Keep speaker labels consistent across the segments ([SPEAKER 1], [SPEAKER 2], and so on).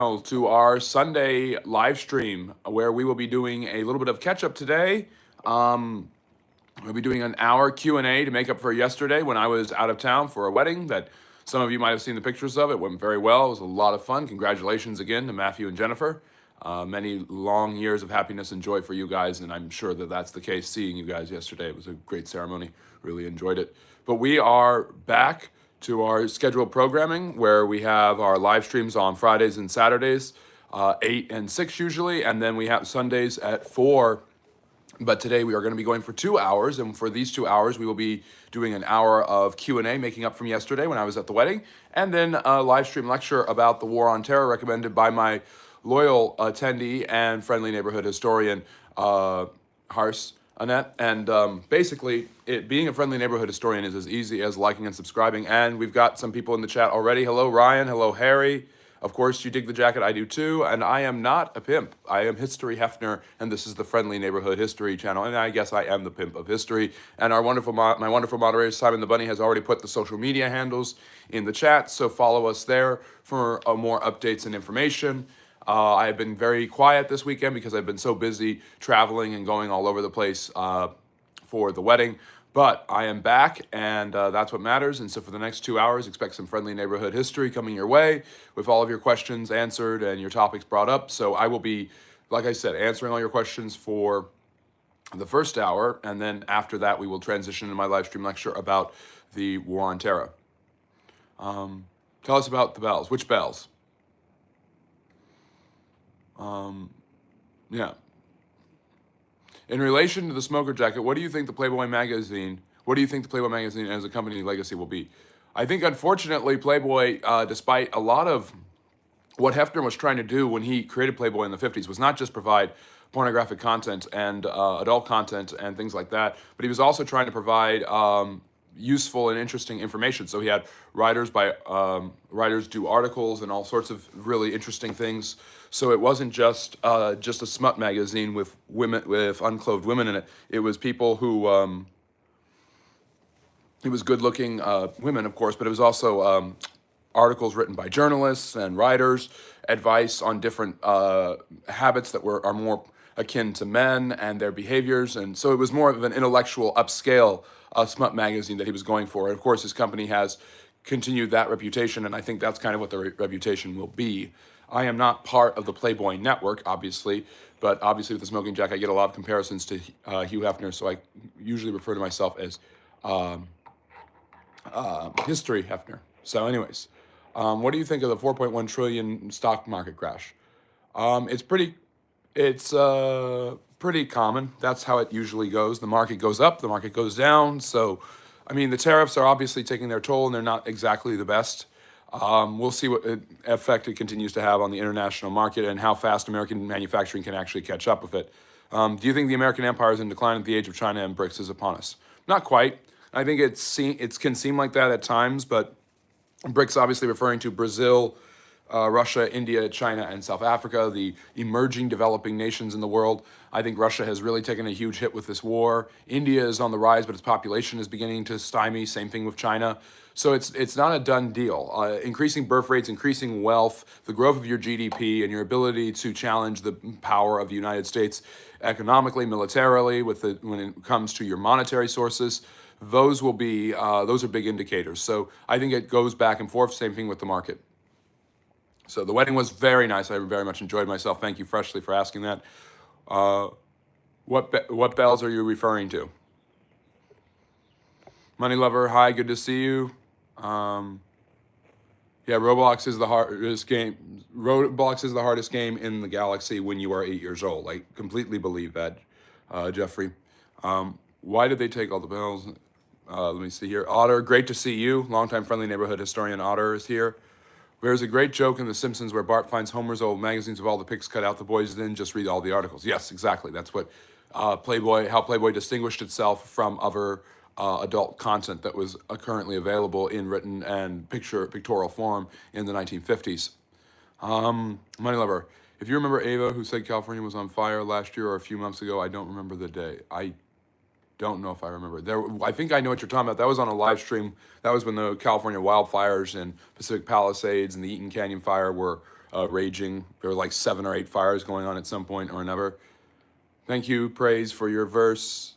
[SPEAKER 1] To our Sunday live stream where we will be doing a little bit of catch up today. We'll be doing an hour Q&A to make up for yesterday when I was out of town for a wedding that some of you might have seen the pictures of. It went very well. It was a lot of fun. Congratulations again to Matthew and Jennifer. Many long years of happiness and joy for you guys, and I'm sure that that's the case seeing you guys yesterday. It was a great ceremony. Really enjoyed it. But we are back to our scheduled programming where we have our live streams on Fridays and Saturdays, 8 and 6 usually, and then we have Sundays at 4. But today we are going to be going for 2 hours, and for these 2 hours we will be doing an hour of Q&A, making up from yesterday when I was at the wedding, and then a live stream lecture about the war on terror recommended by my loyal attendee and friendly neighborhood historian, Hars Annette. And basically, being a friendly neighborhood historian is as easy as liking and subscribing. And we've got some people in the chat already. Hello, Ryan. Hello, Harry. Of course, you dig the jacket. I do too. And I am not a pimp. I am History Hefner, and this is the Friendly Neighborhood History channel. And I guess I am the pimp of history. And our wonderful, my wonderful moderator, Simon the Bunny, has already put the social media handles in the chat. So follow us there for more updates and information. I have been very quiet this weekend because I've been so busy traveling and going all over the place for the wedding. But I am back, and that's what matters. And so for the next 2 hours, expect some friendly neighborhood history coming your way with all of your questions answered and your topics brought up. So I will be, like I said, answering all your questions for the first hour. And then after that, we will transition to my live stream lecture about the war on terror. Tell us about the bells. Which bells? Yeah. In relation to the smoker jacket, what do you think the Playboy magazine as a company legacy will be? I think, unfortunately, Playboy, despite a lot of what Hefner was trying to do when he created Playboy in the 50s, was not just provide pornographic content and adult content and things like that, but he was also trying to provide useful and interesting information. So he had writers do articles and all sorts of really interesting things. So it wasn't just a smut magazine with unclothed women in it. It was people who it was good-looking women, of course, but it was also articles written by journalists and writers, advice on different habits that are more akin to men and their behaviors. And so it was more of an intellectual upscale smut magazine that he was going for. And of course, his company has continued that reputation, and I think that's kind of what the reputation will be. I am not part of the Playboy network, obviously, but obviously with the smoking jacket, I get a lot of comparisons to Hugh Hefner, so I usually refer to myself as History Hefner. So anyways, what do you think of the 4.1 trillion stock market crash? It's pretty common. That's how it usually goes. The market goes up, the market goes down. So, I mean, the tariffs are obviously taking their toll, and they're not exactly the best. We'll see what effect it continues to have on the international market and how fast American manufacturing can actually catch up with it. Do you think the American empire is in decline at the age of China and BRICS is upon us? Not quite. I think it can seem like that at times, but BRICS obviously referring to Brazil, Russia, India, China, and South Africa, the emerging developing nations in the world. I think Russia has really taken a huge hit with this war. India is on the rise, but its population is beginning to stymie. Same thing with China. So it's not a done deal. Increasing birth rates, increasing wealth, the growth of your GDP, and your ability to challenge the power of the United States economically, militarily, when it comes to your monetary sources, those are big indicators. So I think it goes back and forth. Same thing with the market. So the wedding was very nice. I very much enjoyed myself. Thank you, Freshly, for asking that. What bells are you referring to? Money Lover, hi, good to see you. Yeah, Roblox is the hardest game. Roblox is the hardest game in the galaxy when you are 8 years old. I completely believe that, Jeffrey. Why did they take all the bells? Let me see here. Otter, great to see you. Longtime friendly neighborhood historian Otter is here. There's a great joke in The Simpsons where Bart finds Homer's old magazines with all the pics cut out. The boys then just read all the articles. Yes, exactly. That's what how Playboy distinguished itself from other adult content that was currently available in written and pictorial form in the 1950s. Money Lover, if you remember Ava, who said California was on fire last year or a few months ago, I don't remember the day. I don't know if I remember. I think I know what you're talking about. That was on a live stream. That was when the California wildfires and Pacific Palisades and the Eaton Canyon fire were raging. There were like 7 or 8 fires going on at some point or another. Thank you, Praise, for your verse.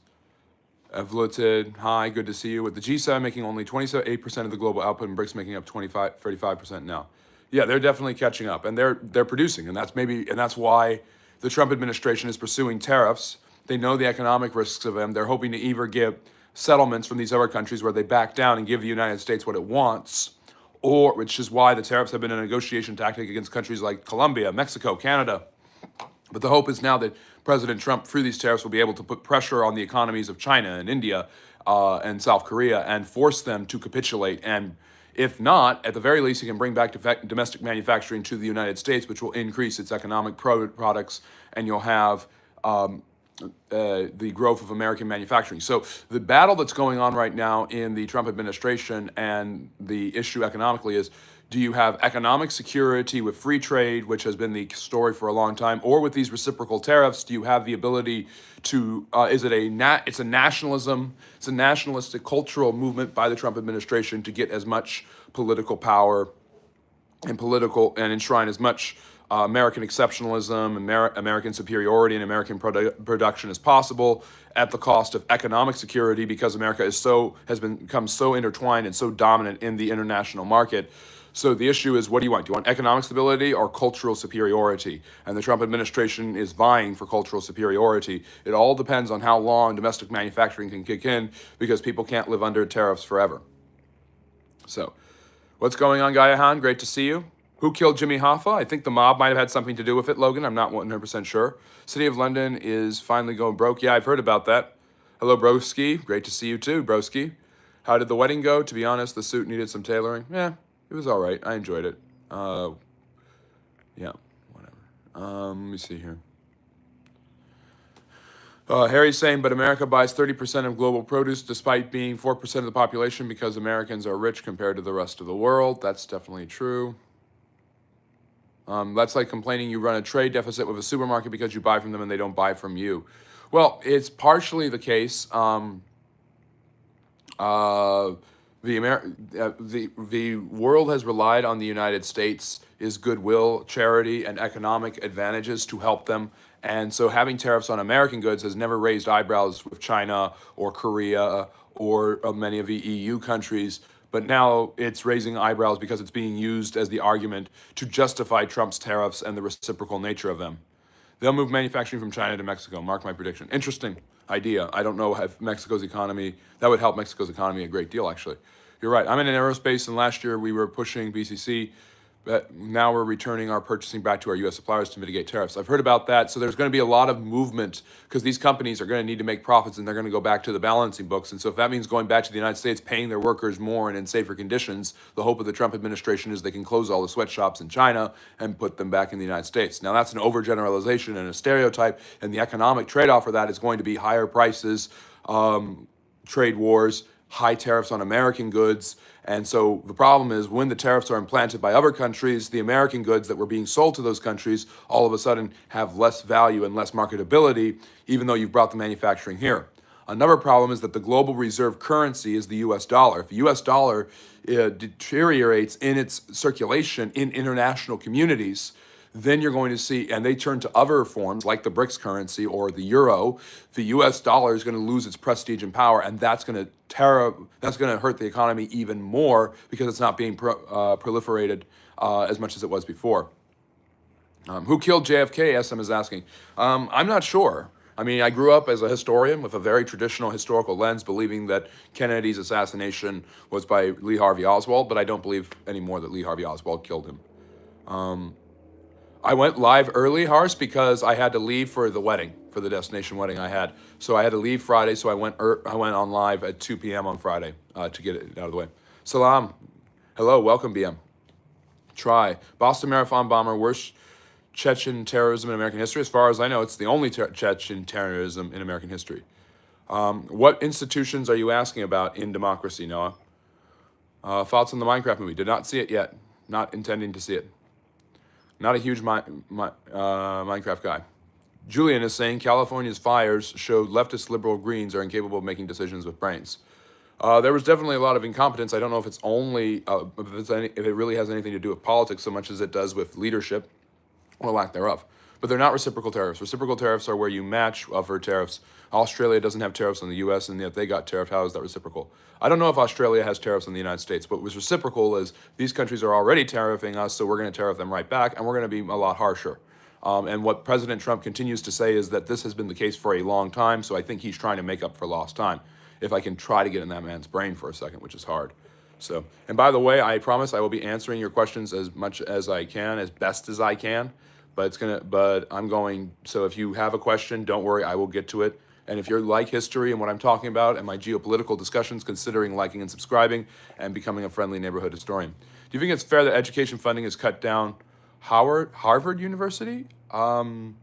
[SPEAKER 1] Evluted, hi, good to see you. With the G7 making only 28% of the global output and BRICS making up 35% now. Yeah, they're definitely catching up, and they're producing, and that's why the Trump administration is pursuing tariffs. They know the economic risks of them. They're hoping to either get settlements from these other countries where they back down and give the United States what it wants, or which is why the tariffs have been a negotiation tactic against countries like Colombia, Mexico, Canada. But the hope is now that President Trump, through these tariffs, will be able to put pressure on the economies of China and India and South Korea and force them to capitulate. And if not, at the very least, he can bring back domestic manufacturing to the United States, which will increase its economic products, and you'll have the growth of American manufacturing. So the battle that's going on right now in the Trump administration and the issue economically is, do you have economic security with free trade, which has been the story for a long time, or with these reciprocal tariffs, do you have the ability to, it's a nationalistic cultural movement by the Trump administration to get as much political power and enshrine as much American exceptionalism, American superiority, and American production as possible at the cost of economic security, because America has become so intertwined and so dominant in the international market. So the issue is, what do you want? Do you want economic stability or cultural superiority? And the Trump administration is vying for cultural superiority. It all depends on how long domestic manufacturing can kick in, because people can't live under tariffs forever. So what's going on, Gayahan? Great to see you. Who killed Jimmy Hoffa? I think the mob might have had something to do with it, Logan. I'm not 100% sure. City of London is finally going broke. Yeah, I've heard about that. Hello, Broski. Great to see you too, Broski. How did the wedding go? To be honest, the suit needed some tailoring. Yeah, it was all right. I enjoyed it. Yeah, whatever. Let me see here. Harry's saying, but America buys 30% of global produce despite being 4% of the population because Americans are rich compared to the rest of the world. That's definitely true. That's like complaining you run a trade deficit with a supermarket because you buy from them and they don't buy from you. Well, it's partially the case. The world has relied on the United States' goodwill, charity, and economic advantages to help them. And so having tariffs on American goods has never raised eyebrows with China or Korea or many of the EU countries. But now it's raising eyebrows because it's being used as the argument to justify Trump's tariffs and the reciprocal nature of them. They'll move manufacturing from China to Mexico. Mark my prediction. Interesting idea. I don't know if Mexico's economy, that would help Mexico's economy a great deal, actually. You're right. I'm in aerospace, and last year we were pushing BCC, but now we're returning our purchasing back to our U.S. suppliers to mitigate tariffs. I've heard about that. So there's going to be a lot of movement because these companies are going to need to make profits, and they're going to go back to the balancing books. And so if that means going back to the United States, paying their workers more and in safer conditions, the hope of the Trump administration is they can close all the sweatshops in China and put them back in the United States. Now, that's an overgeneralization and a stereotype, and the economic trade-off for that is going to be higher prices, trade wars, high tariffs on American goods. And so the problem is, when the tariffs are implanted by other countries, the American goods that were being sold to those countries all of a sudden have less value and less marketability, even though you've brought the manufacturing here. Another problem is that the global reserve currency is the US dollar. If the US dollar deteriorates in its circulation in international communities, then you're going to see, and they turn to other forms like the BRICS currency or the euro, the US dollar is going to lose its prestige and power, and that's going to hurt the economy even more because it's not being proliferated as much as it was before. Who killed JFK, SM is asking. I'm not sure. I mean, I grew up as a historian with a very traditional historical lens, believing that Kennedy's assassination was by Lee Harvey Oswald, but I don't believe anymore that Lee Harvey Oswald killed him. I went live early, Hars, because I had to leave for the wedding, for the destination wedding I had. So I had to leave Friday, so I went on live at 2 p.m. on Friday to get it out of the way. Salam. Hello, welcome, BM. Try. Boston Marathon bomber, worst Chechen terrorism in American history. As far as I know, it's the only Chechen terrorism in American history. What institutions are you asking about in democracy, Noah? Thoughts on the Minecraft movie? Did not see it yet. Not intending to see it. Not a huge Minecraft guy. Julian is saying California's fires showed leftist liberal Greens are incapable of making decisions with brains. There was definitely a lot of incompetence. I don't know if it's only if it really has anything to do with politics so much as it does with leadership or lack thereof. But they're not reciprocal tariffs. Reciprocal tariffs are where you match other tariffs. Australia doesn't have tariffs on the U.S., and yet they got tariffed. How is that reciprocal? I don't know if Australia has tariffs on the United States, but what's reciprocal is these countries are already tariffing us, so we're going to tariff them right back, and we're going to be a lot harsher. And what President Trump continues to say is that this has been the case for a long time, so I think he's trying to make up for lost time. If I can try to get in that man's brain for a second, which is hard. So, and by the way, I promise I will be answering your questions as much as I can, as best as I can. But I'm going. So if you have a question, don't worry, I will get to it. And if you like history and what I'm talking about and my geopolitical discussions, considering liking and subscribing and becoming a friendly neighborhood historian. Do you think it's fair that education funding is cut down? Harvard University? No,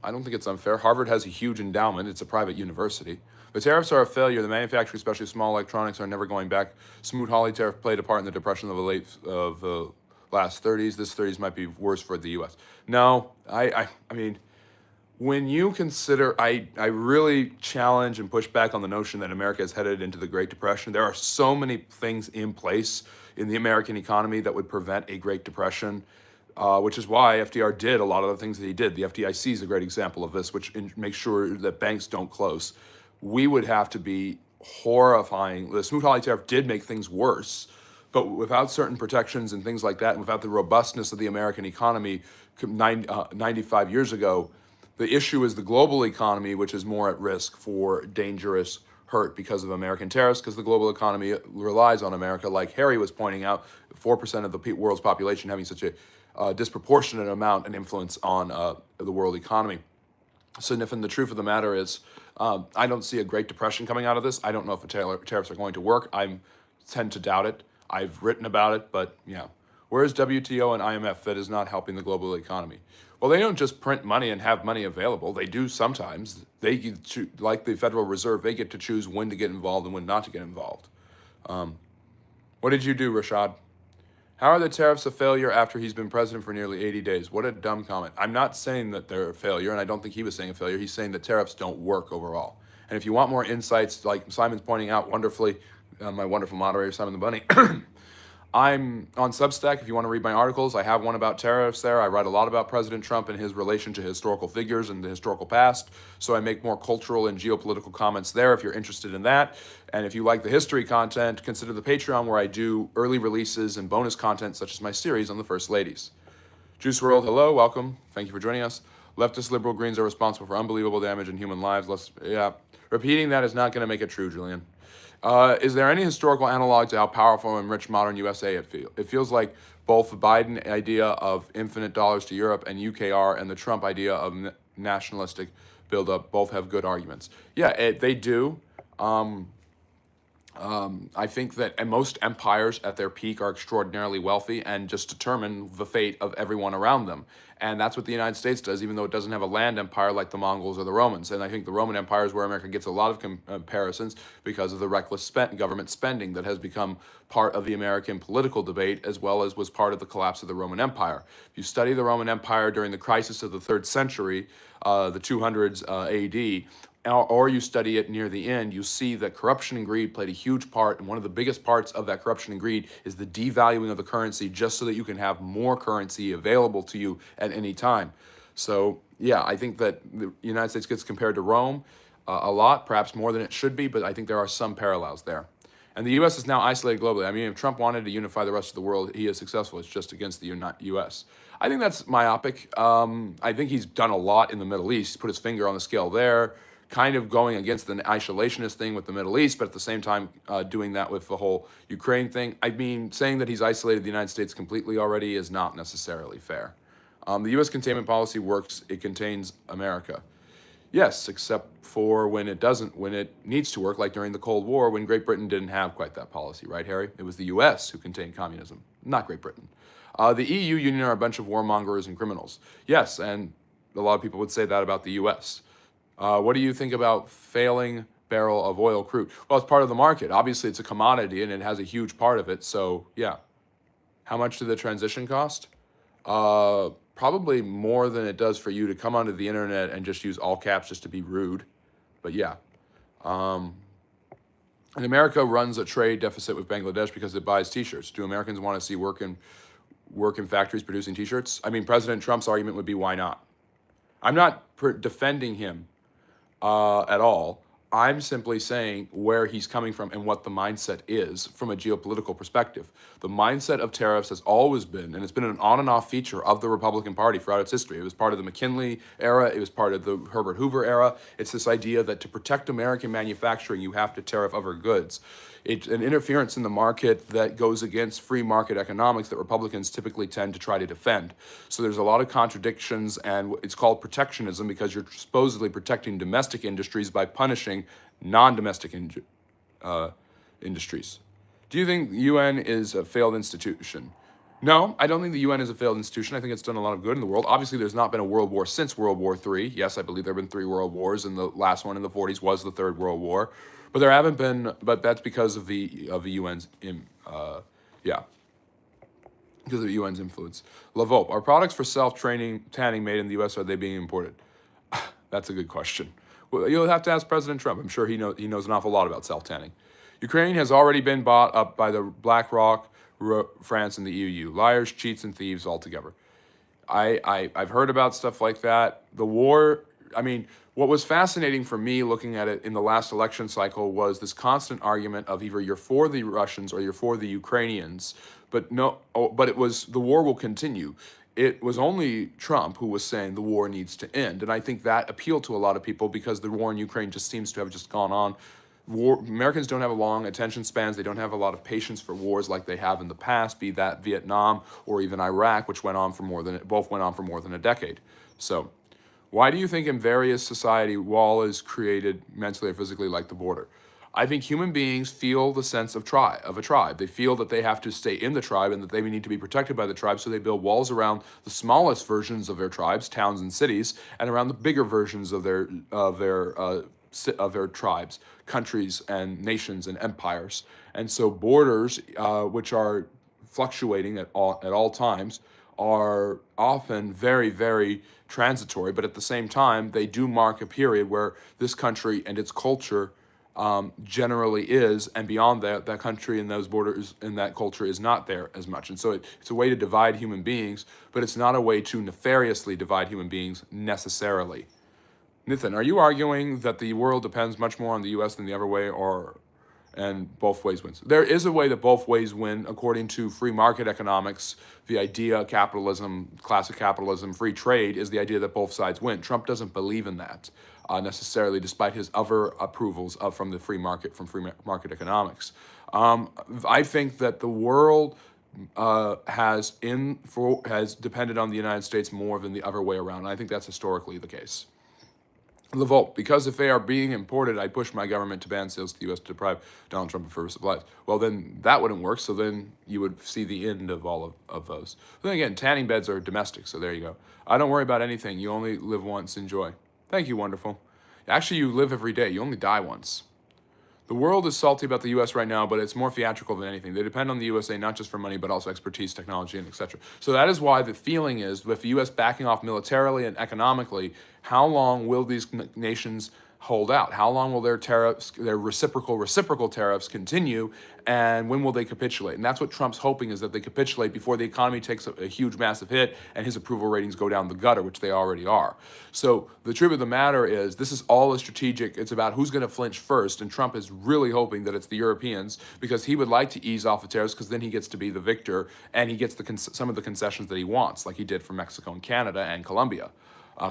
[SPEAKER 1] I don't think it's unfair. Harvard has a huge endowment. It's a private university. The tariffs are a failure. The manufacturing, especially small electronics, are never going back. Smoot-Hawley tariff played a part in the depression of the last 30s. This 30s might be worse for the U.S. No, I mean, when you consider, I really challenge and push back on the notion that America is headed into the Great Depression. There are so many things in place in the American economy that would prevent a Great Depression. Which is why FDR did a lot of the things that he did. The FDIC is a great example of this, which makes sure that banks don't close. We would have to be horrifying. The Smoot-Hawley tariff did make things worse, but without certain protections and things like that, and without the robustness of the American economy 95 years ago, the issue is the global economy, which is more at risk for dangerous hurt because of American tariffs, because the global economy relies on America. Like Harry was pointing out, 4% of the world's population having such a disproportionate amount and influence on the world economy. So, Niffin, the truth of the matter is, I don't see a Great Depression coming out of this. I don't know if the tariffs are going to work. I tend to doubt it. I've written about it, but yeah. Where's WTO and IMF that is not helping the global economy? Well, they don't just print money and have money available. They do sometimes. They get to, like the Federal Reserve, they get to choose when to get involved and when not to get involved. What did you do, Rashad? How are the tariffs a failure after he's been president for nearly 80 days? What a dumb comment. I'm not saying that they're a failure, and I don't think he was saying a failure. He's saying that tariffs don't work overall. And if you want more insights, like Simon's pointing out wonderfully, my wonderful moderator, Simon the Bunny, I'm on Substack if you want to read my articles. I have one about tariffs there. I write a lot about President Trump and his relation to historical figures and the historical past. So I make more cultural and geopolitical comments there if you're interested in that. And if you like the history content, consider the Patreon where I do early releases and bonus content such as my series on the First Ladies. Juice World, hello, welcome. Thank you for joining us. Leftist liberal Greens are responsible for unbelievable damage in human lives. Repeating that is not going to make it true, Julian. Is there any historical analog to how powerful and rich modern USA it feels like both the Biden idea of infinite dollars to Europe and UKR and the Trump idea of nationalistic buildup both have good arguments. Yeah, they do. I think that most empires at their peak are extraordinarily wealthy and just determine the fate of everyone around them. And that's what the United States does, even though it doesn't have a land empire like the Mongols or the Romans. And I think the Roman Empire is where America gets a lot of comparisons because of the reckless government spending that has become part of the American political debate, as well as was part of the collapse of the Roman Empire. If you study the Roman Empire during the crisis of the 3rd century, the 200s AD, or you study it near the end, you see that corruption and greed played a huge part, and one of the biggest parts of that corruption and greed is the devaluing of the currency just so that you can have more currency available to you at any time. So, yeah, I think that the United States gets compared to Rome a lot, perhaps more than it should be, but I think there are some parallels there. And the U.S. is now isolated globally. I mean, if Trump wanted to unify the rest of the world, he is successful. It's just against the U.S. I think that's myopic. I think he's done a lot in the Middle East. He's put his finger on the scale there, kind of going against the isolationist thing with the Middle East, but at the same time doing that with the whole Ukraine thing. I mean, saying that he's isolated the United States completely already is not necessarily fair. The U.S. containment policy works. It contains America. Yes, except for when it doesn't, when it needs to work, like during the Cold War, when Great Britain didn't have quite that policy, right, Harry? It was the U.S. who contained communism, not Great Britain. The EU Union are a bunch of warmongers and criminals. Yes, and a lot of people would say that about the U.S. What do you think about failing barrel of oil crude? Well, it's part of the market. Obviously, it's a commodity, and it has a huge part of it. So, yeah. How much did the transition cost? Probably more than it does for you to come onto the internet and just use all caps just to be rude. But, yeah. And America runs a trade deficit with Bangladesh because it buys T-shirts. Do Americans want to see work in factories producing T-shirts? I mean, President Trump's argument would be, why not? I'm not defending him at all. I'm simply saying where he's coming from and what the mindset is from a geopolitical perspective. The mindset of tariffs has always been, and it's been an on and off feature of the Republican Party throughout its history. It was part of the McKinley era. It was part of the Herbert Hoover era. It's this idea that to protect American manufacturing, you have to tariff other goods. It's an interference in the market that goes against free market economics that Republicans typically tend to try to defend. So there's a lot of contradictions, and it's called protectionism because you're supposedly protecting domestic industries by punishing non-domestic industries. Do you think the UN is a failed institution? No, I don't think the UN is a failed institution. I think it's done a lot of good in the world. Obviously, there's not been a world war since World War III. Yes, I believe there have been 3 world wars, and the last one in the 40s was the Third World War. But there haven't been. But that's because of the UN's yeah, because of the UN's influence. Lavolpe, are products for self-training tanning made in the U.S. Or are they being imported? That's a good question. Well, you'll have to ask President Trump. I'm sure he knows an awful lot about self-tanning. Ukraine has already been bought up by the BlackRock, France, and the EU. Liars, cheats, and thieves altogether. I've heard about stuff like that. The war, I mean, what was fascinating for me looking at it in the last election cycle was this constant argument of either you're for the Russians or you're for the Ukrainians, but it was the war will continue. It was only Trump who was saying the war needs to end, and I think that appealed to a lot of people because the war in Ukraine just seems to have just gone on. Americans don't have a long attention spans. They don't have a lot of patience for wars like they have in the past, be that Vietnam or even Iraq, which both went on for more than a decade. So, why do you think in various society wall is created mentally or physically like the border? I think human beings feel the sense of a tribe. They feel that they have to stay in the tribe and that they need to be protected by the tribe, so they build walls around the smallest versions of their tribes, towns and cities, and around the bigger versions of their tribes, countries and nations and empires. And so borders, which are fluctuating at all times, are often very, very transitory, but at the same time, they do mark a period where this country and its culture generally is, and beyond that country and those borders and that culture is not there as much. And so it's a way to divide human beings, but it's not a way to nefariously divide human beings necessarily. Nathan, are you arguing that the world depends much more on the U.S. than the other way, and both ways wins? There is a way that both ways win according to free market economics. The idea, capitalism, classic capitalism, free trade is the idea that both sides win. Trump doesn't believe in that necessarily, despite his other approvals from free market economics. I think that the world has depended on the United States more than the other way around. And I think that's historically the case. Lavolpe, because if they are being imported, I push my government to ban sales to the U.S. to deprive Donald Trump of further supplies. Well, then that wouldn't work, so then you would see the end of all of those. But then again, tanning beds are domestic, so there you go. I don't worry about anything. You only live once. Enjoy. Thank you, wonderful. Actually, you live every day. You only die once. The world is salty about the U.S. right now, but it's more theatrical than anything. They depend on the USA not just for money, but also expertise, technology, and etc. So that is why the feeling is, with the U.S. backing off militarily and economically, how long will these nations hold out? How long will their tariffs, their reciprocal tariffs continue, and when will they capitulate? And that's what Trump's hoping, is that they capitulate before the economy takes a huge, massive hit and his approval ratings go down the gutter, which they already are. So the truth of the matter is, this is all a strategic. It's about who's going to flinch first, and Trump is really hoping that it's the Europeans, because he would like to ease off the tariffs, because then he gets to be the victor, and he gets some of the concessions that he wants, like he did for Mexico and Canada and Colombia.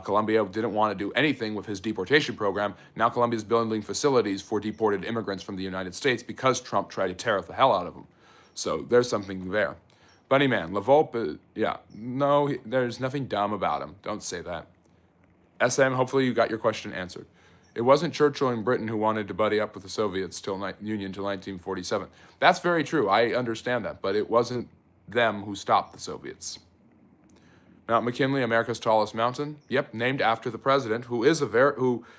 [SPEAKER 1] Colombia didn't want to do anything with his deportation program. Now Colombia is building facilities for deported immigrants from the United States because Trump tried to tariff the hell out of them. So there's something there. Bunny Man, Lavolpe, yeah, no, there's nothing dumb about him. Don't say that. SM, hopefully you got your question answered. It wasn't Churchill in Britain who wanted to buddy up with the Soviets Union till 1947. That's very true. I understand that, but it wasn't them who stopped the Soviets. Mount McKinley, America's tallest mountain. Yep, named after the president, who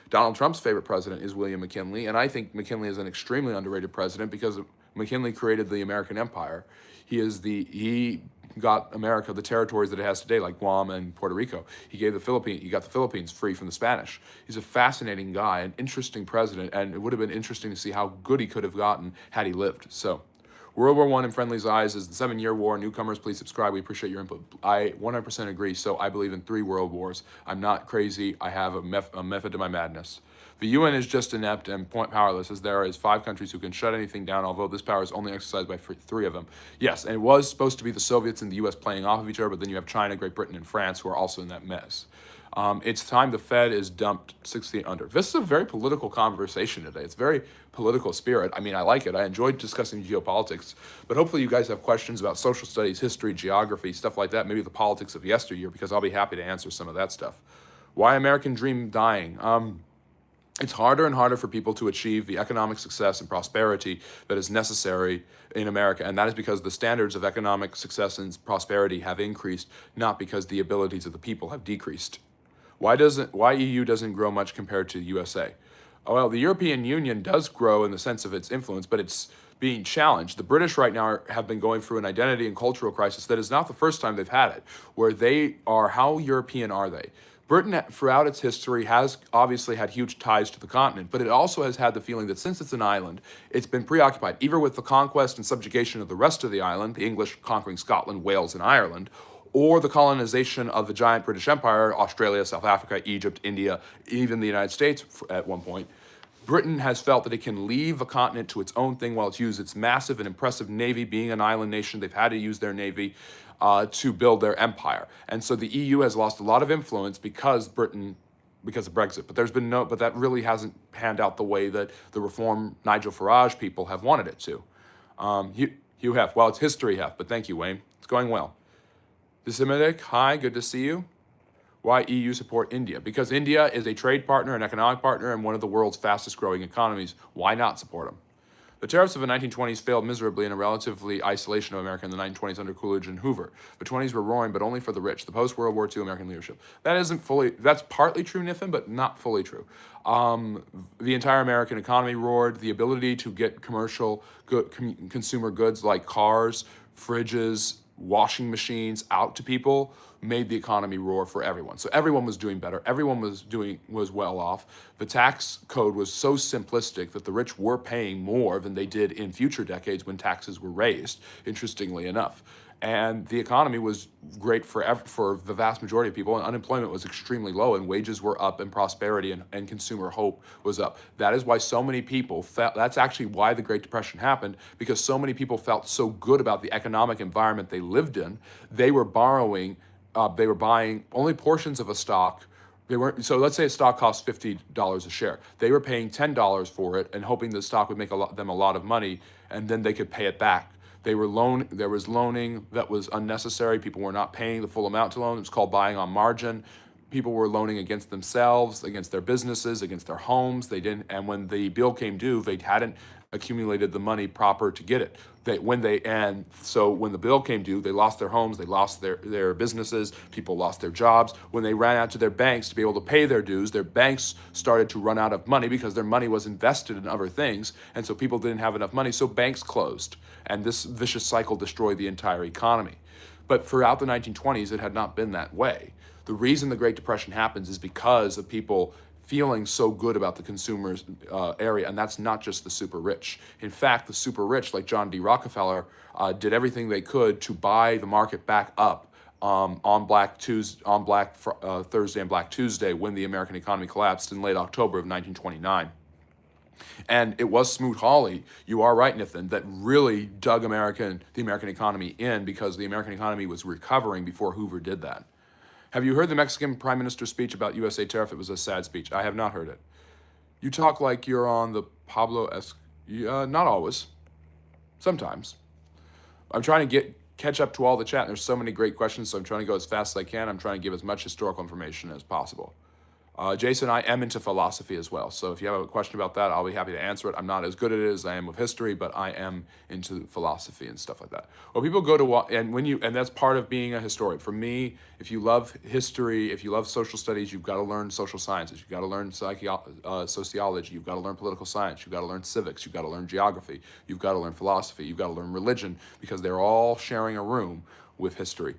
[SPEAKER 1] Donald Trump's favorite president is William McKinley, and I think McKinley is an extremely underrated president because McKinley created the American Empire. He got America the territories that it has today, like Guam and Puerto Rico. He got the Philippines free from the Spanish. He's a fascinating guy, an interesting president, and it would have been interesting to see how good he could have gotten had he lived. So, World War I in Friendly's eyes is the 7-year war. Newcomers, please subscribe. We appreciate your input. I 100% agree. So I believe in 3 world wars. I'm not crazy. I have a method to my madness. The UN is just inept and powerless, as there is 5 countries who can shut anything down, although this power is only exercised by 3 of them. Yes, and it was supposed to be the Soviets and the US playing off of each other, but then you have China, Great Britain, and France who are also in that mess. It's time the Fed is dumped 6 feet under. This is a very political conversation today. It's very political spirit. I mean, I like it. I enjoyed discussing geopolitics, but hopefully you guys have questions about social studies, history, geography, stuff like that, maybe the politics of yesteryear, because I'll be happy to answer some of that stuff. Why American dream dying? It's harder and harder for people to achieve the economic success and prosperity that is necessary in America, and that is because the standards of economic success and prosperity have increased, not because the abilities of the people have decreased. Why EU doesn't grow much compared to the USA? Well, the European Union does grow in the sense of its influence, but it's being challenged. The British right now have been going through an identity and cultural crisis that is not the first time they've had it, where they are, how European are they? Britain, throughout its history, has obviously had huge ties to the continent, but it also has had the feeling that since it's an island, it's been preoccupied either with the conquest and subjugation of the rest of the island, the English conquering Scotland, Wales, and Ireland, or the colonization of the giant British Empire, Australia, South Africa, Egypt, India, even the United States at one point. Britain has felt that it can leave a continent to its own thing while it's used its massive and impressive navy. Being an island nation, they've had to use their navy to build their empire. And so the EU has lost a lot of influence because of Brexit. But that really hasn't panned out the way that the reform Nigel Farage people have wanted it to. Hugh Hef, well, it's history Hef, but thank you, Wayne. It's going well. Disimidic, hi, good to see you. Why EU support India? Because India is a trade partner, an economic partner, and one of the world's fastest growing economies. Why not support them? The tariffs of the 1920s failed miserably in a relatively isolation of America in the 1920s under Coolidge and Hoover. The 20s were roaring, but only for the rich. The post-World War II American leadership. That's partly true, Niffin, but not fully true. The entire American economy roared. The ability to get consumer goods like cars, fridges, washing machines out to people made the economy roar for everyone. So everyone was doing better. Everyone was well off. The tax code was so simplistic that the rich were paying more than they did in future decades when taxes were raised, interestingly enough. And the economy was great for the vast majority of people, and unemployment was extremely low, and wages were up, and prosperity and consumer hope was up. That is why so many people felt, that's actually why the Great Depression happened, because so many people felt so good about the economic environment they lived in, they were buying only portions of a stock. So let's say a stock costs $50 a share. They were paying $10 for it and hoping the stock would make them a lot of money, and then they could pay it back. There was loaning that was unnecessary. People were not paying the full amount to loan. It was called buying on margin. People were loaning against themselves, against their businesses, against their homes. And when the bill came due, they hadn't accumulated the money proper to get it. So when the bill came due, they lost their homes, they lost their businesses, people lost their jobs. When they ran out to their banks to be able to pay their dues, their banks started to run out of money because their money was invested in other things, and so people didn't have enough money, so banks closed. And this vicious cycle destroyed the entire economy. But throughout the 1920s, it had not been that way. The reason the Great Depression happens is because of people feeling so good about the consumers area, and that's not just the super rich. In fact, the super rich, like John D. Rockefeller, did everything they could to buy the market back up on Black Thursday and Black Tuesday when the American economy collapsed in late October of 1929. And it was Smoot-Hawley, you are right, Nathan, that really dug the American economy in, because the American economy was recovering before Hoover did that. Have you heard the Mexican Prime Minister's speech about USA tariff? It was a sad speech. I have not heard it. You talk like you're on the Pablo not always. Sometimes. I'm trying to catch up to all the chat. There's so many great questions, so I'm trying to go as fast as I can. I'm trying to give as much historical information as possible. Jason, I am into philosophy as well. So if you have a question about that, I'll be happy to answer it. I'm not as good at it as I am with history, but I am into philosophy and stuff like that. Well, people go to and when you and that's part of being a historian. For me, if you love history, if you love social studies, you've got to learn social sciences. You've got to learn sociology. You've got to learn political science. You've got to learn civics. You've got to learn geography. You've got to learn philosophy. You've got to learn religion because they're all sharing a room with history.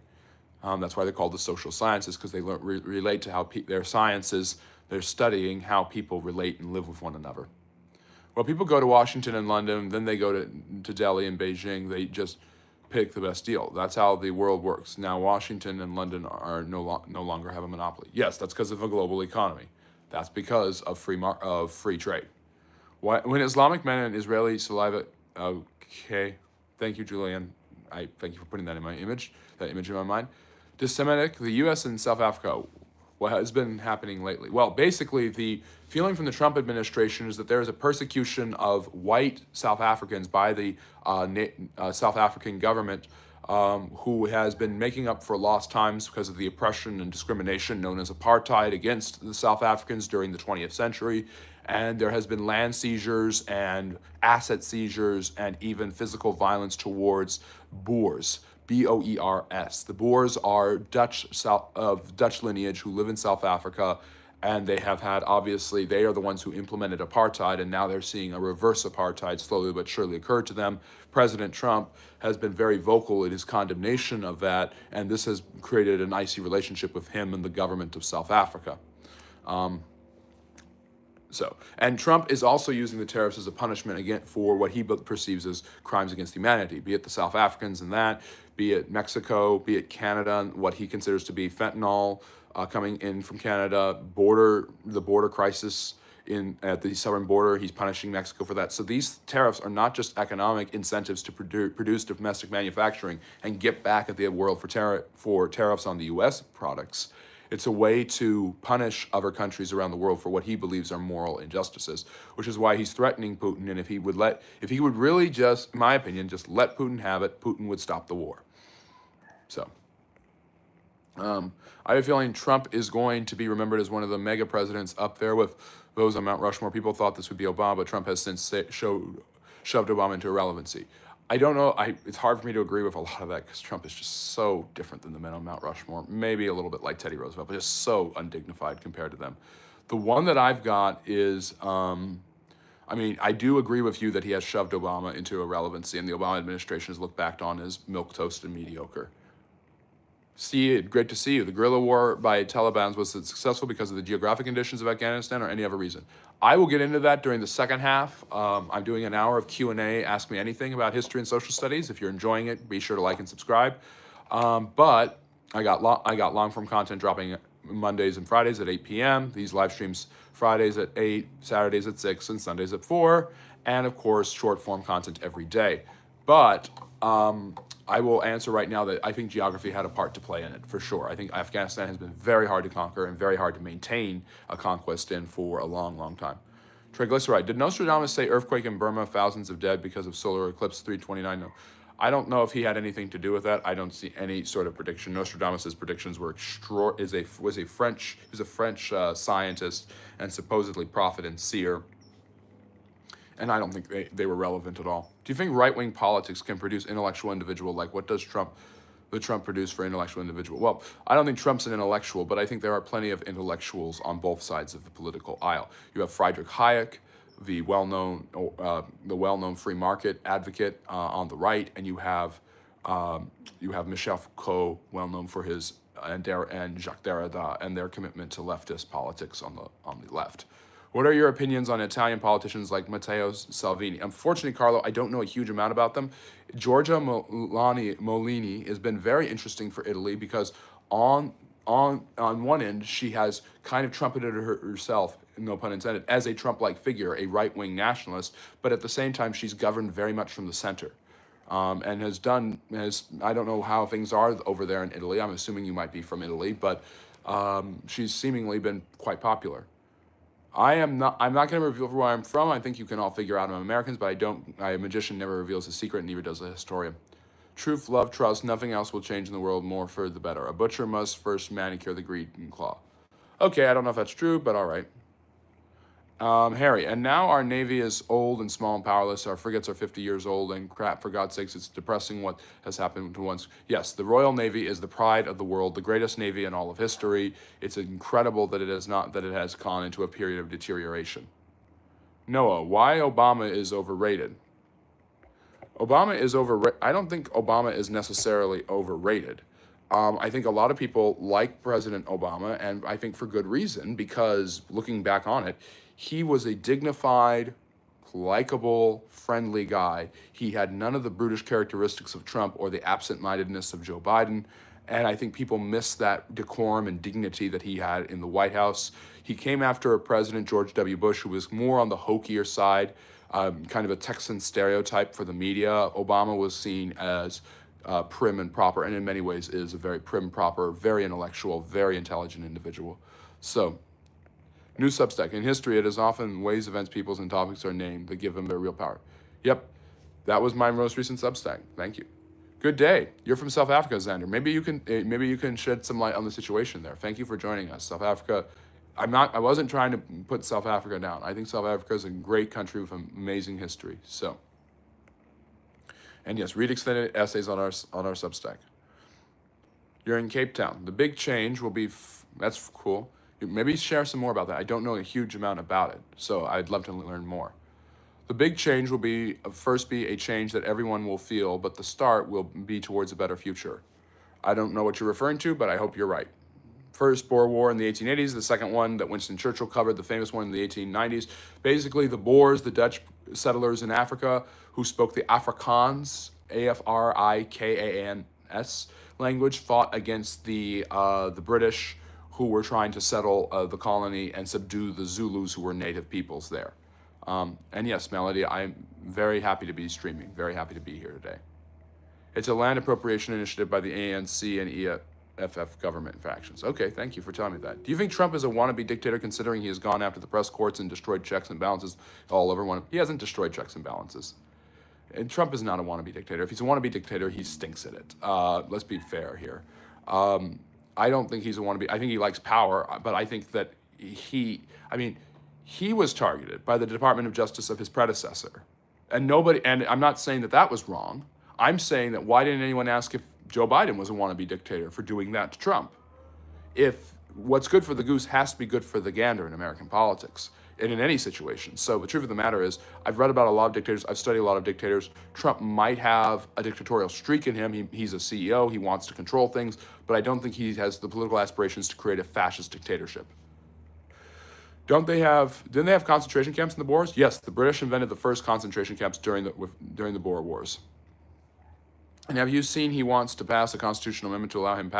[SPEAKER 1] That's why they're called the social sciences, because they relate to how their sciences, they're studying how people relate and live with one another. Well, people go to Washington and London, then they go to Delhi and Beijing. They just pick the best deal. That's how the world works. Now, Washington and London are no longer have a monopoly. Yes, that's because of a global economy. That's because of free trade. When Islamic men and Israeli saliva, okay, thank you, Julian. I thank you for putting that image in my mind. Disseminatic, the U.S. and South Africa, what has been happening lately? Well, basically, the feeling from the Trump administration is that there is a persecution of white South Africans by the South African government, who has been making up for lost times because of the oppression and discrimination known as apartheid against the South Africans during the 20th century. And there has been land seizures and asset seizures and even physical violence towards Boers. Boers. The Boers are of Dutch lineage who live in South Africa, and they have had, obviously, they are the ones who implemented apartheid, and now they're seeing a reverse apartheid slowly but surely occur to them. President Trump has been very vocal in his condemnation of that, and this has created an icy relationship with him and the government of South Africa. And Trump is also using the tariffs as a punishment again for what he perceives as crimes against humanity, be it the South Africans and that, be it Mexico, be it Canada, and what he considers to be fentanyl coming in from Canada, the border crisis at the southern border. He's punishing Mexico for that. So these tariffs are not just economic incentives to produce domestic manufacturing and get back at the world for tariffs on the U.S. products. It's a way to punish other countries around the world for what he believes are moral injustices, which is why he's threatening Putin. And if he would really just, in my opinion, just let Putin have it, Putin would stop the war. So, I have a feeling Trump is going to be remembered as one of the mega presidents up there with those on Mount Rushmore. People thought this would be Obama, but Trump has since shoved Obama into irrelevancy. I don't know. It's hard for me to agree with a lot of that because Trump is just so different than the men on Mount Rushmore. Maybe a little bit like Teddy Roosevelt, but just so undignified compared to them. The one that I've got is, I do agree with you that he has shoved Obama into irrelevancy, and the Obama administration has looked back on as milquetoast and mediocre. Great to see you. The guerrilla war by Taliban, was it successful because of the geographic conditions of Afghanistan or any other reason? I will get into that during the second half. I'm doing an hour of Q&A. Ask me anything about history and social studies. If you're enjoying it, be sure to like and subscribe. But I got long form content dropping Mondays and Fridays at 8 p.m. These live streams Fridays at 8, Saturdays at 6, and Sundays at 4. And of course, short form content every day. But I will answer right now that I think geography had a part to play in it, for sure. I think Afghanistan has been very hard to conquer and very hard to maintain a conquest in for a long, long time. Triglyceride. Did Nostradamus say earthquake in Burma, thousands of dead because of solar eclipse 329? No. I don't know if he had anything to do with that. I don't see any sort of prediction. Nostradamus' predictions were was a French scientist and supposedly prophet and seer. And I don't think they were relevant at all. Do you think right-wing politics can produce intellectual individual? Like, what does Trump produce for intellectual individual? Well, I don't think Trump's an intellectual, but I think there are plenty of intellectuals on both sides of the political aisle. You have Friedrich Hayek, the well-known free market advocate on the right, and you have Michel Foucault, well-known for his and Jacques Derrida and their commitment to leftist politics on the left. What are your opinions on Italian politicians like Matteo Salvini? Unfortunately, Carlo, I don't know a huge amount about them. Giorgia Molini has been very interesting for Italy because on one end, she has kind of trumpeted herself, no pun intended, as a Trump-like figure, a right-wing nationalist, but at the same time, she's governed very much from the center. And I don't know how things are over there in Italy. I'm assuming you might be from Italy, but she's seemingly been quite popular. I'm not going to reveal where I'm from. I think you can all figure out I'm Americans, but a magician never reveals a secret, neither does a historian. Truth, love, trust, nothing else will change in the world more for the better. A butcher must first manicure the greed and claw. Okay, I don't know if that's true, but all right. Harry, and now our Navy is old and small and powerless. Our frigates are 50 years old and crap, for God's sakes, it's depressing what has happened to once. Yes, the Royal Navy is the pride of the world, the greatest Navy in all of history. It's incredible that it has gone into a period of deterioration. Noah, why Obama is overrated? Obama is overrated. I don't think Obama is necessarily overrated. I think a lot of people like President Obama, and I think for good reason, because looking back on it, he was a dignified, likable, friendly guy. He had none of the brutish characteristics of Trump or the absent-mindedness of Joe Biden. And I think people miss that decorum and dignity that he had in the White House. He came after President George W. Bush, who was more on the hokier side, kind of a Texan stereotype for the media. Obama was seen as prim and proper, and in many ways is a very prim, proper, very intellectual, very intelligent individual. So, new Substack. In history, it is often ways, events, peoples, and topics are named that give them their real power. Yep, that was my most recent Substack. Thank you. Good day. You're from South Africa, Xander. Maybe you can shed some light on the situation there. Thank you for joining us, South Africa. I wasn't trying to put South Africa down. I think South Africa is a great country with amazing history. So, and yes, read extended essays on our Substack. You're in Cape Town. The big change will be that's cool. Maybe share some more about that. I don't know a huge amount about it, so I'd love to learn more. The big change will be first be a change that everyone will feel, but the start will be towards a better future. I don't know what you're referring to, but I hope you're right. First Boer War in the 1880s, the second one that Winston Churchill covered, the famous one in the 1890s. Basically, the Boers, the Dutch settlers in Africa who spoke the Afrikaans, Afrikans language, fought against the British who were trying to settle the colony and subdue the Zulus who were native peoples there. And yes, Melody, I'm very happy to be streaming, very happy to be here today. It's a land appropriation initiative by the ANC and EFF government factions. Okay, thank you for telling me that. Do you think Trump is a wannabe dictator considering he has gone after the press courts and destroyed checks and balances all over one? He hasn't destroyed checks and balances. And Trump is not a wannabe dictator. If he's a wannabe dictator, he stinks at it. Let's be fair here. I don't think he's a wannabe. I think he likes power, but I think that he was targeted by the Department of Justice of his predecessor. And I'm not saying that was wrong. I'm saying that why didn't anyone ask if Joe Biden was a wannabe dictator for doing that to Trump? If what's good for the goose has to be good for the gander in American politics and in any situation. So the truth of the matter is, I've read about a lot of dictators. I've studied a lot of dictators. Trump might have a dictatorial streak in him. He's a CEO. He wants to control things, but I don't think he has the political aspirations to create a fascist dictatorship. Didn't they have concentration camps in the Boers? Yes, the British invented the first concentration camps during the Boer Wars. And have you seen he wants to pass a constitutional amendment to allow him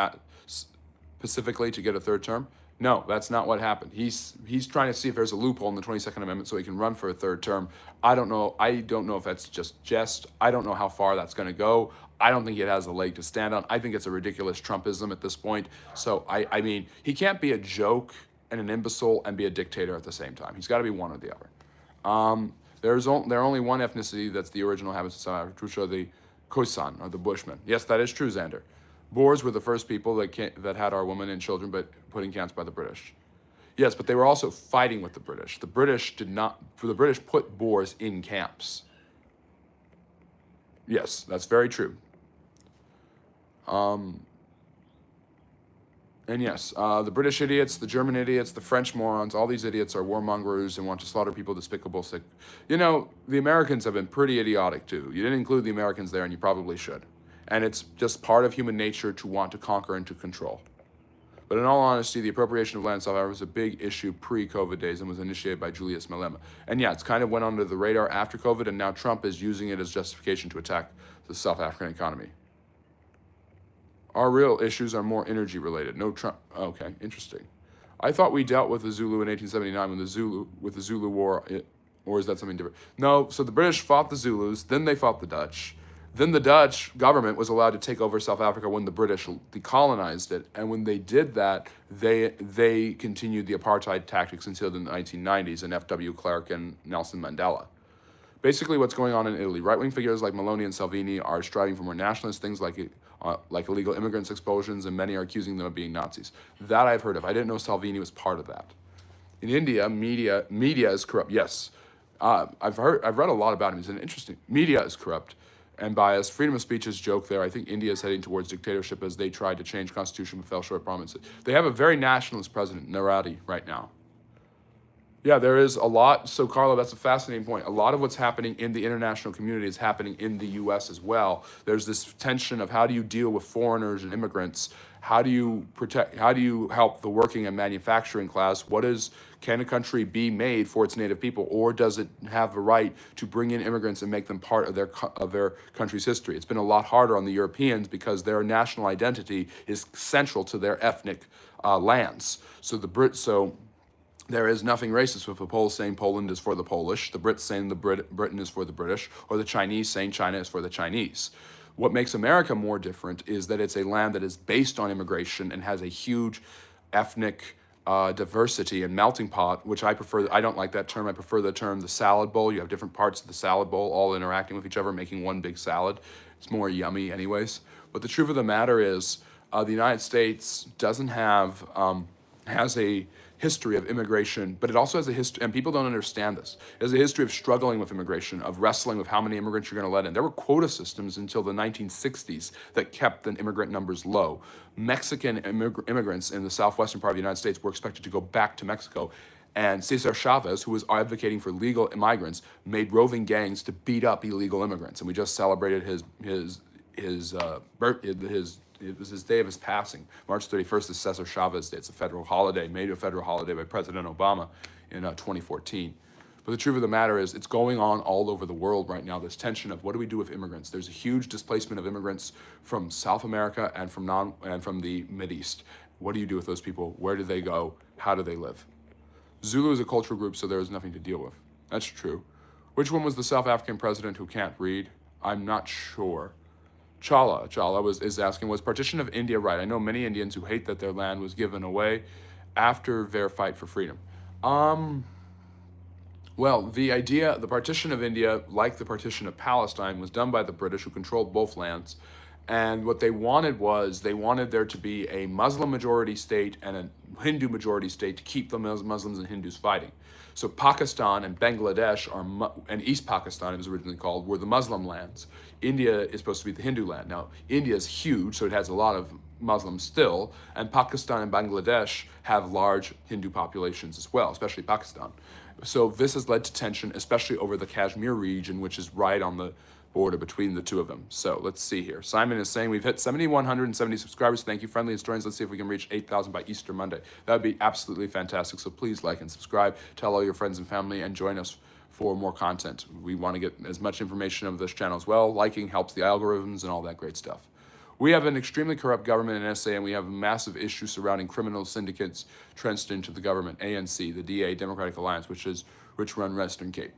[SPEAKER 1] specifically to get a third term? No, that's not what happened. He's trying to see if there's a loophole in the 22nd Amendment so he can run for a third term. I don't know if that's just jest. I don't know how far that's going to go. I don't think it has a leg to stand on. I think it's a ridiculous Trumpism at this point. So, I mean, he can't be a joke and an imbecile and be a dictator at the same time. He's got to be one or the other. There's only one ethnicity that's the original habits of South Africa, which are the Khoisan, or the Bushmen. Yes, that is true, Xander. Boers were the first people that had our women and children, but put in camps by the British. Yes, but they were also fighting with the British. The British put Boers in camps. Yes, that's very true. And yes, the British idiots, the German idiots, the French morons, all these idiots are warmongers and want to slaughter people, despicable, sick. You know, the Americans have been pretty idiotic too. You didn't include the Americans there, and you probably should. And it's just part of human nature to want to conquer and to control. But in all honesty, the appropriation of land in South Africa was a big issue pre-COVID days and was initiated by Julius Malema. And yeah, it's kind of went under the radar after COVID, and now Trump is using it as justification to attack the South African economy. Our real issues are more energy related. No Trump. Okay, interesting. I thought we dealt with the Zulu in 1879 with the Zulu War, or is that something different? No. So the British fought the Zulus, then they fought the Dutch. Then the Dutch government was allowed to take over South Africa when the British decolonized it, and when they did that, they continued the apartheid tactics until the 1990s and F.W. Clark and Nelson Mandela. Basically, what's going on in Italy? Right-wing figures like Meloni and Salvini are striving for more nationalist things like illegal immigrants expulsions, and many are accusing them of being Nazis. That I've heard of. I didn't know Salvini was part of that. In India, media is corrupt. Yes, I've read a lot about him. He's an interesting. Media is corrupt and biased. Freedom of speech is joke there. I think India is heading towards dictatorship as they tried to change constitution but fell short promises. They have a very nationalist president, Narendra, right now. Yeah, there is a lot. So, Carlo, that's a fascinating point. A lot of what's happening in the international community is happening in the U.S. as well. There's this tension of how do you deal with foreigners and immigrants? How do you protect? How do you help the working and manufacturing class? Can a country be made for its native people, or does it have the right to bring in immigrants and make them part of their country's history? It's been a lot harder on the Europeans because their national identity is central to their ethnic lands. So there is nothing racist with the Poles saying Poland is for the Polish, the Brits saying Britain is for the British, or the Chinese saying China is for the Chinese. What makes America more different is that it's a land that is based on immigration and has a huge ethnic diversity and melting pot, which I prefer. I don't like that term. I prefer the term the salad bowl. You have different parts of the salad bowl all interacting with each other, making one big salad. It's more yummy anyways. But the truth of the matter is the United States doesn't have, has a history of immigration, but it also has a history, and people don't understand this. It has a history of struggling with immigration, of wrestling with how many immigrants you're going to let in. There were quota systems until the 1960s that kept the immigrant numbers low. Mexican immigrants in the southwestern part of the United States were expected to go back to Mexico. And Cesar Chavez, who was advocating for legal immigrants, made roving gangs to beat up illegal immigrants. And we just celebrated it was his day of his passing. March 31st is Cesar Chavez Day. It's a federal holiday, made a federal holiday by President Obama in 2014. But the truth of the matter is it's going on all over the world right now, this tension of what do we do with immigrants? There's a huge displacement of immigrants from South America and from the Mideast. What do you do with those people? Where do they go? How do they live? Zulu is a cultural group, so there is nothing to deal with. That's true. Which one was the South African president who can't read? I'm not sure. Chala is asking, was partition of India right? I know many Indians who hate that their land was given away after their fight for freedom. Well, the partition of India, like the partition of Palestine, was done by the British, who controlled both lands. And what they wanted there to be a Muslim majority state and a Hindu majority state to keep the Muslims and Hindus fighting. So Pakistan and Bangladesh, and East Pakistan it was originally called, were the Muslim lands. India is supposed to be the Hindu land. Now, India is huge, so it has a lot of Muslims still, and Pakistan and Bangladesh have large Hindu populations as well, especially Pakistan. So this has led to tension, especially over the Kashmir region, which is right on the border between the two of them. So let's see here. Simon is saying we've hit 7,170 subscribers. Thank you, friendly historians. Let's see if we can reach 8,000 by Easter Monday. That would be absolutely fantastic. So please like and subscribe. Tell all your friends and family and join us for more content. We want to get as much information of this channel as well. Liking helps the algorithms and all that great stuff. We have an extremely corrupt government in SA, and we have massive issues surrounding criminal syndicates trenched into the government. ANC, the DA, Democratic Alliance, which run Western Cape.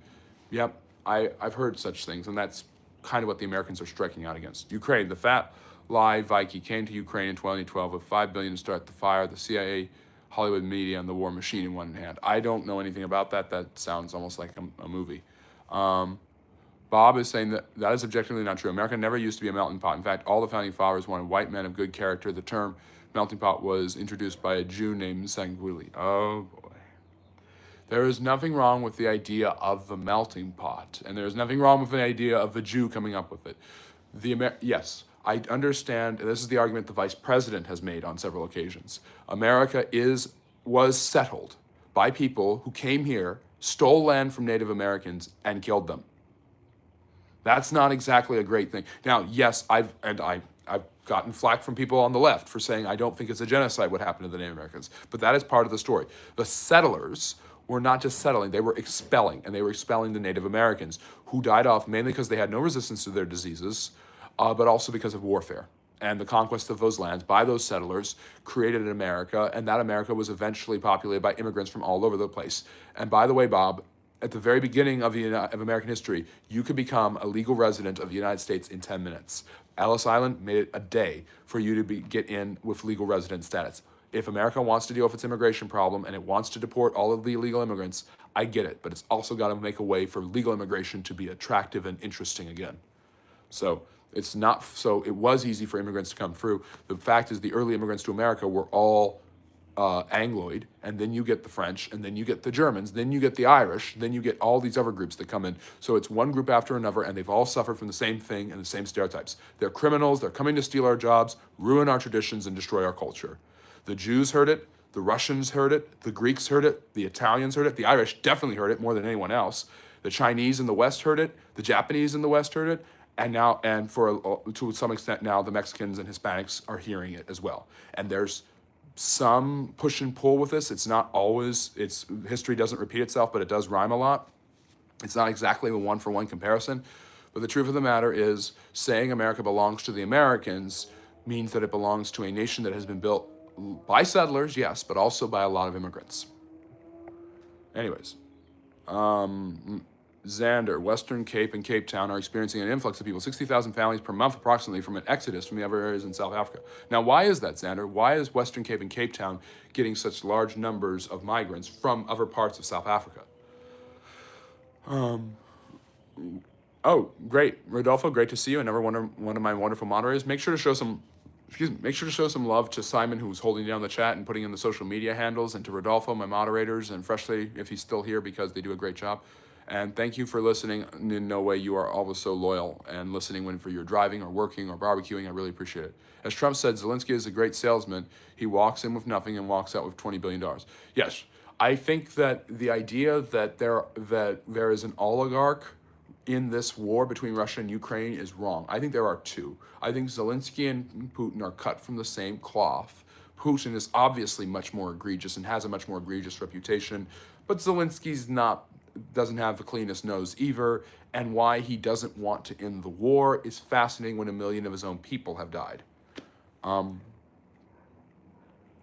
[SPEAKER 1] Yep, I've heard such things, and that's kind of what the Americans are striking out against. Ukraine, the fat lie Viking came to Ukraine in 2012 with $5 billion to start the fire, the CIA, Hollywood media, and the war machine in one hand. I don't know anything about that. That sounds almost like a movie. Bob is saying that is objectively not true. America never used to be a melting pot. In fact, all the founding fathers wanted white men of good character. The term melting pot was introduced by a Jew named Sanguili. Oh, boy. There is nothing wrong with the idea of the melting pot, and there is nothing wrong with the idea of the Jew coming up with it. Yes, I understand, and this is the argument the vice president has made on several occasions. America was settled by people who came here, stole land from Native Americans, and killed them. That's not exactly a great thing. Now, yes, I've gotten flack from people on the left for saying I don't think it's a genocide what happened to the Native Americans, but that is part of the story. The settlers were not just settling, they were expelling, and they were expelling the Native Americans, who died off mainly because they had no resistance to their diseases, but also because of warfare. And the conquest of those lands by those settlers created an America, and that America was eventually populated by immigrants from all over the place. And by the way, Bob, at the very beginning of American history, you could become a legal resident of the United States in 10 minutes. Ellis Island made it a day for you to get in with legal resident status. if America wants to deal with its immigration problem and it wants to deport all of the illegal immigrants, I get it. But it's also got to make a way for legal immigration to be attractive and interesting again. So it's not, so it was easy for immigrants to come through. The fact is the early immigrants to America were all Angloid, and then you get the French, and then you get the Germans, then you get the Irish, then you get all these other groups that come in. So it's one group after another, and they've all suffered from the same thing and the same stereotypes. They're criminals, they're coming to steal our jobs, ruin our traditions, and destroy our culture. The Jews heard it, the Russians heard it, the Greeks heard it, the Italians heard it, the Irish definitely heard it more than anyone else. The Chinese in the West heard it, the Japanese in the West heard it, and now, and to some extent now, the Mexicans and Hispanics are hearing it as well. And there's some push and pull with this. It's not always, history doesn't repeat itself, but it does rhyme a lot. It's not exactly a one-for-one comparison, but the truth of the matter is saying America belongs to the Americans means that it belongs to a nation that has been built by settlers, yes, but also by a lot of immigrants. Anyways, Xander, Western Cape and Cape Town are experiencing an influx of people, 60,000 families per month approximately, from an exodus from the other areas in South Africa. Now, why is that, Xander? Why is Western Cape and Cape Town getting such large numbers of migrants from other parts of South Africa? Oh, great. Rodolfo, great to see you. Another one of my wonderful moderators. Make sure to show some love to Simon, who's holding down the chat and putting in the social media handles, and to Rodolfo, my moderators, and Freshly, if he's still here, because they do a great job. And thank you for listening. In no way you are always so loyal and listening when you're driving or working or barbecuing. I really appreciate it. As Trump said, Zelensky is a great salesman. He walks in with nothing and walks out with $20 billion. Yes, I think that the idea that there is an oligarch in this war between Russia and Ukraine is wrong. I think there are two. I think Zelensky and Putin are cut from the same cloth. Putin is obviously much more egregious and has a much more egregious reputation, but Zelensky's doesn't have the cleanest nose either, and why he doesn't want to end the war is fascinating when 1 million of his own people have died.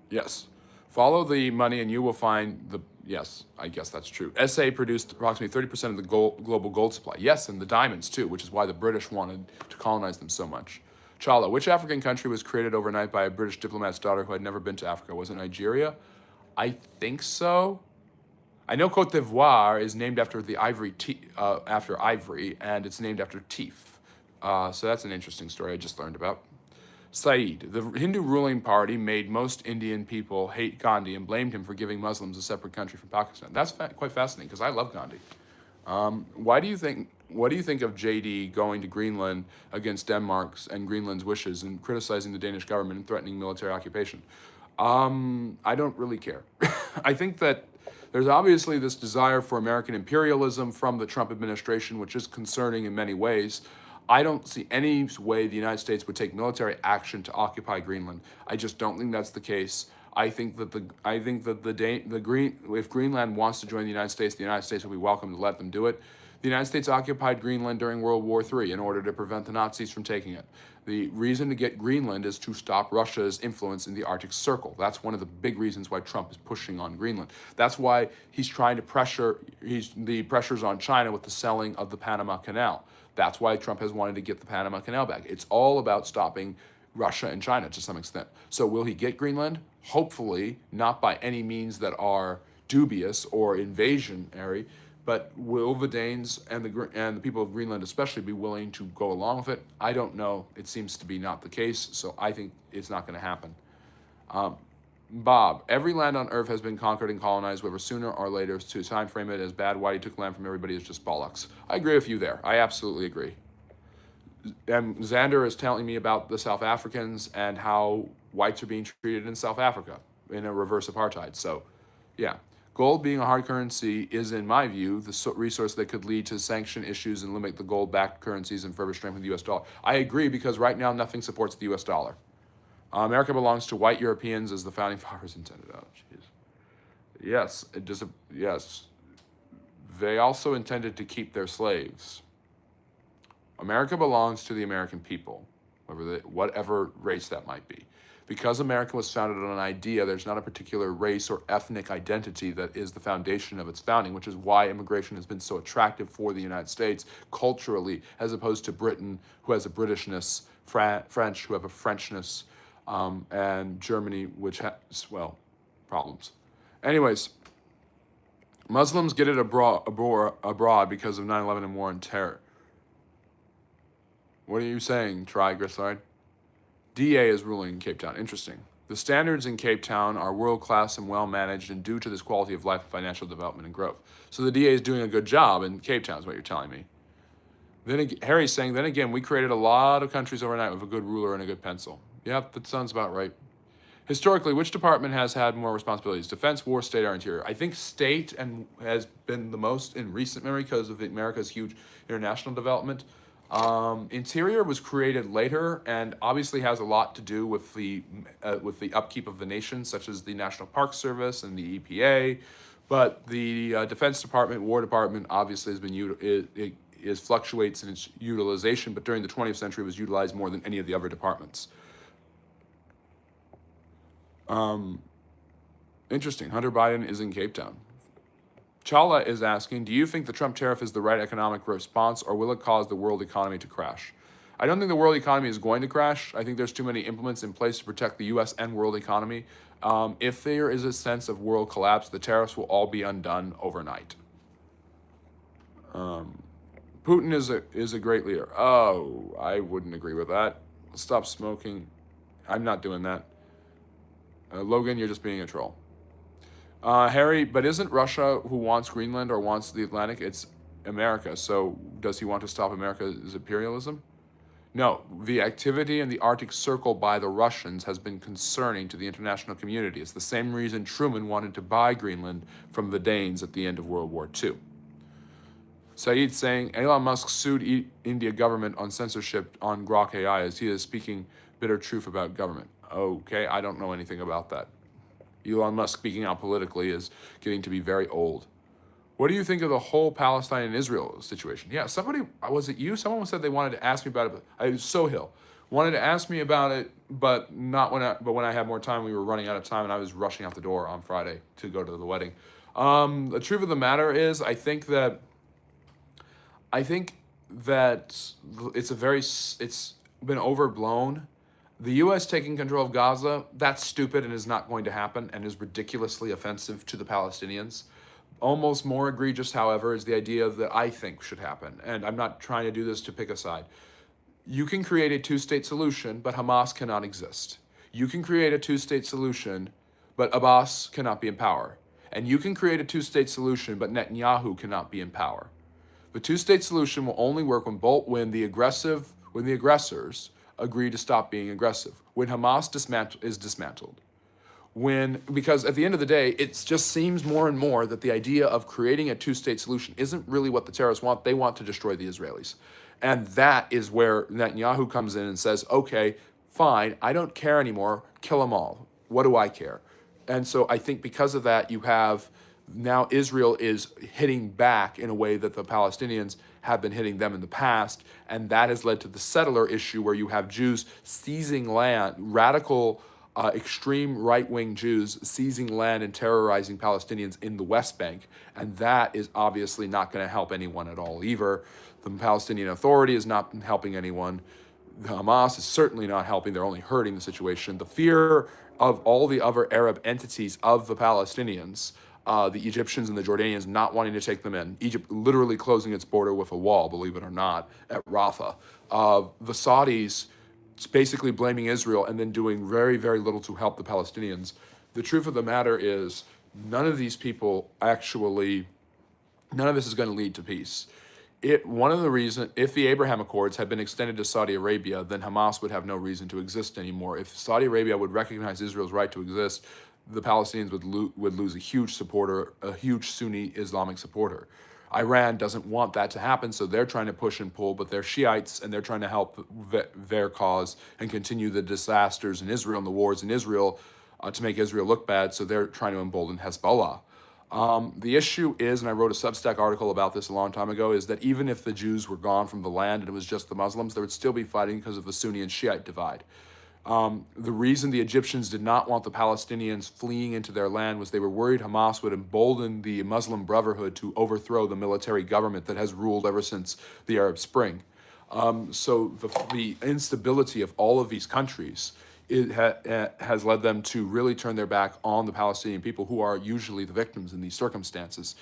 [SPEAKER 1] Yes. Follow the money and you will find the, yes, I guess that's true. SA produced approximately 30% of the global gold supply. Yes, and the diamonds too, which is why the British wanted to colonize them so much. Chala, which African country was created overnight by a British diplomat's daughter who had never been to Africa? Was it Nigeria? I think so. I know Cote d'Ivoire is named after the after ivory, and it's named after teeth. So that's an interesting story I just learned about. Saeed, the Hindu ruling party made most Indian people hate Gandhi and blamed him for giving Muslims a separate country from Pakistan. That's quite fascinating because I love Gandhi. What do you think of JD going to Greenland against Denmark's and Greenland's wishes and criticizing the Danish government and threatening military occupation? I don't really care. I think that there's obviously this desire for American imperialism from the Trump administration, which is concerning in many ways. I don't see any way the United States would take military action to occupy Greenland. I just don't think that's the case. I think that if Greenland wants to join the United States will be welcome to let them do it. The United States occupied Greenland during World War III in order to prevent the Nazis from taking it. The reason to get Greenland is to stop Russia's influence in the Arctic Circle. That's one of the big reasons why Trump is pushing on Greenland. That's why he's trying to the pressures on China with the selling of the Panama Canal. That's why Trump has wanted to get the Panama Canal back. It's all about stopping Russia and China to some extent. So will he get Greenland? Hopefully, not by any means that are dubious or invasionary, but will the Danes and the people of Greenland especially be willing to go along with it? I don't know. It seems to be not the case, so I think it's not going to happen. Bob, every land on Earth has been conquered and colonized, whether sooner or later. To time frame it as bad, why he took land from everybody is just bollocks. I agree with you there. I absolutely agree. And Xander is telling me about the South Africans and how whites are being treated in South Africa in a reverse apartheid. So, yeah. Gold being a hard currency is, in my view, the resource that could lead to sanction issues and limit the gold-backed currencies and further strengthen the U.S. dollar. I agree, because right now nothing supports the U.S. dollar. America belongs to white Europeans as the founding fathers intended. Oh, jeez. Yes, yes. They also intended to keep their slaves. America belongs to the American people, whatever race that might be. Because America was founded on an idea, there's not a particular race or ethnic identity that is the foundation of its founding, which is why immigration has been so attractive for the United States culturally, as opposed to Britain, who has a Britishness, French, who have a Frenchness, and Germany, which has, well, problems. Anyways, Muslims get it abroad because of 9/11 and war on terror. What are you saying, Triglyceride? DA is ruling in Cape Town. Interesting. The standards in Cape Town are world-class and well-managed and due to this quality of life, financial development, and growth. So the DA is doing a good job in Cape Town is what you're telling me. Then Harry's saying, then again, we created a lot of countries overnight with a good ruler and a good pencil. Yep, that sounds about right. Historically, which department has had more responsibilities? Defense, war, state, or interior? I think state and has been the most in recent memory because of America's huge international development. Interior was created later and obviously has a lot to do with the upkeep of the nation, such as the National Park Service and the EPA. But the Defense Department, War Department, obviously has been fluctuates in its utilization. But during the 20th century, it was utilized more than any of the other departments. Interesting. Hunter Biden is in Cape Town. Chala is asking, do you think the Trump tariff is the right economic response, or will it cause the world economy to crash? I don't think the world economy is going to crash. I think there's too many implements in place to protect the U.S. and world economy. If there is a sense of world collapse, the tariffs will all be undone overnight. Putin is a great leader. Oh, I wouldn't agree with that. Stop smoking. I'm not doing that. Logan, you're just being a troll. Harry, but isn't Russia who wants Greenland or wants the Atlantic? It's America. So does he want to stop America's imperialism? No, the activity in the Arctic Circle by the Russians has been concerning to the international community. It's the same reason Truman wanted to buy Greenland from the Danes at the end of World War II. Saeed saying, Elon Musk sued India government on censorship on Grok AI as he is speaking bitter truth about government. Okay, I don't know anything about that. Elon Musk speaking out politically is getting to be very old. What do you think of the whole Palestine and Israel situation? Yeah, somebody, was it you? Someone said they wanted to ask me about it. I was Sohail. Wanted to ask me about it, but not when I had more time. We were running out of time and I was rushing out the door on Friday to go to the wedding. The truth of the matter is, I think that it's been overblown. The U.S. taking control of Gaza, that's stupid and is not going to happen and is ridiculously offensive to the Palestinians. Almost more egregious, however, is the idea that I think should happen. And I'm not trying to do this to pick a side. You can create a two-state solution, but Hamas cannot exist. You can create a two-state solution, but Abbas cannot be in power. And you can create a two-state solution, but Netanyahu cannot be in power. The two-state solution will only work when the aggressors agree to stop being aggressive, when Hamas is dismantled. Because at the end of the day, it just seems more and more that the idea of creating a two-state solution isn't really what the terrorists want. They want to destroy the Israelis. And that is where Netanyahu comes in and says, okay, fine, I don't care anymore, kill them all. What do I care? And so I think because of that, you have now Israel is hitting back in a way that the Palestinians have been hitting them in the past, and that has led to the settler issue where you have Jews seizing land, radical, extreme right-wing Jews seizing land and terrorizing Palestinians in the West Bank, and that is obviously not going to help anyone at all either. The Palestinian Authority is not helping anyone. Hamas is certainly not helping. They're only hurting the situation. The fear of all the other Arab entities of the Palestinians, the Egyptians and the Jordanians not wanting to take them in. Egypt literally closing its border with a wall, believe it or not, at Rafah. The Saudis basically blaming Israel and then doing very, very little to help the Palestinians. The truth of the matter is none of this is going to lead to peace. One of the reasons, if the Abraham Accords had been extended to Saudi Arabia, then Hamas would have no reason to exist anymore. If Saudi Arabia would recognize Israel's right to exist, the Palestinians would lose a huge Sunni Islamic supporter. Iran doesn't want that to happen, so they're trying to push and pull, but they're Shiites and they're trying to help their cause and continue the disasters in Israel and the wars in Israel to make Israel look bad, so they're trying to embolden Hezbollah. The issue is, and I wrote a Substack article about this a long time ago, is that even if the Jews were gone from the land and it was just the Muslims, they would still be fighting because of the Sunni and Shiite divide. The reason the Egyptians did not want the Palestinians fleeing into their land was they were worried Hamas would embolden the Muslim Brotherhood to overthrow the military government that has ruled ever since the Arab Spring. So the instability of all of these countries has led them to really turn their back on the Palestinian people, who are usually the victims in these circumstances.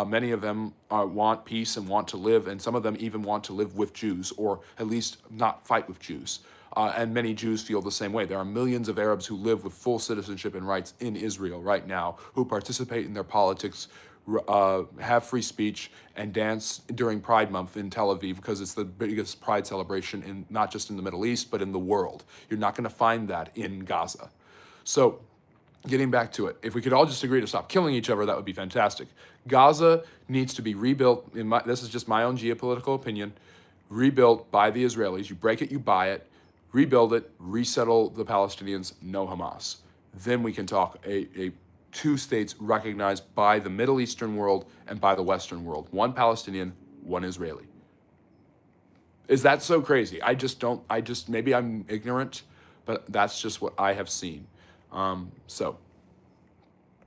[SPEAKER 1] Many of them want peace and want to live, and some of them even want to live with Jews, or at least not fight with Jews. And many Jews feel the same way. There are millions of Arabs who live with full citizenship and rights in Israel right now, who participate in their politics, have free speech, and dance during Pride Month in Tel Aviv, because it's the biggest Pride celebration in not just in the Middle East, but in the world. You're not going to find that in Gaza. So, getting back to it, if we could all just agree to stop killing each other, that would be fantastic. Gaza needs to be rebuilt. This is just my own geopolitical opinion. Rebuilt by the Israelis. You break it, you buy it. Rebuild it, resettle the Palestinians, no Hamas. Then we can talk a two states recognized by the Middle Eastern world and by the Western world. One Palestinian, one Israeli. Is that so crazy? Maybe I'm ignorant, but that's just what I have seen. That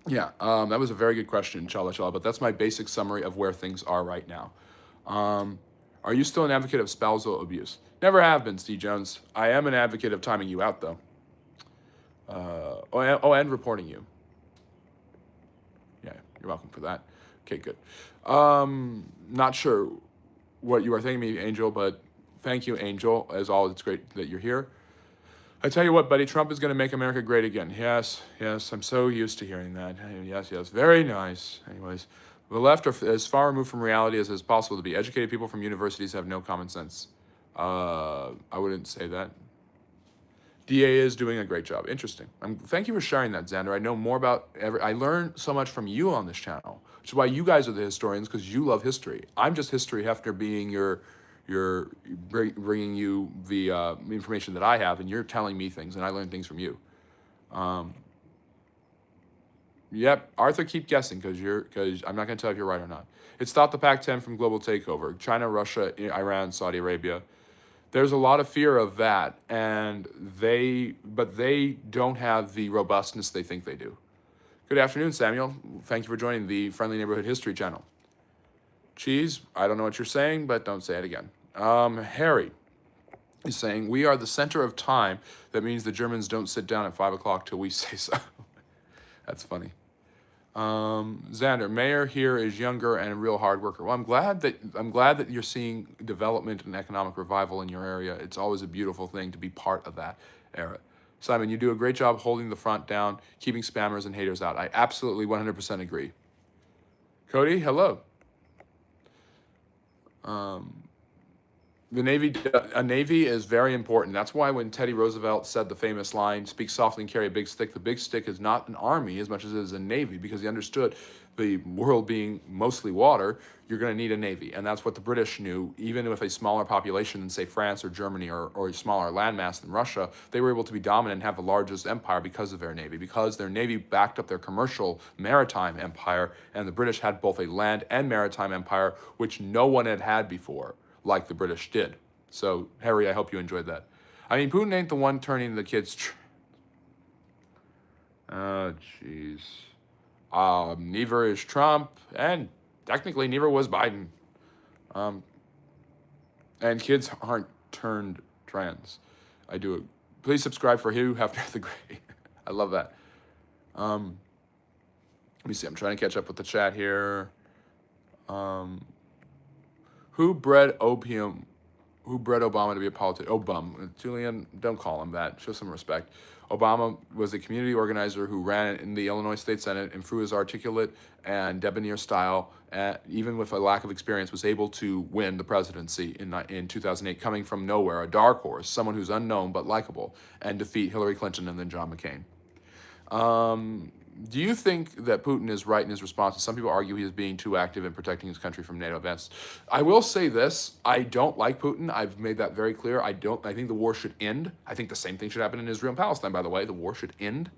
[SPEAKER 1] was a very good question, inshallah, but that's my basic summary of where things are right now. Are you still an advocate of spousal abuse? Never have been, Steve Jones. I am an advocate of timing you out, though. And reporting you. Yeah, you're welcome for that. Okay, good. Not sure what you are thanking me, Angel, but thank you, Angel. As always, it's great that you're here. I tell you what, buddy, Trump is going to make America great again. Yes, I'm so used to hearing that. Yes, very nice. Anyways, the left are as far removed from reality as is possible to be. Educated people from universities have no common sense. I wouldn't say that. DA is doing a great job. Interesting. Thank you for sharing that, Xander. I know more about I learned so much from you on this channel, which is why you guys are the historians, because you love history. I'm just History Hefner, being bringing you the information that I have, and you're telling me things, and I learn things from you. Yep, Arthur, keep guessing, because I'm not going to tell if you're right or not. It stopped the Pac-10 from global takeover. China, Russia, Iran, Saudi Arabia. There's a lot of fear of that, but they don't have the robustness they think they do. Good afternoon, Samuel. Thank you for joining the Friendly Neighborhood History channel. Cheese, I don't know what you're saying, but don't say it again. Harry is saying, we are the center of time. That means the Germans don't sit down at 5 o'clock till we say so. That's funny. Xander, mayor here is younger and a real hard worker. Well, I'm glad that you're seeing development and economic revival in your area. It's always a beautiful thing to be part of that era. Simon, you do a great job holding the front down, keeping spammers and haters out. I absolutely 100% agree. Cody, hello. A navy is very important. That's why when Teddy Roosevelt said the famous line, speak softly and carry a big stick, the big stick is not an army as much as it is a navy, because he understood the world being mostly water, you're going to need a navy. And that's what the British knew. Even with a smaller population than, say, France or Germany, or a smaller landmass than Russia, they were able to be dominant and have the largest empire because of their navy, because their navy backed up their commercial maritime empire, and the British had both a land and maritime empire, which no one had had before, like the British did. So, Harry, I hope you enjoyed that. I mean, Putin ain't the one turning the kids. Oh, jeez. Neither is Trump, and technically neither was Biden. And kids aren't turned trans. I do it. Please subscribe for Hugh Hefner the Great. I love that. Let me see. I'm trying to catch up with the chat here. Who bred Obama to be a politician? Obama. Julian, don't call him that. Show some respect. Obama was a community organizer who ran in the Illinois State Senate, and through his articulate and debonair style, even with a lack of experience, was able to win the presidency in 2008, coming from nowhere, a dark horse, someone who's unknown but likable, and defeat Hillary Clinton and then John McCain. Do you think that Putin is right in his response? Some people argue he is being too active in protecting his country from NATO events. I will say this: I don't like Putin. I've made that very clear. I think the war should end. I think the same thing should happen in Israel and Palestine, by the way. The war should end.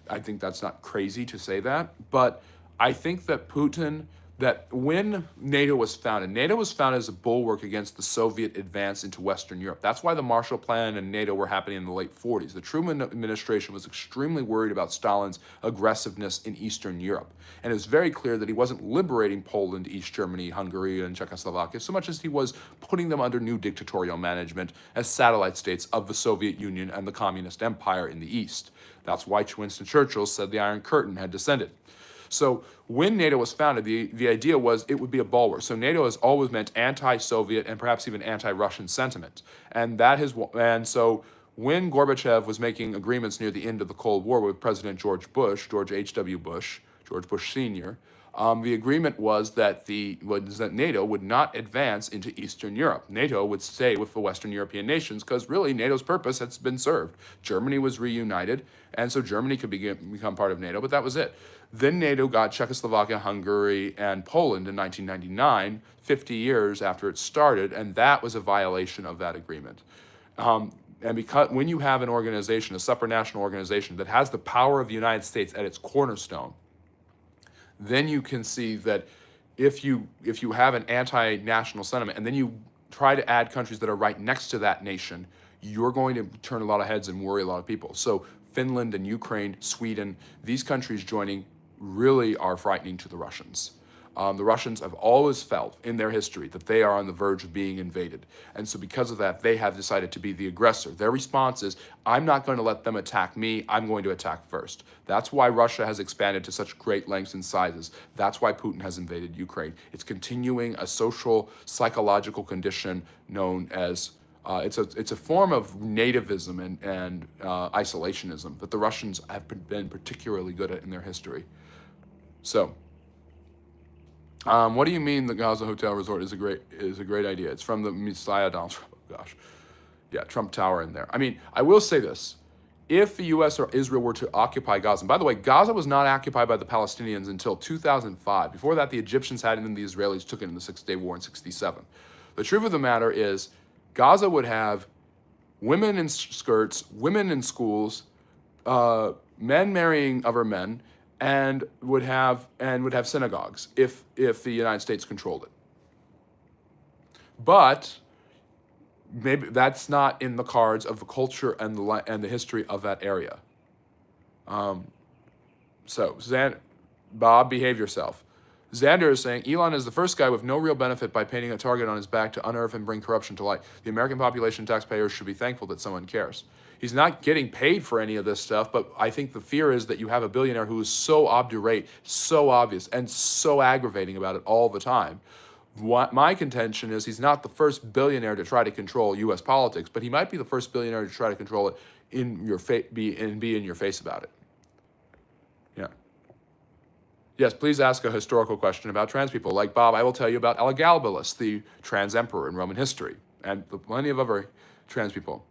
[SPEAKER 1] I think that's not crazy to say that. But I think that Putin that when NATO was founded as a bulwark against the Soviet advance into Western Europe. That's why the Marshall Plan and NATO were happening in the late 40s. The Truman administration was extremely worried about Stalin's aggressiveness in Eastern Europe. And it was very clear that he wasn't liberating Poland, East Germany, Hungary, and Czechoslovakia so much as he was putting them under new dictatorial management as satellite states of the Soviet Union and the Communist Empire in the East. That's why Winston Churchill said the Iron Curtain had descended. So when NATO was founded, the idea was it would be a bulwark. So NATO has always meant anti-Soviet and perhaps even anti-Russian sentiment. And so when Gorbachev was making agreements near the end of the Cold War with President George H.W. Bush, George Bush Sr., the agreement was that NATO would not advance into Eastern Europe. NATO would stay with the Western European nations because really NATO's purpose has been served. Germany was reunited, and so Germany could become part of NATO, but that was it. Then NATO got Czechoslovakia, Hungary, and Poland in 1999, 50 years after it started, and that was a violation of that agreement. And because when you have an organization, a supranational organization that has the power of the United States at its cornerstone, then you can see that if you have an anti-national sentiment and then you try to add countries that are right next to that nation, you're going to turn a lot of heads and worry a lot of people. So Finland and Ukraine, Sweden, these countries joining really are frightening to the Russians. The Russians have always felt in their history that they are on the verge of being invaded. And so because of that, they have decided to be the aggressor. Their response is, I'm not going to let them attack me, I'm going to attack first. That's why Russia has expanded to such great lengths and sizes. That's why Putin has invaded Ukraine. It's continuing a social, psychological condition known as, it's a form of nativism and isolationism that the Russians have been particularly good at in their history. So, what do you mean the Gaza Hotel Resort is a great idea? It's from the Messiah Donald Trump. Oh gosh, yeah, Trump Tower in there. I mean, I will say this: if the U.S. or Israel were to occupy Gaza, and by the way, Gaza was not occupied by the Palestinians until 2005. Before that, the Egyptians had it, and the Israelis took it in the Six-Day War in '67. The truth of the matter is, Gaza would have women in skirts, women in schools, men marrying other men, and would have synagogues if the United States controlled it. But maybe that's not in the cards of the culture and the history of that area. So Bob, behave yourself. Xander is saying, Elon is the first guy with no real benefit by painting a target on his back to unearth and bring corruption to light. The American population taxpayers should be thankful that someone cares. He's not getting paid for any of this stuff, but I think the fear is that you have a billionaire who is so obdurate, so obvious, and so aggravating about it all the time. My contention is he's not the first billionaire to try to control U.S. politics, but he might be the first billionaire to try to control it in your be in your face about it. Yeah. Yes, please ask a historical question about trans people. Like Bob, I will tell you about Elagabalus, the trans emperor in Roman history, and plenty of other trans people.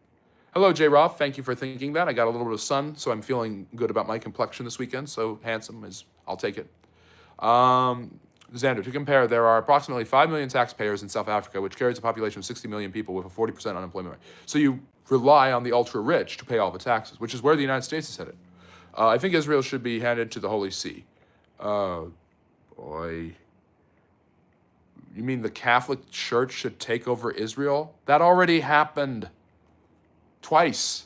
[SPEAKER 1] Hello, J. Roth. Thank you for thinking that. I got a little bit of sun, so I'm feeling good about my complexion this weekend. So handsome I'll take it. Xander, to compare, there are approximately 5 million taxpayers in South Africa, which carries a population of 60 million people with a 40% unemployment rate. So you rely on the ultra-rich to pay all the taxes, which is where the United States is headed. I think Israel should be handed to the Holy See. Oh, boy. You mean the Catholic Church should take over Israel? That already happened. Twice.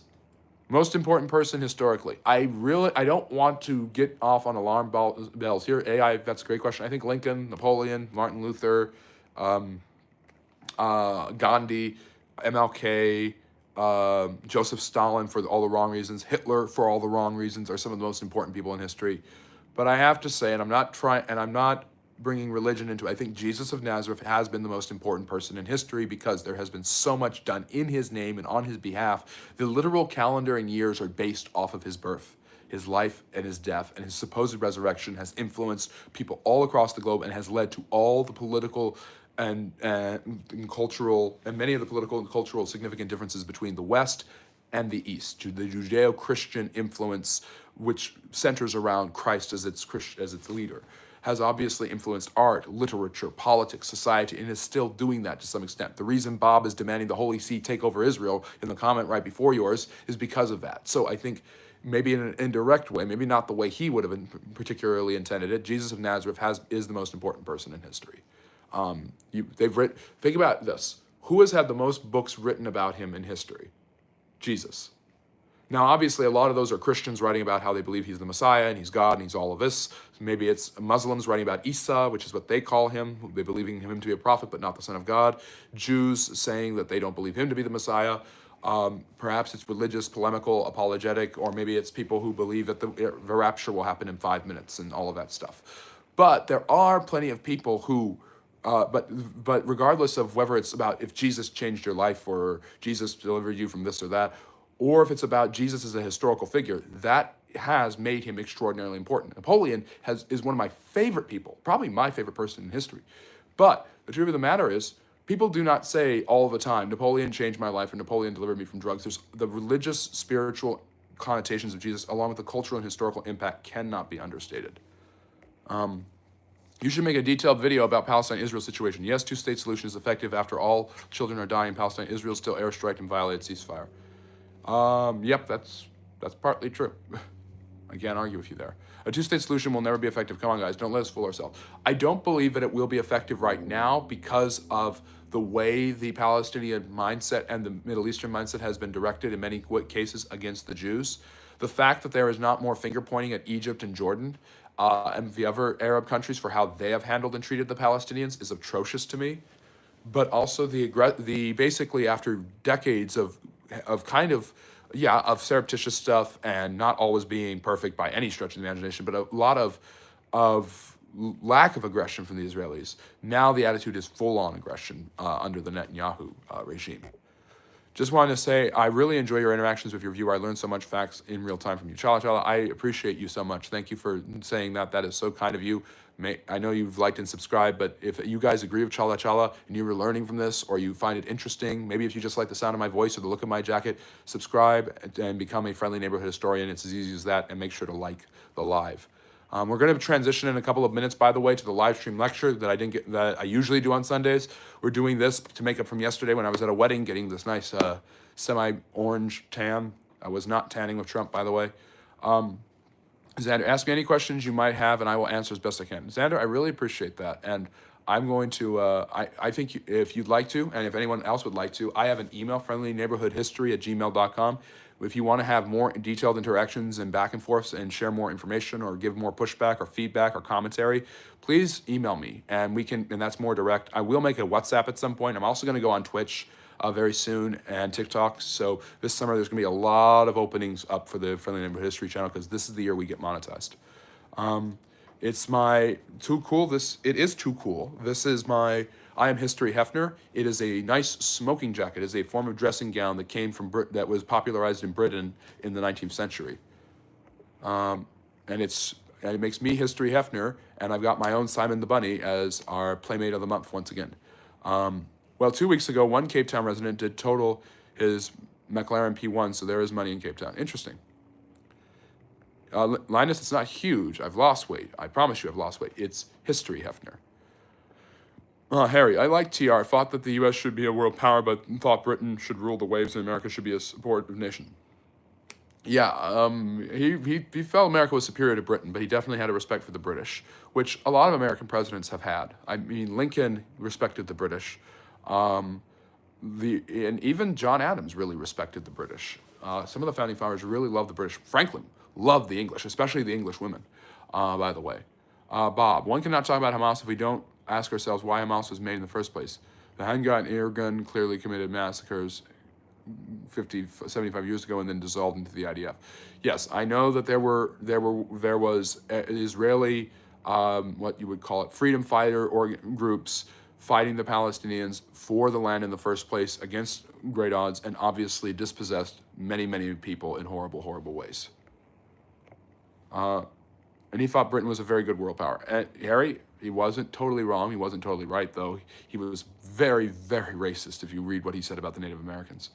[SPEAKER 1] Most important person historically. I don't want to get off on alarm bells here. That's a great question. I think Lincoln, Napoleon, Martin Luther, Gandhi, MLK, Joseph Stalin for all the wrong reasons, Hitler for all the wrong reasons are some of the most important people in history. But I have to say, and I'm not bringing religion into it, I think Jesus of Nazareth has been the most important person in history because there has been so much done in his name and on his behalf. The literal calendar and years are based off of his birth. His life and his death and his supposed resurrection has influenced people all across the globe and has led to all the political and cultural, and many of the political and cultural significant differences between the West and the East, to the Judeo-Christian influence, which centers around Christ as its leader, has obviously influenced art, literature, politics, society, and is still doing that to some extent. The reason Bob is demanding the Holy See take over Israel in the comment right before yours is because of that. So I think maybe in an indirect way, maybe not the way he would have particularly intended it. Jesus of Nazareth is the most important person in history. Think about this. Who has had the most books written about him in history? Jesus. Now, obviously, a lot of those are Christians writing about how they believe he's the Messiah and he's God and he's all of this. Maybe it's Muslims writing about Isa, which is what they call him. They believing him to be a prophet, but not the Son of God. Jews saying that they don't believe him to be the Messiah. Perhaps it's religious, polemical, apologetic, or maybe it's people who believe that the rapture will happen in 5 minutes and all of that stuff. But there are plenty of people who but regardless of whether it's about if Jesus changed your life or Jesus delivered you from this or that, or if it's about Jesus as a historical figure, that has made him extraordinarily important. Napoleon is one of my favorite people, probably my favorite person in history. But the truth of the matter is, people do not say all the time, Napoleon changed my life or Napoleon delivered me from drugs. There's the religious, spiritual connotations of Jesus, along with the cultural and historical impact, cannot be understated. You should make a detailed video about Palestine-Israel situation. Yes, two-state solution is effective after all children are dying in Palestine. Israel still airstriked and violated ceasefire. Yep, that's partly true. I can't argue with you there. A two-state solution will never be effective. Come on, guys, don't let us fool ourselves. I don't believe that it will be effective right now because of the way the Palestinian mindset and the Middle Eastern mindset has been directed in many cases against the Jews. The fact that there is not more finger-pointing at Egypt and Jordan and the other Arab countries for how they have handled and treated the Palestinians is atrocious to me. But also the basically after decades of surreptitious stuff and not always being perfect by any stretch of the imagination, but a lot of lack of aggression from the Israelis. Now the attitude is full-on aggression under the Netanyahu regime. Just wanted to say, I really enjoy your interactions with your viewer. I learned so much facts in real time from you. Chala Chala, I appreciate you so much. Thank you for saying that. That is so kind of you. I know you've liked and subscribed, but if you guys agree with Chala Chala and you were learning from this or you find it interesting, maybe if you just like the sound of my voice or the look of my jacket, subscribe and become a friendly neighborhood historian. It's as easy as that, and make sure to like the live. We're going to transition in a couple of minutes, by the way, to the live stream lecture that I usually do on Sundays. We're doing this to make up from yesterday when I was at a wedding, getting this nice semi-orange tan. I was not tanning with Trump, by the way. Xander, ask me any questions you might have, and I will answer as best I can. Xander, I really appreciate that, and I'm going to, I think if you'd like to, and if anyone else would like to, I have an email, friendlyneighborhoodhistory@gmail.com. If you want to have more detailed interactions and back and forths and share more information or give more pushback or feedback or commentary, please email me, and that's more direct. I will make a WhatsApp at some point. I'm also going to go on Twitch very soon and TikTok. So this summer there's going to be a lot of openings up for the Friendly Neighborhood History channel because this is the year we get monetized. It's my Too Cool. It is Too Cool. This is my I Am History Hefner. It is a nice smoking jacket. It is a form of dressing gown that came from that was popularized in Britain in the 19th century. And it makes me History Hefner, and I've got my own Simon the Bunny as our Playmate of the Month once again. Well, 2 weeks ago, one Cape Town resident did total his McLaren P1, so there is money in Cape Town. Interesting. Linus, it's not huge. I've lost weight. I promise you I've lost weight. It's History Hefner. Harry, I like TR. Thought that the U.S. should be a world power, but thought Britain should rule the waves and America should be a supportive nation. Yeah, he felt America was superior to Britain, but he definitely had a respect for the British, which a lot of American presidents have had. I mean, Lincoln respected the British. And even John Adams really respected the British. Some of the founding fathers really loved the British. Franklin loved the English, especially the English women, by the way. Bob, one cannot talk about Hamas if we don't ask ourselves why Hamas was made in the first place. The handgun and air gun clearly committed massacres 75 years ago and then dissolved into the IDF. Yes, I know that there was Israeli, what you would call it, freedom fighter groups fighting the Palestinians for the land in the first place against great odds, and obviously dispossessed many, many people in horrible, horrible ways. And he thought Britain was a very good world power. And Harry, he wasn't totally wrong. He wasn't totally right, though. He was very, very racist if you read what he said about the Native Americans.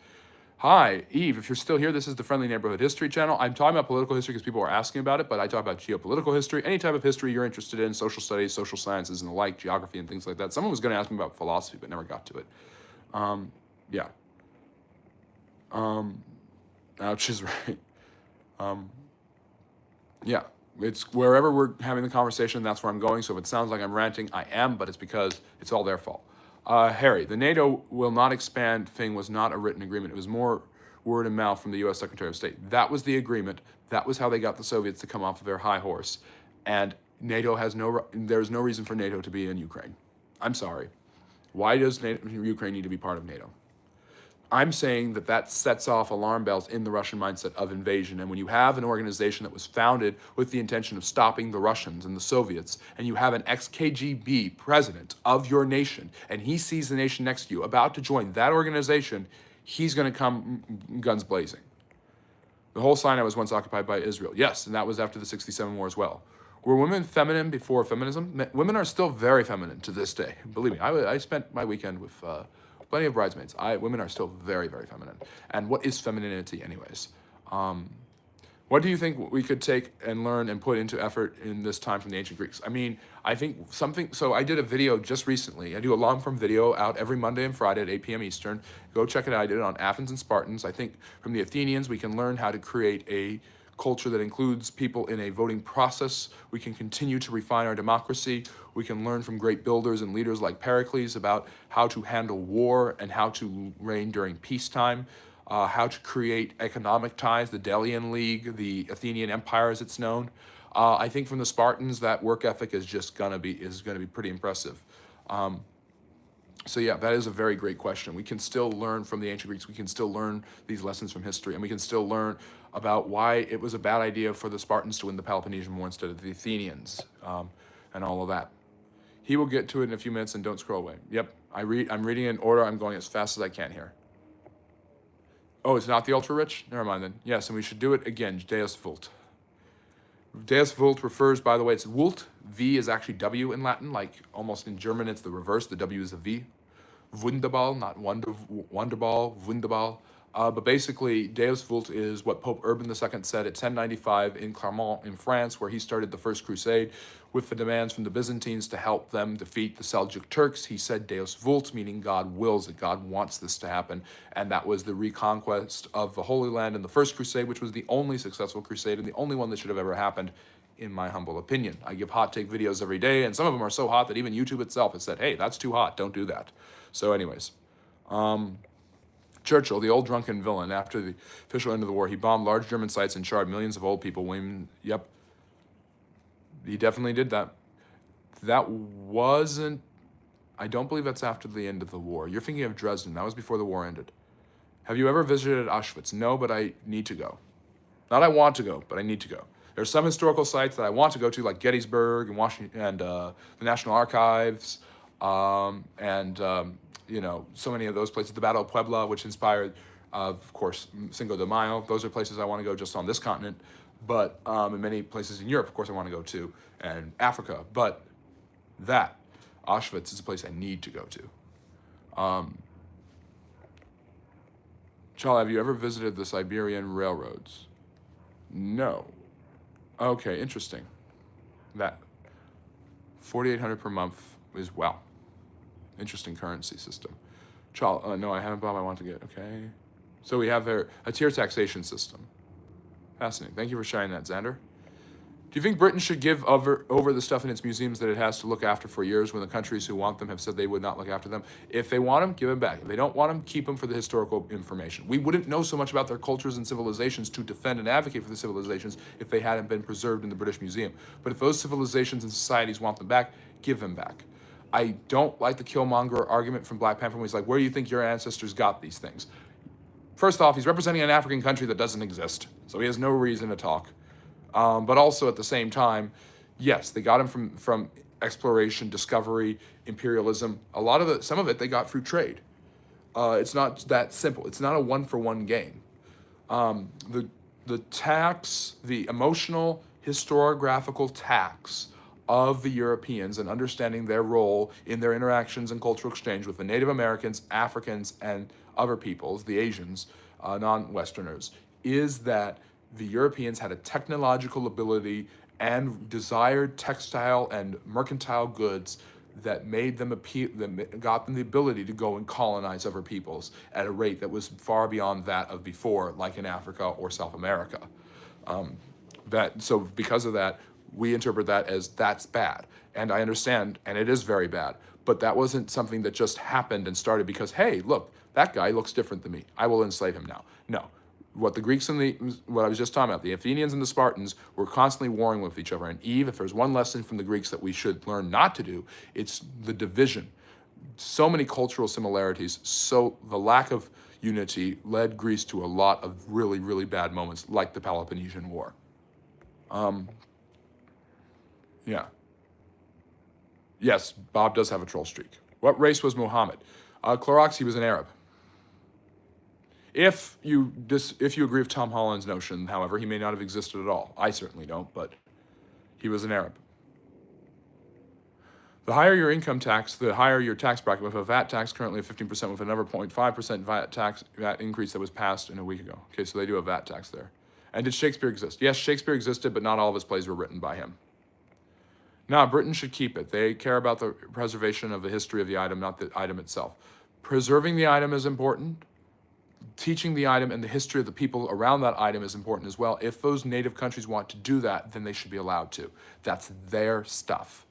[SPEAKER 1] Hi, Eve, if you're still here, this is the Friendly Neighborhood History channel. I'm talking about political history because people are asking about it, but I talk about geopolitical history, any type of history you're interested in, social studies, social sciences, and the like, geography and things like that. Someone was going to ask me about philosophy, but never got to it. Yeah. Ouch is right. Yeah, it's wherever we're having the conversation, that's where I'm going. So if it sounds like I'm ranting, I am, but it's because it's all their fault. Harry, the NATO will not expand thing was not a written agreement. It was more word of mouth from the U.S. Secretary of State. That was the agreement. That was how they got the Soviets to come off of their high horse. And NATO has there's no reason for NATO to be in Ukraine. I'm sorry. Why does Ukraine need to be part of NATO? I'm saying that that sets off alarm bells in the Russian mindset of invasion. And when you have an organization that was founded with the intention of stopping the Russians and the Soviets, and you have an ex-KGB president of your nation, and he sees the nation next to you about to join that organization, he's going to come guns blazing. The whole Sinai was once occupied by Israel. Yes, and that was after the 67 war as well. Were women feminine before feminism? Women are still very feminine to this day. Believe me, I spent my weekend with plenty of bridesmaids. Women are still very, very feminine. And what is femininity anyways? What do you think we could take and learn and put into effort in this time from the ancient Greeks? I mean, I think so I did a video just recently. I do a long form video out every Monday and Friday at 8 p.m. Eastern. Go check it out. I did it on Athens and Spartans. I think from the Athenians, we can learn how to create a culture that includes people in a voting process. We can continue to refine our democracy. We can learn from great builders and leaders like Pericles about how to handle war and how to reign during peacetime, how to create economic ties, the Delian League, the Athenian Empire as it's known. I think from the Spartans, that work ethic is just gonna be pretty impressive. So yeah, that is a very great question. We can still learn from the ancient Greeks. We can still learn these lessons from history, and we can still learn about why it was a bad idea for the Spartans to win the Peloponnesian War instead of the Athenians, and all of that. He will get to it in a few minutes, and don't scroll away. Yep, I'm reading in order. I'm going as fast as I can here. Oh, it's not the ultra rich? Never mind then. Yes, and we should do it again. Deus vult. Deus vult refers, by the way, it's vult. V is actually W in Latin, like almost in German it's the reverse. The W is a V. Wunderball, not Wonderball, Wunderball. But basically, Deus vult is what Pope Urban II said at 1095 in Clermont in France, where he started the First Crusade with the demands from the Byzantines to help them defeat the Seljuk Turks. He said Deus vult, meaning God wills it, God wants this to happen. And that was the reconquest of the Holy Land in the First Crusade, which was the only successful crusade and the only one that should have ever happened, in my humble opinion. I give hot take videos every day, and some of them are so hot that even YouTube itself has said, hey, that's too hot, don't do that. So anyways, Churchill, the old drunken villain, after the official end of the war, he bombed large German sites and charred millions of old people. Yep, he definitely did that. That wasn't, I don't believe that's after the end of the war. You're thinking of Dresden. That was before the war ended. Have you ever visited Auschwitz? No, but I need to go. Not I want to go, but I need to go. There's some historical sites that I want to go to, like Gettysburg and Washington and the National Archives, you know, so many of those places. The Battle of Puebla, which inspired, of course, Cinco de Mayo. Those are places I want to go just on this continent. But in many places in Europe, of course, I want to go to, and Africa. But that, Auschwitz, is a place I need to go to. Charlie, have you ever visited the Siberian railroads? No. Okay, interesting. That $4,800 per month is, wow. Interesting currency system. No, I haven't bought. I want to get. Okay. So we have a tier taxation system. Fascinating. Thank you for sharing that, Xander. Do you think Britain should give over the stuff in its museums that it has to look after for years when the countries who want them have said they would not look after them? If they want them, give them back. If they don't want them, keep them for the historical information. We wouldn't know so much about their cultures and civilizations to defend and advocate for the civilizations if they hadn't been preserved in the British Museum. But if those civilizations and societies want them back, give them back. I don't like the Killmonger argument from Black Panther when he's like, where do you think your ancestors got these things? First off, he's representing an African country that doesn't exist, so he has no reason to talk. But also at the same time, yes, they got him from exploration, discovery, imperialism. Some of it they got through trade. It's not that simple. It's not a one-for-one game. The tax, the emotional, historiographical tax of the Europeans and understanding their role in their interactions and cultural exchange with the Native Americans, Africans, and other peoples, the Asians, non-Westerners, is that the Europeans had a technological ability and desired textile and mercantile goods that made them that got them the ability to go and colonize other peoples at a rate that was far beyond that of before, like in Africa or South America. So because of that, we interpret that as that's bad. And I understand, and it is very bad. But that wasn't something that just happened and started because, hey, look, that guy looks different than me. I will enslave him now. No. What the Greeks and what I was just talking about, the Athenians and the Spartans were constantly warring with each other. And Eve, if there's one lesson from the Greeks that we should learn not to do, it's the division. So many cultural similarities. So the lack of unity led Greece to a lot of really, really bad moments, like the Peloponnesian War. Yeah. Yes, Bob does have a troll streak. What race was Muhammad? Clorox, he was an Arab. If you agree with Tom Holland's notion, however, he may not have existed at all. I certainly don't, but he was an Arab. The higher your income tax, the higher your tax bracket. With a VAT tax currently at 15%, with another 0.5% VAT increase that was passed in a week ago. Okay, so they do a VAT tax there. And did Shakespeare exist? Yes, Shakespeare existed, but not all of his plays were written by him. Now, Britain should keep it. They care about the preservation of the history of the item, not the item itself. Preserving the item is important. Teaching the item and the history of the people around that item is important as well. If those native countries want to do that, then they should be allowed to. That's their stuff.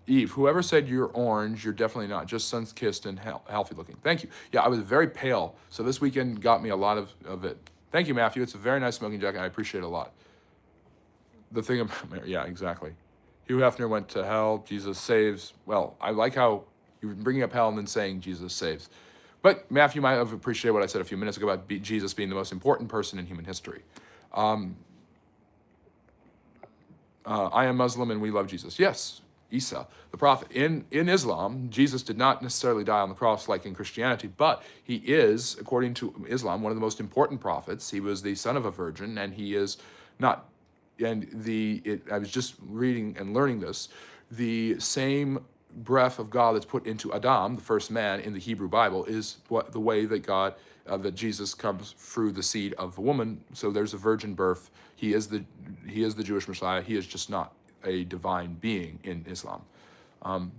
[SPEAKER 1] Eve, whoever said you're orange, you're definitely not. Just sun-kissed and healthy looking. Thank you. Yeah, I was very pale, so this weekend got me a lot of it. Thank you, Matthew. It's a very nice smoking jacket. I appreciate it a lot. The thing about, yeah, exactly. Hugh Hefner went to hell. Jesus saves. Well, I like how you're bringing up hell and then saying Jesus saves. But Matthew might have appreciated what I said a few minutes ago about Jesus being the most important person in human history. I am Muslim and we love Jesus. Yes, Isa, the prophet. In Islam, Jesus did not necessarily die on the cross like in Christianity, but he is, according to Islam, one of the most important prophets. He was the son of a virgin, and he is not, I was just reading and learning this, the same breath of God that's put into Adam, the first man in the Hebrew Bible, is the way that that Jesus comes through the seed of the woman. So there's a virgin birth. He is the Jewish Messiah. He is just not a divine being in Islam. And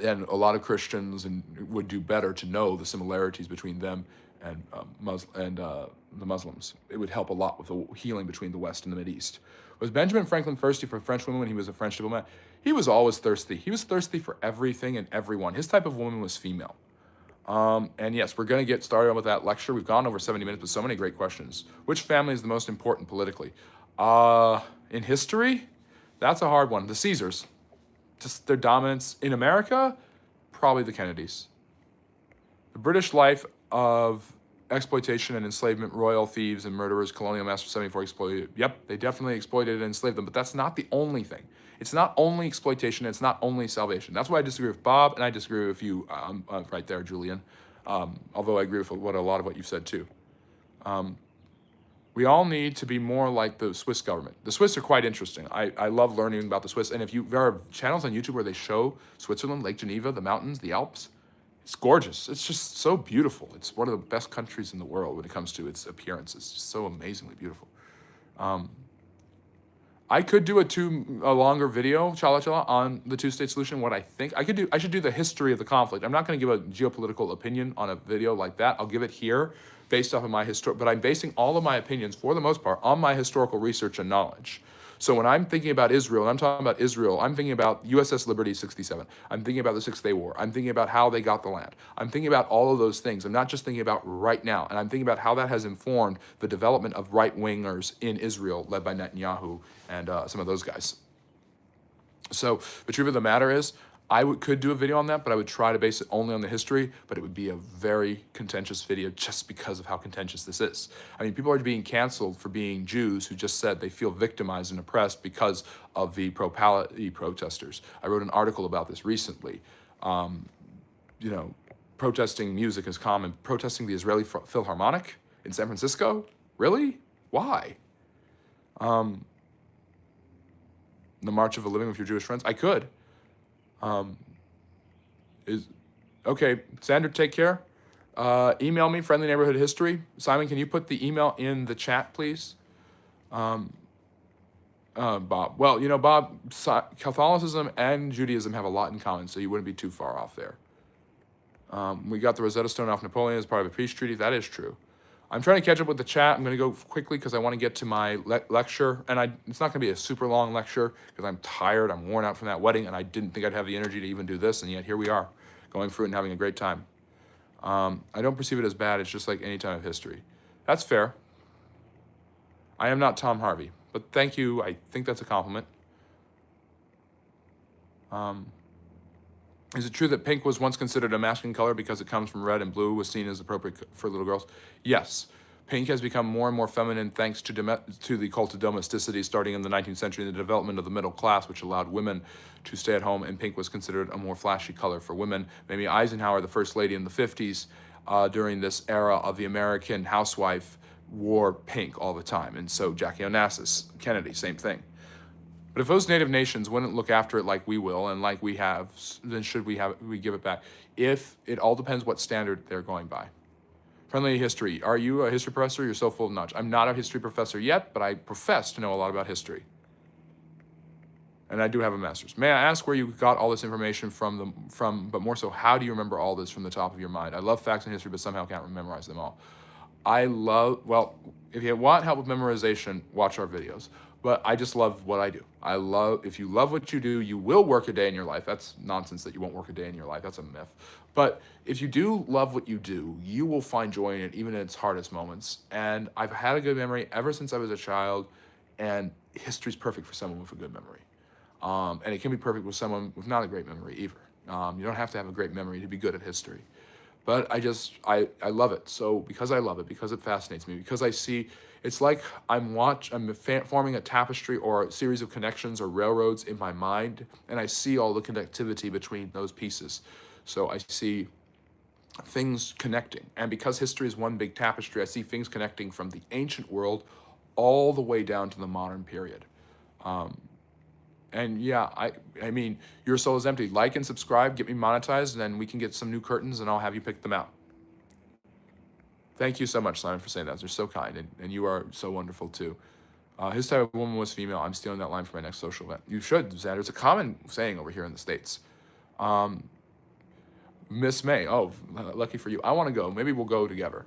[SPEAKER 1] a lot of Christians would do better to know the similarities between them and the Muslims. It would help a lot with the healing between the West and the Mideast. Was Benjamin Franklin thirsty for French women when he was a French diplomat? He was always thirsty. He was thirsty for everything and everyone. His type of woman was female. And yes, we're going to get started with that lecture. We've gone over 70 minutes with so many great questions. Which family is the most important politically? In history, that's a hard one. The Caesars. Just their dominance in America, probably the Kennedys. The British life of exploitation and enslavement, royal thieves and murderers, colonial masters 74 exploited. Yep, they definitely exploited and enslaved them, but that's not the only thing. It's not only exploitation, it's not only salvation. That's why I disagree with Bob, and I disagree with you right there, Julian, although I agree with a lot of what you've said too. We all need to be more like the Swiss government. The Swiss are quite interesting. I love learning about the Swiss, and there are channels on YouTube where they show Switzerland, Lake Geneva, the mountains, the Alps. It's gorgeous. It's just so beautiful. It's one of the best countries in the world when it comes to its appearance. It's just so amazingly beautiful. I could do a longer video, chala, on the two-state solution. What I think I should do the history of the conflict. I'm not going to give a geopolitical opinion on a video like that. I'll give it here based off of my but I'm basing all of my opinions, for the most part, on my historical research and knowledge. So when I'm thinking about Israel, and I'm talking about Israel, I'm thinking about USS Liberty 67. I'm thinking about the Six-Day War. I'm thinking about how they got the land. I'm thinking about all of those things. I'm not just thinking about right now. And I'm thinking about how that has informed the development of right-wingers in Israel, led by Netanyahu and some of those guys. So the truth of the matter is, I could do a video on that, but I would try to base it only on the history, but it would be a very contentious video just because of how contentious this is. I mean, people are being canceled for being Jews who just said they feel victimized and oppressed because of the pro-palestine protesters. I wrote an article about this recently. Protesting music is common. Protesting the Israeli Philharmonic in San Francisco? Really? Why? The March of the Living with your Jewish friends? I could. Okay, Sandra, take care. Email me, Friendly Neighborhood History. Simon, can you put the email in the chat, please? Bob. Well, Bob, Catholicism and Judaism have a lot in common, so you wouldn't be too far off there. We got the Rosetta Stone off Napoleon as part of a peace treaty. That is true. I'm trying to catch up with the chat. I'm going to go quickly because I want to get to my lecture. And it's not going to be a super long lecture because I'm tired. I'm worn out from that wedding. And I didn't think I'd have the energy to even do this. And yet here we are, going through it and having a great time. I don't perceive it as bad. It's just like any time of history. That's fair. I am not Tom Harvey. But thank you. I think that's a compliment. Is it true that pink was once considered a masculine color because it comes from red and blue was seen as appropriate for little girls? Yes. Pink has become more and more feminine thanks to the cult of domesticity starting in the 19th century and the development of the middle class, which allowed women to stay at home, and pink was considered a more flashy color for women. Maybe Eisenhower, the first lady in the 50s, during this era of the American housewife, wore pink all the time. And so Jackie Onassis, Kennedy, same thing. But if those native nations wouldn't look after it like we will and like we have, then should we give it back? If it all depends what standard they're going by. Friendly history. Are you a history professor? You're so full of knowledge. I'm not a history professor yet, but I profess to know a lot about history. And I do have a master's. May I ask where you got all this information from, but more so, how do you remember all this from the top of your mind? I love facts and history, but somehow can't memorize them all. Well, if you want help with memorization, watch our videos. But I just love what I do. If you love what you do, you will work a day in your life. That's nonsense that you won't work a day in your life. That's a myth. But if you do love what you do, you will find joy in it, even in its hardest moments. And I've had a good memory ever since I was a child, and history's perfect for someone with a good memory. And it can be perfect with someone with not a great memory either. You don't have to have a great memory to be good at history. But I love it. So because I love it, because it fascinates me, because I see, it's like I'm forming a tapestry or a series of connections or railroads in my mind, and I see all the connectivity between those pieces. So I see things connecting. And because history is one big tapestry, I see things connecting from the ancient world all the way down to the modern period. And yeah, I mean, your soul is empty. Like and subscribe, get me monetized, and then we can get some new curtains and I'll have you pick them out. Thank you so much, Simon, for saying that. You're so kind, and you are so wonderful too. His type of woman was female. I'm stealing that line for my next social event. You should, Xander. It's a common saying over here in the States. Miss May. Oh, lucky for you. I want to go. Maybe we'll go together.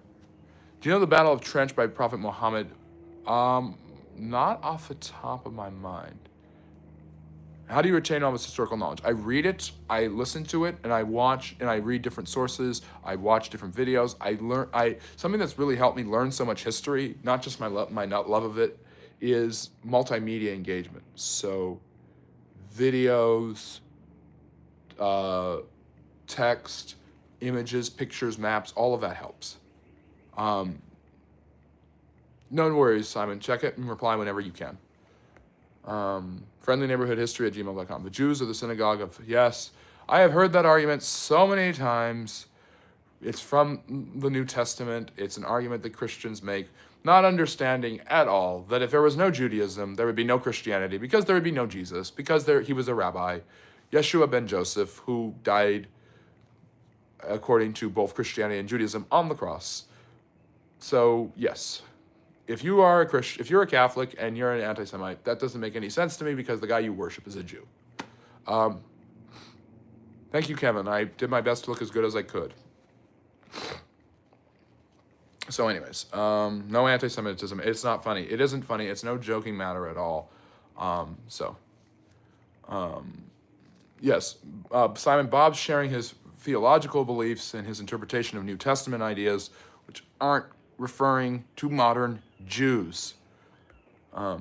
[SPEAKER 1] Do you know the Battle of Trench by Prophet Muhammad? Not off the top of my mind. How do you retain all this historical knowledge? I read it, I listen to it, and I watch and I read different sources. I watch different videos. Something that's really helped me learn so much history, not just my love of it, is multimedia engagement. So videos, text, images, pictures, maps, all of that helps. No worries, Simon. Check it and reply whenever you can. friendlyneighborhoodhistory@gmail.com. The Jews are the synagogue of, yes, I have heard that argument so many times. It's from the New Testament. It's an argument that Christians make, not understanding at all that if there was no Judaism, there would be no Christianity, because there would be no Jesus, because he was a rabbi, Yeshua ben Joseph, who died according to both Christianity and Judaism on the cross. So yes, if you are a Christian, if you're a Catholic and you're an anti-Semite, that doesn't make any sense to me, because the guy you worship is a Jew. Thank you, Kevin. I did my best to look as good as I could. So anyways, no anti-Semitism. It's not funny. It isn't funny. It's no joking matter at all. Yes, Simon, Bob's sharing his theological beliefs and his interpretation of New Testament ideas, which aren't referring to modern Jews. To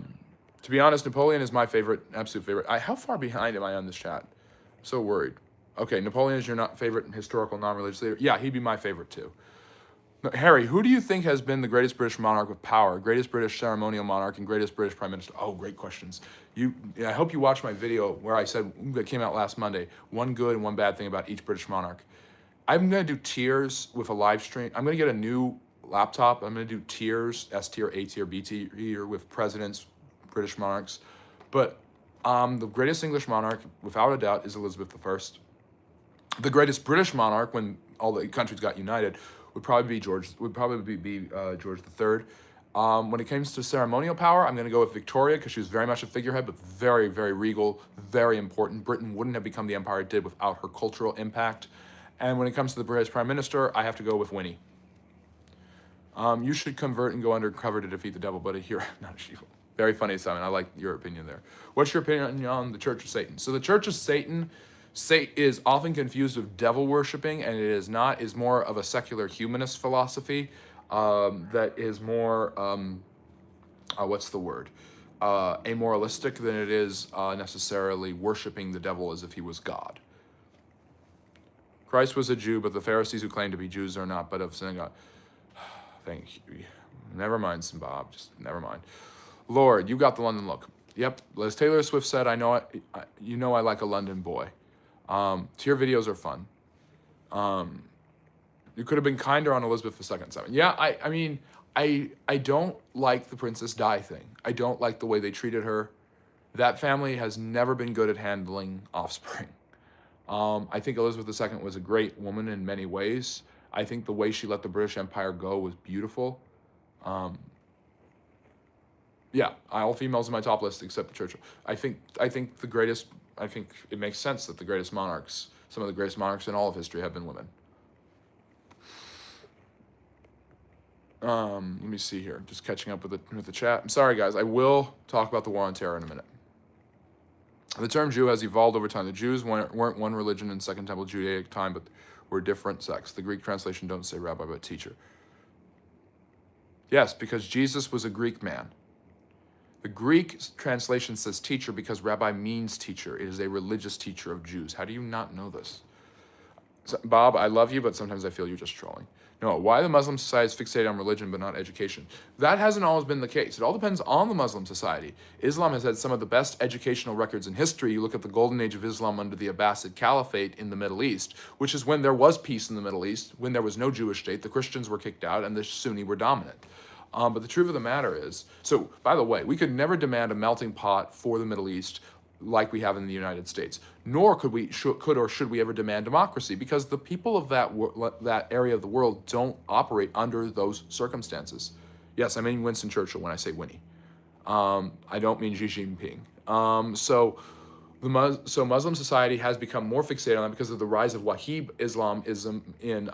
[SPEAKER 1] be honest, Napoleon is my favorite, absolute favorite. How far behind am I on this chat? I'm so worried. Okay, Napoleon is your favorite historical non-religious leader. Yeah, he'd be my favorite too. Harry, who do you think has been the greatest British monarch with power, greatest British ceremonial monarch, and greatest British prime minister? Oh, great questions. I hope you watched my video where I said, that came out last Monday, one good and one bad thing about each British monarch. I'm going to do tiers with a live stream. I'm going to get a new laptop. I'm going to do tiers, S tier, A tier, B tier with presidents, British monarchs. But the greatest English monarch, without a doubt, is Elizabeth I. The greatest British monarch, when all the countries got united, would probably be George III. When it comes to ceremonial power, I'm going to go with Victoria, because she was very much a figurehead, but very, very regal, very important. Britain wouldn't have become the empire it did without her cultural impact. And when it comes to the British Prime Minister, I have to go with Winnie. You should convert and go undercover to defeat the devil, but here, not a sheep. Very funny, Simon. I like your opinion there. What's your opinion on the Church of Satan? So the Church of Satan is often confused with devil worshiping, and it is not. Is more of a secular humanist philosophy that is more what's the word? Amoralistic than it is necessarily worshiping the devil as if he was God. Christ was a Jew, but the Pharisees who claim to be Jews are not, but of synagogue. Thank you. Never mind, Bob. Just never mind. Lord, you got the London look. Yep. As Taylor Swift said, I know it. You know I like a London boy. Tier videos are fun. You could have been kinder on Elizabeth II, Simon. Yeah, I mean, I don't like the Princess Di thing. I don't like the way they treated her. That family has never been good at handling offspring. I think Elizabeth II was a great woman in many ways. I think the way she let the British Empire go was beautiful. Yeah, all females in my top list except Churchill. I think the greatest. I think it makes sense that the greatest monarchs, some of the greatest monarchs in all of history, have been women. Let me see here. Just catching up with the chat. I'm sorry, guys. I will talk about the War on Terror in a minute. The term Jew has evolved over time. The Jews weren't one religion in Second Temple Judaic time, but were different sects. The Greek translation don't say rabbi, but teacher. Yes, because Jesus was a Greek man. The Greek translation says teacher because rabbi means teacher. It is a religious teacher of Jews. How do you not know this? So, Bob, I love you, but sometimes I feel you're just trolling. No, why the Muslim society is fixated on religion but not education? That hasn't always been the case. It all depends on the Muslim society. Islam has had some of the best educational records in history. You look at the golden age of Islam under the Abbasid Caliphate in the Middle East, which is when there was peace in the Middle East, when there was no Jewish state, the Christians were kicked out, and the Sunni were dominant. But the truth of the matter is, so by the way, we could never demand a melting pot for the Middle East like we have in the United States, nor could we, should we ever demand democracy, because the people of that area of the world don't operate under those circumstances. Yes, I mean Winston Churchill when I say Winnie. I don't mean Xi Jinping. So Muslim society has become more fixated on that because of the rise of Wahhabi Islamism in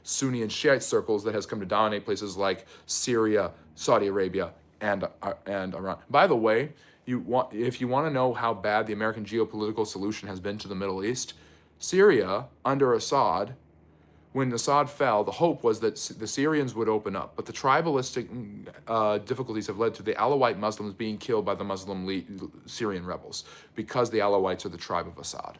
[SPEAKER 1] Sunni and Shiite circles that has come to dominate places like Syria, Saudi Arabia, and Iran. By the way, if you want to know how bad the American geopolitical solution has been to the Middle East, Syria under Assad, when Assad fell, the hope was that the Syrians would open up, but the tribalistic difficulties have led to the Alawite Muslims being killed by the Muslim Syrian rebels because the Alawites are the tribe of Assad.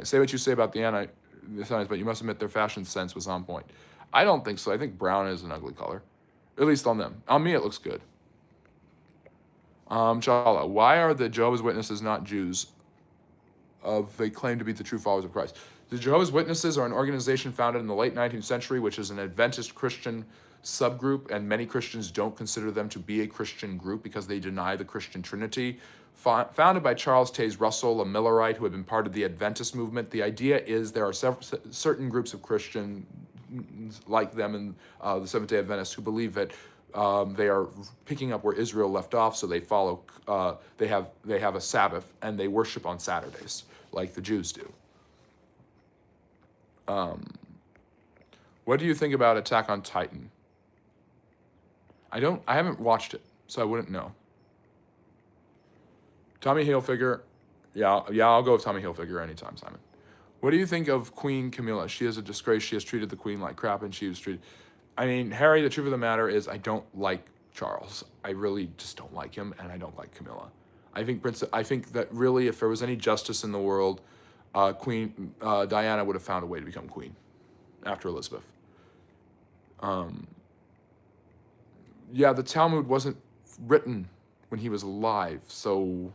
[SPEAKER 1] Say what you say about the anti-Zionists, but you must admit their fashion sense was on point. I don't think so. I think brown is an ugly color, at least on them. On me, it looks good. Chala, why are the Jehovah's Witnesses not Jews? They claim to be the true followers of Christ. The Jehovah's Witnesses are an organization founded in the late 19th century, which is an Adventist Christian subgroup, and many Christians don't consider them to be a Christian group because they deny the Christian Trinity. Founded by Charles Taze Russell, a Millerite who had been part of the Adventist movement. The idea is there are certain groups of Christians like them in the Seventh-day Adventists who believe that they are picking up where Israel left off, so they follow. They have a Sabbath and they worship on Saturdays, like the Jews do. What do you think about Attack on Titan? I haven't watched it, so I wouldn't know. Tommy Hilfiger, yeah, I'll go with Tommy Hilfiger anytime, Simon. What do you think of Queen Camilla? She is a disgrace. She has treated the Queen like crap, and she was treated. I mean, Harry, the truth of the matter is I don't like Charles. I really just don't like him, and I don't like Camilla. I think that really if there was any justice in the world, Queen Diana would have found a way to become queen after Elizabeth. Yeah, the Talmud wasn't written when he was alive, so...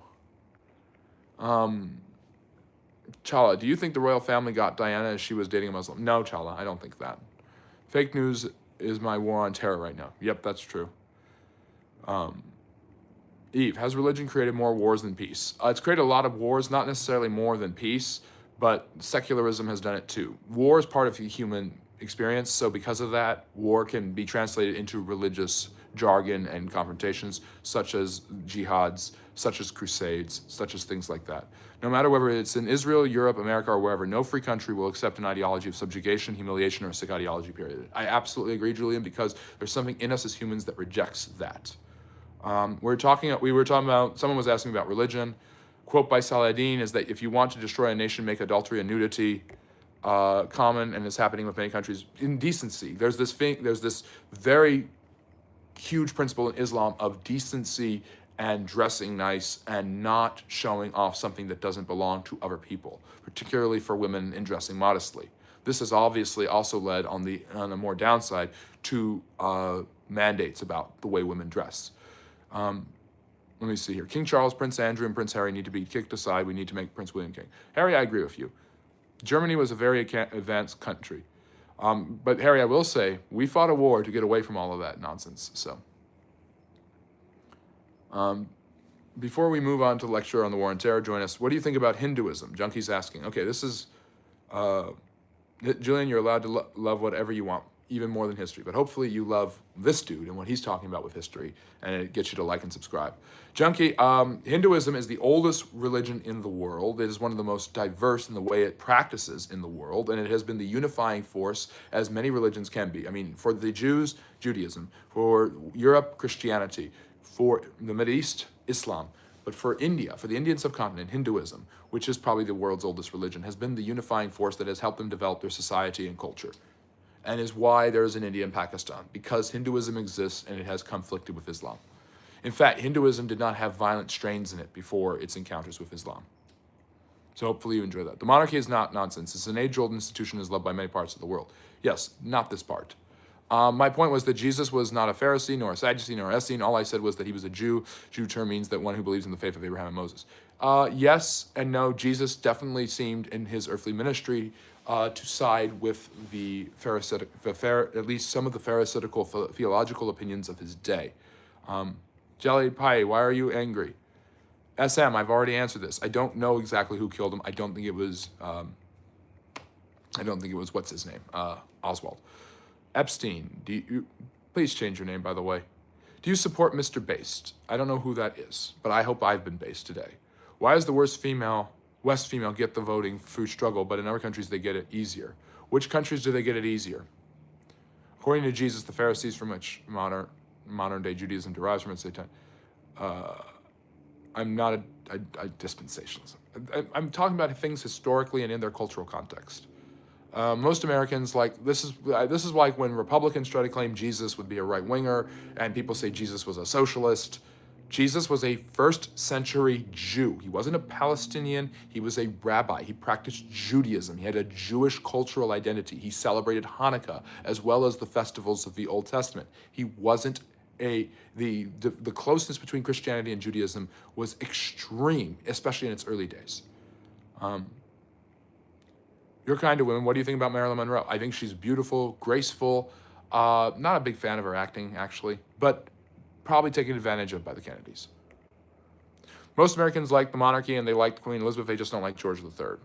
[SPEAKER 1] Chala, do you think the royal family got Diana as she was dating a Muslim? No, Chala, I don't think that. Fake news is my war on terror right now. Yep, that's true. Eve, has religion created more wars than peace? It's created a lot of wars, not necessarily more than peace, but secularism has done it too. War is part of the human experience, so because of that, war can be translated into religious jargon and confrontations, such as jihads, such as crusades, such as things like that. No matter whether it's in Israel, Europe, America, or wherever, no free country will accept an ideology of subjugation, humiliation, or a sick ideology, period. I absolutely agree, Julian, because there's something in us as humans that rejects that. We were talking about, someone was asking about religion. Quote by Saladin is that if you want to destroy a nation, make adultery and nudity common, and it's happening with many countries. Indecency. There's this very huge principle in Islam of decency and dressing nice and not showing off something that doesn't belong to other people, particularly for women in dressing modestly. This has obviously also led on the more downside to mandates about the way women dress. Let me see here. King Charles, Prince Andrew, and Prince Harry need to be kicked aside. We need to make Prince William king. Harry, I agree with you. Germany was a very advanced country. But Harry, I will say, we fought a war to get away from all of that nonsense. So, before we move on to the lecture on the war on terror, join us. What do you think about Hinduism? Junkie's asking. Okay, this is, Julian, you're allowed to love whatever you want, even more than history. But hopefully you love this dude and what he's talking about with history, and it gets you to like and subscribe. Junkie, Hinduism is the oldest religion in the world. It is one of the most diverse in the way it practices in the world, and it has been the unifying force as many religions can be. I mean, for the Jews, Judaism. For Europe, Christianity. For the Middle East, Islam. But for India, for the Indian subcontinent, Hinduism, which is probably the world's oldest religion, has been the unifying force that has helped them develop their society and culture. And is why there is an India and Pakistan, because Hinduism exists and it has conflicted with Islam. In fact, Hinduism did not have violent strains in it before its encounters with Islam. So hopefully you enjoy that. The monarchy is not nonsense. It's an age-old institution and is loved by many parts of the world. Yes, not this part. My point was that Jesus was not a Pharisee, nor a Sadducee, nor a Essene. All I said was that he was a Jew. Jew term means that one who believes in the faith of Abraham and Moses. Yes and no, Jesus definitely seemed in his earthly ministry to side with the at least some of the Pharisaical theological opinions of his day. Jelly Pie, why are you angry? SM, I've already answered this. I don't know exactly who killed him. I don't think it was what's his name? Oswald. Epstein, please change your name, by the way. Do you support Mr. Based? I don't know who that is, but I hope I've been based today. Why is the West female get the voting through struggle, but in other countries they get it easier? Which countries do they get it easier? According to Jesus, the Pharisees from which modern day Judaism derives from its day time. I'm not a dispensationalist. I'm talking about things historically and in their cultural context. Most Americans this is like when Republicans try to claim Jesus would be a right-winger and people say Jesus was a socialist. Jesus was a first century Jew. He wasn't a Palestinian, he was a rabbi. He practiced Judaism. He had a Jewish cultural identity. He celebrated Hanukkah as well as the festivals of the Old Testament. He wasn't the closeness between Christianity and Judaism was extreme, especially in its early days. Your kind of women, what do you think about Marilyn Monroe? I think she's beautiful, graceful, not a big fan of her acting, actually, but probably taken advantage of by the Kennedys. Most Americans like the monarchy and they like Queen Elizabeth, they just don't like George III.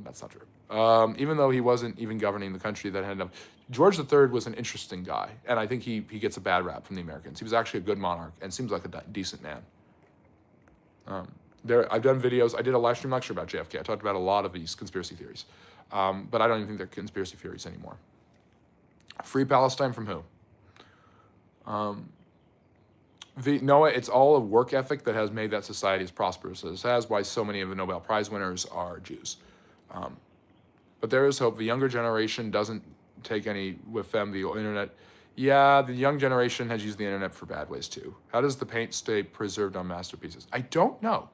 [SPEAKER 1] That's not true. Even though he wasn't even governing the country that ended up. George III was an interesting guy, and I think he gets a bad rap from the Americans. He was actually a good monarch and seems like a decent man. I've done videos. I did a live stream lecture about JFK. I talked about a lot of these conspiracy theories, but I don't even think they're conspiracy theories anymore. Free Palestine from who? Noah, it's all a work ethic that has made that society as prosperous as it has, why so many of the Nobel Prize winners are Jews. But there is hope. The younger generation doesn't take any with them, the internet. Yeah, the young generation has used the internet for bad ways too. How does the paint stay preserved on masterpieces? I don't know.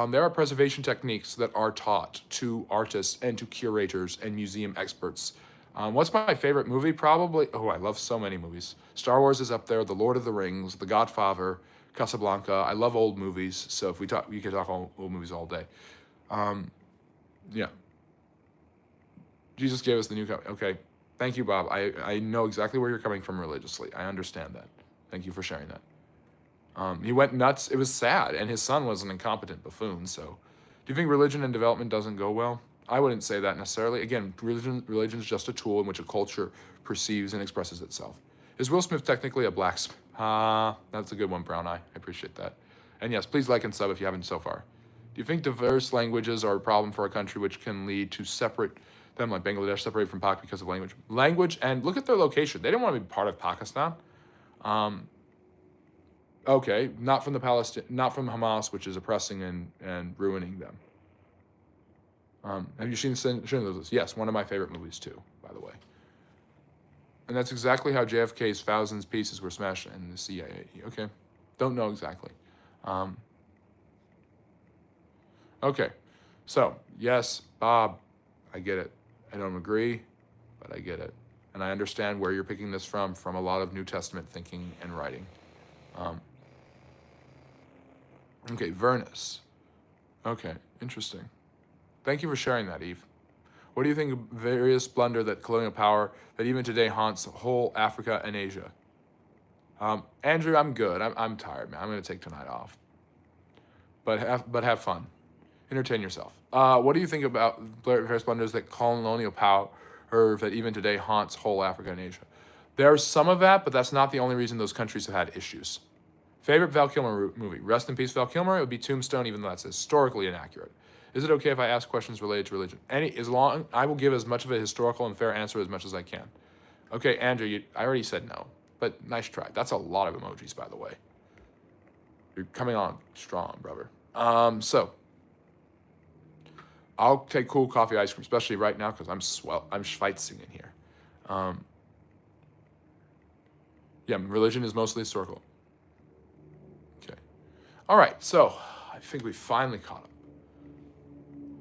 [SPEAKER 1] There are preservation techniques that are taught to artists and to curators and museum experts. What's my favorite movie? Probably, I love so many movies. Star Wars is up there, The Lord of the Rings, The Godfather, Casablanca. I love old movies, so if we could talk old movies all day. Yeah. Jesus gave us the new covenant. Okay, thank you, Bob. I know exactly where you're coming from religiously. I understand that. Thank you for sharing that. He went nuts. It was sad, and his son was an incompetent buffoon, so. Do you think religion and development doesn't go well? I wouldn't say that necessarily. Again, religion is just a tool in which a culture perceives and expresses itself. Is Will Smith technically a blacksmith? That's a good one, Brown Eye. I appreciate that. And yes, please like and sub if you haven't so far. Do you think diverse languages are a problem for a country which can lead to separate them, like Bangladesh, separate from Pak because of language? Language, and look at their location. They didn't want to be part of Pakistan. Okay, not from not from Hamas, which is oppressing and ruining them. Have you seen Schindler's List? Yes, one of my favorite movies too, by the way. And that's exactly how JFK's thousands pieces were smashed in the CIA. Okay, don't know exactly. Okay, so yes, Bob, I get it. I don't agree, but I get it. And I understand where you're picking this from a lot of New Testament thinking and writing. Okay, Vernus. Okay, interesting. Thank you for sharing that, Eve. What do you think of various splendor that colonial power that even today haunts whole Africa and Asia? Andrew, I'm good. I'm tired, man. I'm going to take tonight off. But have fun. Entertain yourself. What do you think about various splendors that colonial power that even today haunts whole Africa and Asia? There's some of that, but that's not the only reason those countries have had issues. Favorite Val Kilmer movie? Rest in peace, Val Kilmer. It would be Tombstone, even though that's historically inaccurate. Is it okay if I ask questions related to religion? I will give as much of a historical and fair answer as much as I can. Okay, Andrew, I already said no, but nice try. That's a lot of emojis, by the way. You're coming on strong, brother. So I'll take cool coffee ice cream, especially right now because I'm schweitzing in here. Yeah, religion is mostly historical. Okay. All right, so I think we finally caught up.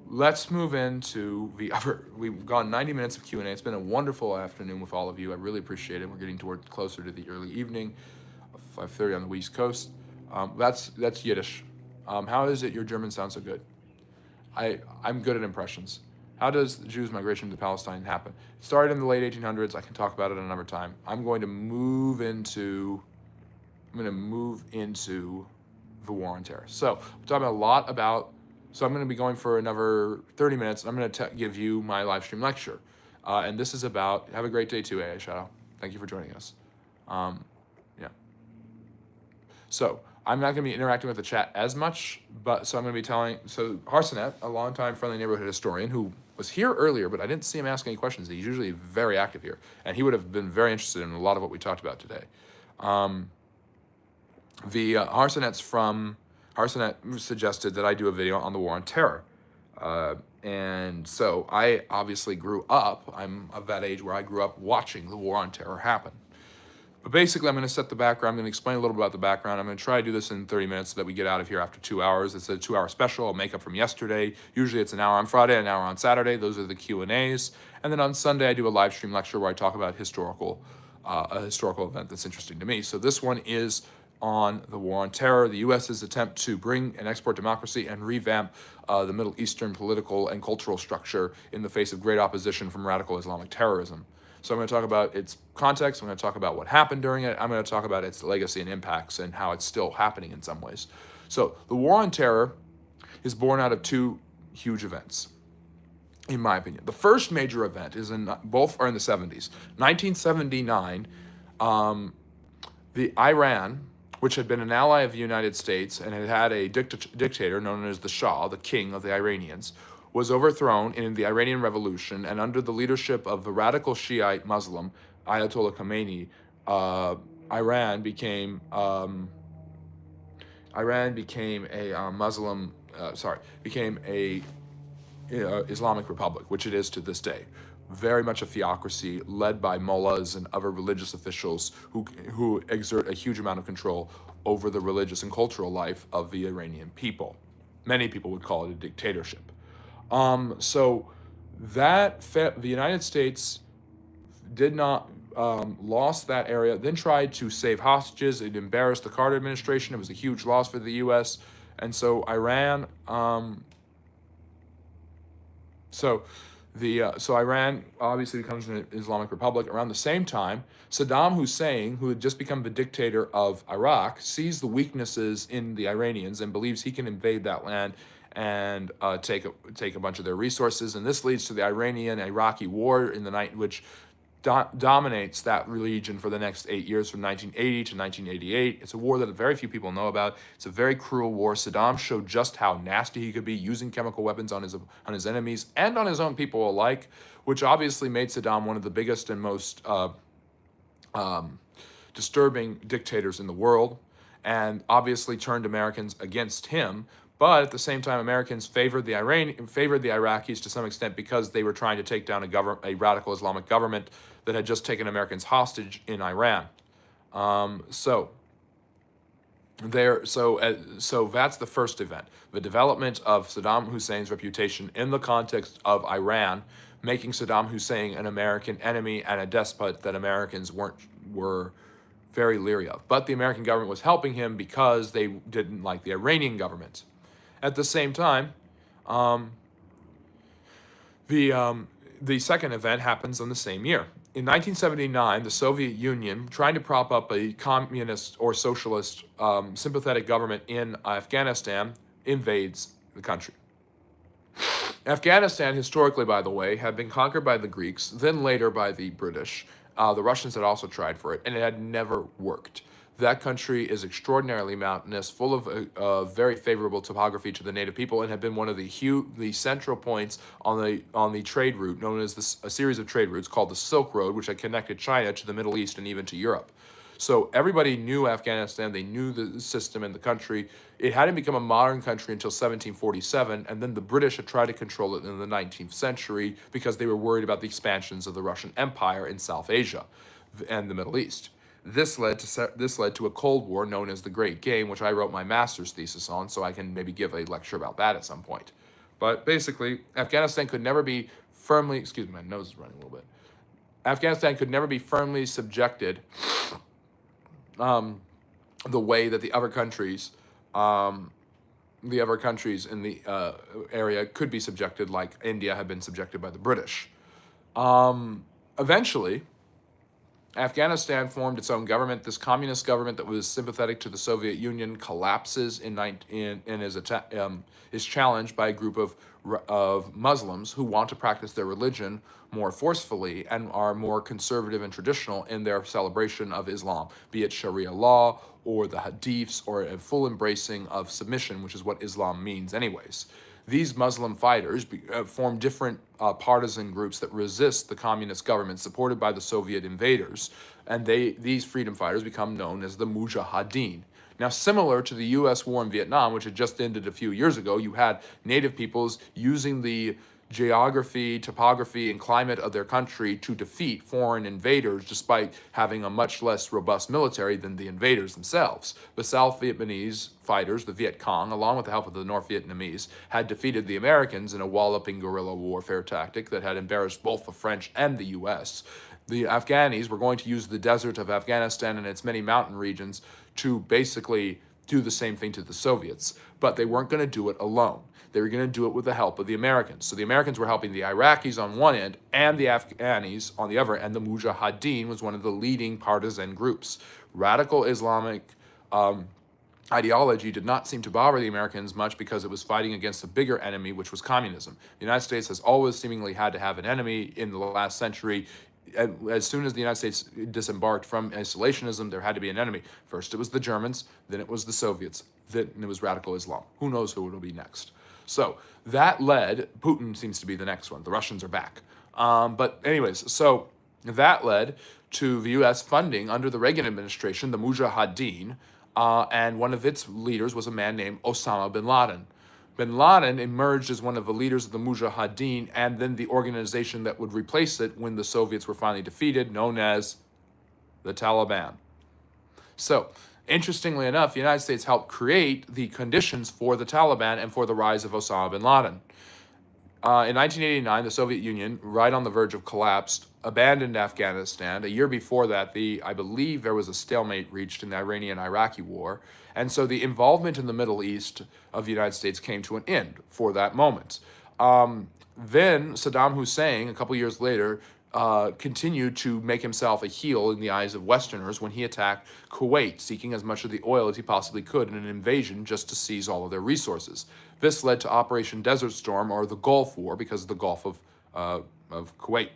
[SPEAKER 1] Let's move into the other. We've gone 90 minutes of Q&A. It's been a wonderful afternoon with all of you. I really appreciate it. We're getting closer to the early evening, 5:30 on the East Coast. That's Yiddish. How is it your German sounds so good? I'm good at impressions. How does the Jews' migration to Palestine happen? It started in the late 1800s. I can talk about it another time. I'm going to move into the war on terror. So we're talking a lot about. So I'm going to be going for another 30 minutes. And I'm going to give you my live stream lecture. And this is about, have a great day too, AA Shadow. Thank you for joining us. Yeah. So I'm not going to be interacting with the chat as much, so I'm going to be so Harsonet, a longtime friendly neighborhood historian who was here earlier, but I didn't see him ask any questions. He's usually very active here. And he would have been very interested in a lot of what we talked about today. Harsonet suggested that I do a video on the war on terror. And so I obviously grew up, I'm of that age where I grew up watching the war on terror happen. But basically, I'm going to set the background. I'm going to explain a little bit about the background. I'm going to try to do this in 30 minutes so that we get out of here after 2 hours. It's a 2-hour special. I'll make up from yesterday. Usually it's an hour on Friday, an hour on Saturday. Those are the Q&As. And then on Sunday, I do a live stream lecture where I talk about a historical event that's interesting to me. So this one is on the war on terror, the U.S.'s attempt to bring and export democracy and revamp the Middle Eastern political and cultural structure in the face of great opposition from radical Islamic terrorism. So I'm going to talk about its context. I'm going to talk about what happened during it. I'm going to talk about its legacy and impacts and how it's still happening in some ways. So the war on terror is born out of two huge events, in my opinion. The first major event both are in the 70s. 1979, the Iran, which had been an ally of the United States and had had a dictator known as the Shah, the king of the Iranians, was overthrown in the Iranian Revolution, and under the leadership of the radical Shiite Muslim Ayatollah Khomeini, Iran became a Islamic Republic, which it is to this day. Very much a theocracy led by mullahs and other religious officials who exert a huge amount of control over the religious and cultural life of the Iranian people. Many people would call it a dictatorship. So that the United States did not lost that area, then tried to save hostages. It embarrassed the Carter administration. It was a huge loss for the U.S. And so Iran, so Iran obviously becomes an Islamic Republic. Around the same time, Saddam Hussein, who had just become the dictator of Iraq, sees the weaknesses in the Iranians and believes he can invade that land and take a bunch of their resources. And this leads to the Iranian-Iraqi war in the night, which dominates that region for the next 8 years, from 1980 to 1988. It's a war that very few people know about. It's a very cruel war. Saddam showed just how nasty he could be, using chemical weapons on his enemies and on his own people alike, which obviously made Saddam one of the biggest and most disturbing dictators in the world, and obviously turned Americans against him. But at the same time, Americans favored the Iraqis to some extent, because they were trying to take down a radical Islamic government that had just taken Americans hostage in Iran. So that's the first event: the development of Saddam Hussein's reputation in the context of Iran, making Saddam Hussein an American enemy and a despot that Americans were very leery of. But the American government was helping him because they didn't like the Iranian government. At the same time, the second event happens in the same year. In 1979, the Soviet Union, trying to prop up a communist or socialist sympathetic government in Afghanistan, invades the country. Afghanistan, historically, by the way, had been conquered by the Greeks, then later by the British. The Russians had also tried for it, and it had never worked. That country is extraordinarily mountainous, full of very favorable topography to the native people, and had been one of the central points on the trade route, known as a series of trade routes called the Silk Road, which had connected China to the Middle East and even to Europe. So everybody knew Afghanistan, they knew the system and the country. It hadn't become a modern country until 1747, and then the British had tried to control it in the 19th century because they were worried about the expansions of the Russian Empire in South Asia and the Middle East. This led to a Cold War known as the Great Game, which I wrote my master's thesis on, so I can maybe give a lecture about that at some point. But basically, Afghanistan could never be firmly, excuse me, my nose is running a little bit. Afghanistan could never be firmly subjected the way that the other countries in the area could be subjected, like India had been subjected by the British. Eventually, Afghanistan formed its own government. This communist government that was sympathetic to the Soviet Union collapses is challenged by a group of Muslims who want to practice their religion more forcefully and are more conservative and traditional in their celebration of Islam, be it Sharia law or the Hadiths or a full embracing of submission, which is what Islam means anyways. These Muslim fighters form different partisan groups that resist the communist government supported by the Soviet invaders, and these freedom fighters become known as the Mujahideen. Now, similar to the U.S. war in Vietnam, which had just ended a few years ago, you had native peoples using the geography, topography, and climate of their country to defeat foreign invaders, despite having a much less robust military than the invaders themselves. The South Vietnamese fighters, the Viet Cong, along with the help of the North Vietnamese, had defeated the Americans in a walloping guerrilla warfare tactic that had embarrassed both the French and the U.S. The Afghanis were going to use the desert of Afghanistan and its many mountain regions to basically do the same thing to the Soviets, but they weren't going to do it alone. They were going to do it with the help of the Americans. So the Americans were helping the Iraqis on one end and the Afghanis on the other, and the Mujahideen was one of the leading partisan groups. Radical Islamic ideology did not seem to bother the Americans much because it was fighting against a bigger enemy, which was communism. The United States has always seemingly had to have an enemy in the last century. As soon as the United States disembarked from isolationism, there had to be an enemy. First it was the Germans, then it was the Soviets, then it was radical Islam. Who knows who it'll be next? So that led, Putin seems to be the next one. The Russians are back. But anyways, so that led to the U.S. funding under the Reagan administration, the Mujahideen, and one of its leaders was a man named Osama bin Laden. Bin Laden emerged as one of the leaders of the Mujahideen and then the organization that would replace it when the Soviets were finally defeated, known as the Taliban. So, interestingly enough, the United States helped create the conditions for the Taliban and for the rise of Osama bin Laden. In 1989, the Soviet Union, right on the verge of collapse, abandoned Afghanistan. A year before that, I believe there was a stalemate reached in the Iranian-Iraqi war. And so the involvement in the Middle East of the United States came to an end for that moment. Then Saddam Hussein, a couple years later, continued to make himself a heel in the eyes of Westerners when he attacked Kuwait, seeking as much of the oil as he possibly could in an invasion just to seize all of their resources. This led to Operation Desert Storm, or the Gulf War, because of the Gulf of Kuwait.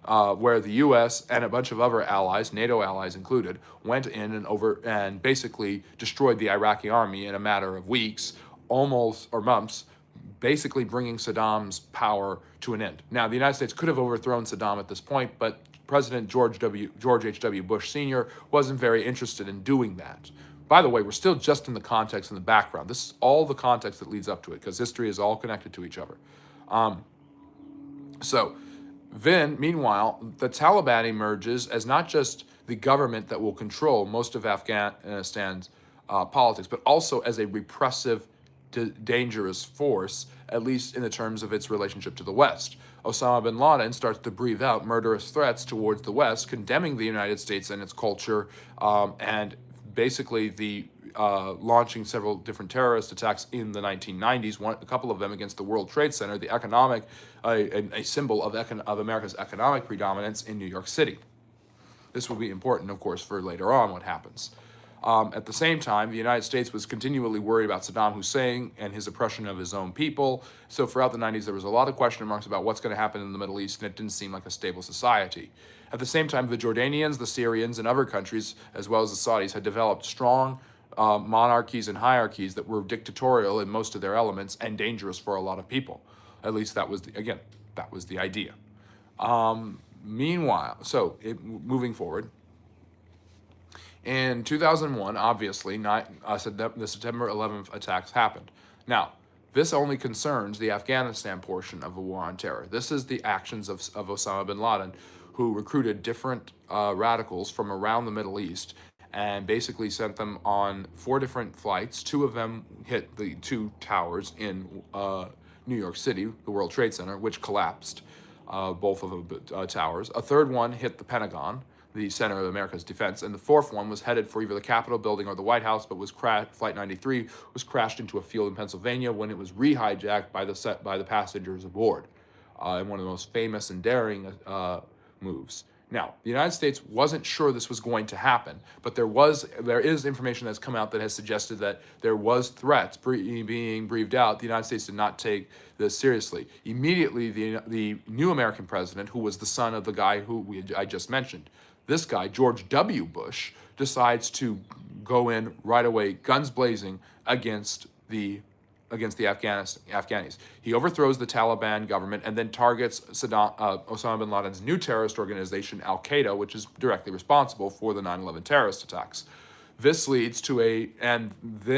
[SPEAKER 1] where the U.S. and a bunch of other allies, NATO allies included, went in and basically destroyed the Iraqi army in a matter of weeks, almost or months, basically bringing Saddam's power to an end. Now, the United States could have overthrown Saddam at this point, but President George H.W. Bush Sr. wasn't very interested in doing that. By the way, we're still just in the context and the background. This is all the context that leads up to it, because history is all connected to each other. So then, meanwhile, the Taliban emerges as not just the government that will control most of Afghanistan's politics, but also as a repressive, dangerous force, at least in the terms of its relationship to the West. Osama bin Laden starts to breathe out murderous threats towards the West, condemning the United States and its culture, and basically the launching several different terrorist attacks in the 1990s, a couple of them against the World Trade Center, the a symbol of America's economic predominance in New York City. This will be important, of course, for later on what happens. At the same time, the United States was continually worried about Saddam Hussein and his oppression of his own people. So throughout the 90s, there was a lot of question marks about what's going to happen in the Middle East, and it didn't seem like a stable society. At the same time, the Jordanians, the Syrians, and other countries, as well as the Saudis, had developed strong monarchies and hierarchies that were dictatorial in most of their elements and dangerous for a lot of people. At least that was, that was the idea. Meanwhile, moving forward, in 2001, obviously, the September 11th attacks happened. Now, this only concerns the Afghanistan portion of the war on terror. This is the actions of Osama bin Laden, who recruited different radicals from around the Middle East and basically sent them on 4 different flights. 2 of them hit the 2 towers in New York City, the World Trade Center, which collapsed, both of the towers. A 3rd one hit the Pentagon, the center of America's defense, and the 4th one was headed for either the Capitol building or the White House, but was Flight 93 was crashed into a field in Pennsylvania when it was re-hijacked by the passengers aboard, in one of the most famous and daring moves. Now, the United States wasn't sure this was going to happen, but there is information that's come out that has suggested that there was threats being breathed out. The United States did not take this seriously. Immediately, the new American president, who was the son of the guy I just mentioned, this guy, George W. Bush, decides to go in right away, guns blazing, against the Afghanis. He overthrows the Taliban government and then targets Osama bin Laden's new terrorist organization, Al-Qaeda, which is directly responsible for the 9/11 terrorist attacks. This leads to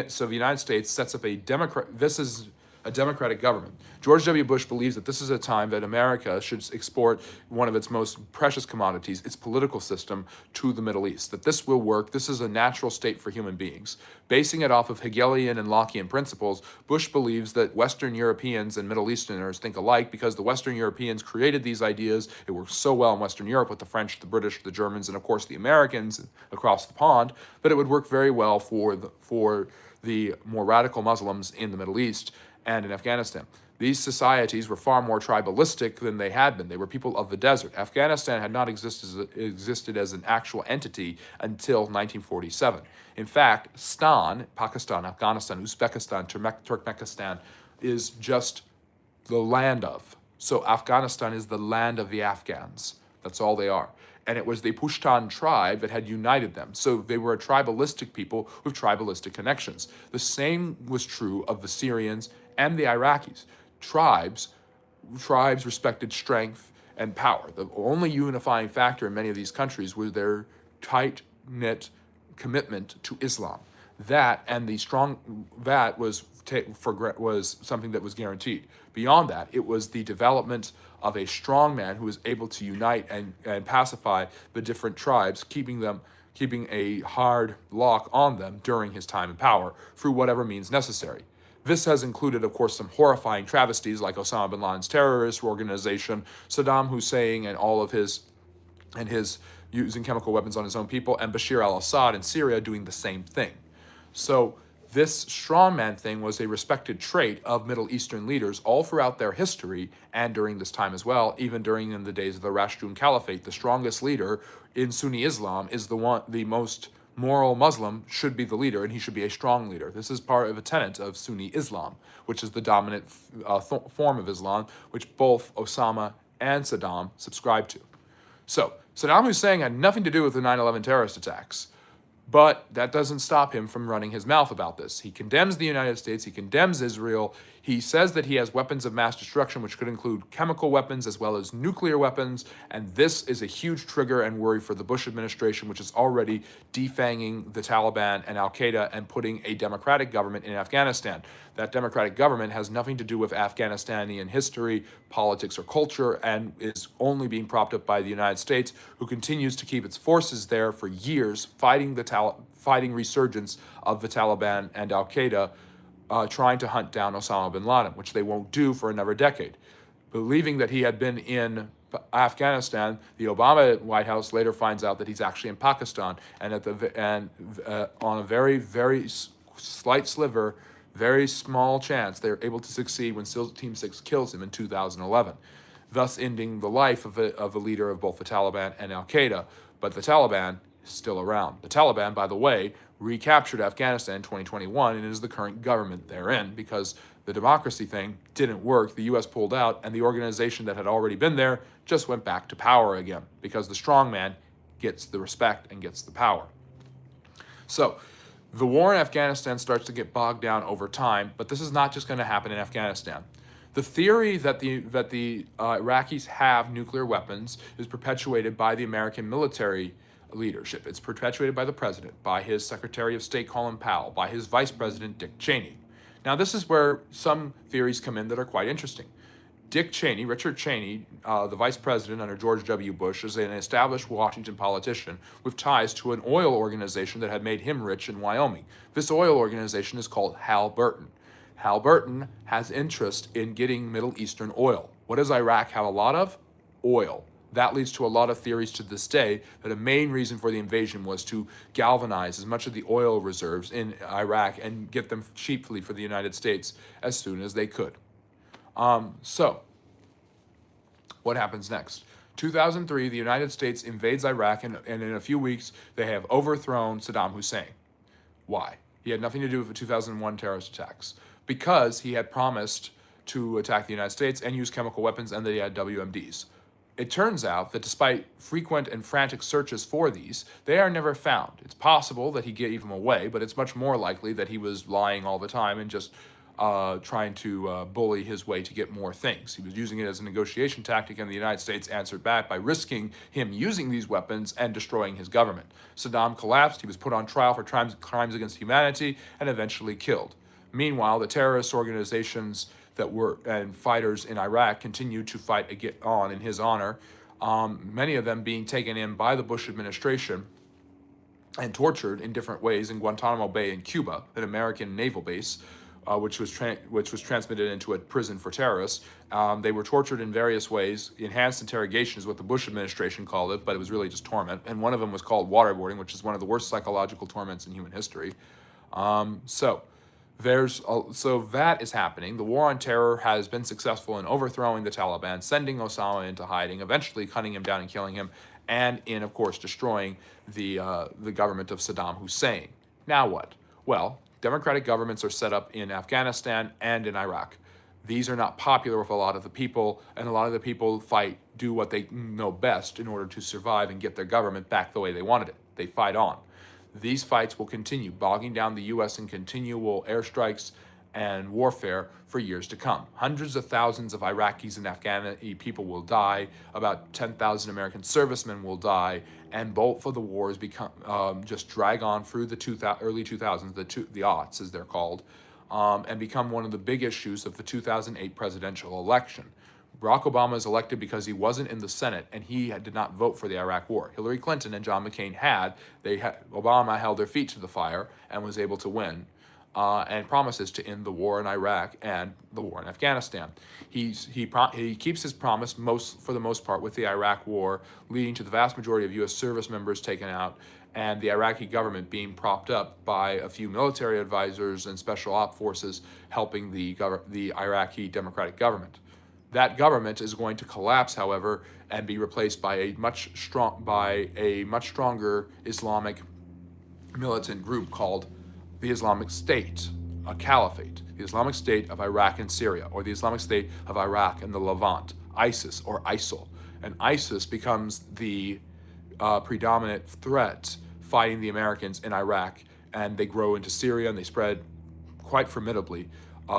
[SPEAKER 1] so the United States sets up this is a democratic government. George W. Bush believes that this is a time that America should export one of its most precious commodities, its political system, to the Middle East, that this will work. This is a natural state for human beings. Basing it off of Hegelian and Lockean principles, Bush believes that Western Europeans and Middle Easterners think alike because the Western Europeans created these ideas. It worked so well in Western Europe with the French, the British, the Germans, and of course the Americans across the pond, but it would work very well for the more radical Muslims in the Middle East and in Afghanistan. These societies were far more tribalistic than they had been. They were people of the desert. Afghanistan had not existed as an actual entity until 1947. In fact, Pakistan, Afghanistan, Uzbekistan, Turkmenistan is just the land of. So Afghanistan is the land of the Afghans. That's all they are. And it was the Pushtun tribe that had united them. So they were a tribalistic people with tribalistic connections. The same was true of the Syrians and the Iraqis. Tribes respected strength and power. The only unifying factor in many of these countries was their tight-knit commitment to Islam. That and the was something that was guaranteed. Beyond that, it was the development of a strong man who was able to unite and pacify the different tribes, keeping a hard lock on them during his time in power through whatever means necessary. This has included, of course, some horrifying travesties like Osama bin Laden's terrorist organization, Saddam Hussein and his using chemical weapons on his own people, and Bashir al-Assad in Syria doing the same thing. So this strongman thing was a respected trait of Middle Eastern leaders all throughout their history and during this time as well, even during the days of the Rashidun Caliphate. The strongest leader in Sunni Islam is the most moral Muslim should be the leader, and he should be a strong leader. This is part of a tenet of Sunni Islam, which is the dominant form of Islam, which both Osama and Saddam subscribe to. So Saddam Hussein had nothing to do with the 9/11 terrorist attacks. But that doesn't stop him from running his mouth about this. He condemns the United States. He condemns Israel. He says that he has weapons of mass destruction, which could include chemical weapons as well as nuclear weapons. And this is a huge trigger and worry for the Bush administration, which is already defanging the Taliban and Al Qaeda and putting a democratic government in Afghanistan. That democratic government has nothing to do with Afghanistani history, politics, or culture, and is only being propped up by the United States, who continues to keep its forces there for years, fighting resurgence of the Taliban and Al Qaeda, trying to hunt down Osama bin Laden, which they won't do for another decade. Believing that he had been in Afghanistan, the Obama White House later finds out that he's actually in Pakistan, and on a very slight sliver, very small chance, they're able to succeed when SEAL Team 6 kills him in 2011, thus ending the life of a leader of both the Taliban and Al Qaeda. But the Taliban is still around. The Taliban, by the way, recaptured Afghanistan in 2021 and is the current government therein, because the democracy thing didn't work. The U.S. pulled out, and the organization that had already been there just went back to power again, because the strong man gets the respect and gets the power. So the war in Afghanistan starts to get bogged down over time, but this is not just going to happen in Afghanistan. The theory that the Iraqis have nuclear weapons is perpetuated by the American military leadership. It's perpetuated by the president, by his Secretary of State Colin Powell, by his Vice President Dick Cheney. Now, this is where some theories come in that are quite interesting. Dick Cheney, Richard Cheney, the vice president under George W. Bush, is an established Washington politician with ties to an oil organization that had made him rich in Wyoming. This oil organization is called Halliburton. Halliburton has interest in getting Middle Eastern oil. What does Iraq have a lot of? Oil. That leads to a lot of theories to this day that a main reason for the invasion was to galvanize as much of the oil reserves in Iraq and get them cheaply for the United States as soon as they could. So, what happens next? 2003, the United States invades Iraq, and in a few weeks, they have overthrown Saddam Hussein. Why? He had nothing to do with the 2001 terrorist attacks, because he had promised to attack the United States and use chemical weapons, and that he had WMDs. It turns out that despite frequent and frantic searches for these, they are never found. It's possible that he gave them away, but it's much more likely that he was lying all the time and just trying to bully his way to get more things. He was using it as a negotiation tactic, and the United States answered back by risking him using these weapons and destroying his government. Saddam collapsed. He was put on trial for crimes against humanity and eventually killed. Meanwhile, the terrorist organizations and fighters in Iraq continued to fight on in his honor, many of them being taken in by the Bush administration and tortured in different ways in Guantanamo Bay in Cuba, an American naval base, which was transmitted into a prison for terrorists. They were tortured in various ways. Enhanced interrogation is what the Bush administration called it, but it was really just torment. And one of them was called waterboarding, which is one of the worst psychological torments in human history. So that is happening. The war on terror has been successful in overthrowing the Taliban, sending Osama into hiding, eventually cutting him down and killing him, and in, of course, destroying the government of Saddam Hussein. Now what? Well, democratic governments are set up in Afghanistan and in Iraq. These are not popular with a lot of the people, and a lot of the people do what they know best in order to survive and get their government back the way they wanted it. They fight on. These fights will continue, bogging down the U.S. in continual airstrikes and warfare for years to come. Hundreds of thousands of Iraqis and Afghani people will die. About 10,000 American servicemen will die, and both of the wars just drag on through the early 2000s, the aughts as they're called, and become one of the big issues of the 2008 presidential election. Barack Obama is elected because he wasn't in the Senate, and he did not vote for the Iraq War. Hillary Clinton and John McCain Obama held their feet to the fire and was able to win, and promises to end the war in Iraq and the war in Afghanistan. He keeps his promise for the most part with the Iraq War, leading to the vast majority of U.S. service members taken out, and the Iraqi government being propped up by a few military advisors and special op forces helping the Iraqi democratic government. That government is going to collapse, however, and be replaced by a much stronger Islamic militant group called the Islamic State, a caliphate, the Islamic State of Iraq and Syria, or the Islamic State of Iraq and the Levant, ISIS or ISIL. and ISIS becomes the predominant threat fighting the Americans in Iraq, and they grow into Syria and they spread quite formidably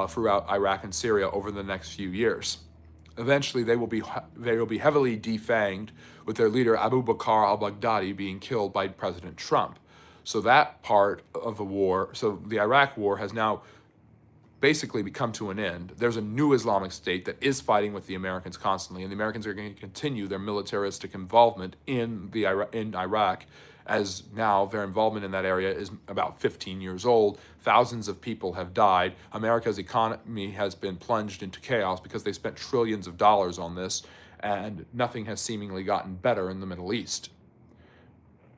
[SPEAKER 1] throughout Iraq and Syria over the next few years. Eventually, they will be heavily defanged, with their leader Abu Bakr al-Baghdadi being killed by President Trump. So that part of the war, so the Iraq war, has now basically come to an end. There's a new Islamic State that is fighting with the Americans constantly, and the Americans are going to continue their militaristic involvement in Iraq, as now their involvement in that area is about 15 years old. Thousands of people have died. America's economy has been plunged into chaos because they spent trillions of dollars on this, and nothing has seemingly gotten better in the Middle East.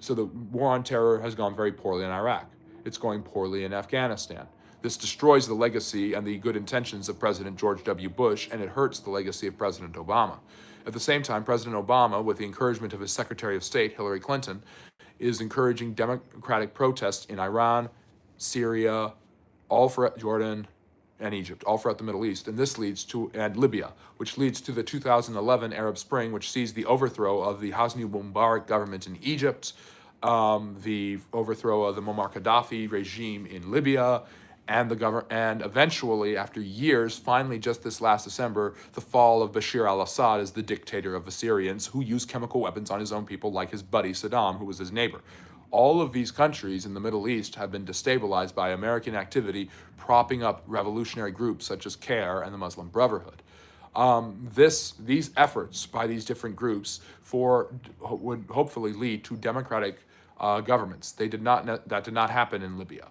[SPEAKER 1] So the war on terror has gone very poorly in Iraq. It's going poorly in Afghanistan. This destroys the legacy and the good intentions of President George W. Bush, and it hurts the legacy of President Obama. At the same time, President Obama, with the encouragement of his Secretary of State, Hillary Clinton, is encouraging democratic protests in Iran, Syria, all throughout Jordan, and Egypt, all throughout the Middle East. And this leads to, and Libya, which leads to the 2011 Arab Spring, which sees the overthrow of the Hosni Mubarak government in Egypt, the overthrow of the Muammar Gaddafi regime in Libya, and eventually, after years, finally just this last December, the fall of Bashar al-Assad as the dictator of the Syrians, who used chemical weapons on his own people, like his buddy Saddam, who was his neighbor. All of these countries in the Middle East have been destabilized by American activity, propping up revolutionary groups such as CAIR and the Muslim Brotherhood. These efforts by these different groups would hopefully lead to democratic governments. That did not happen in Libya.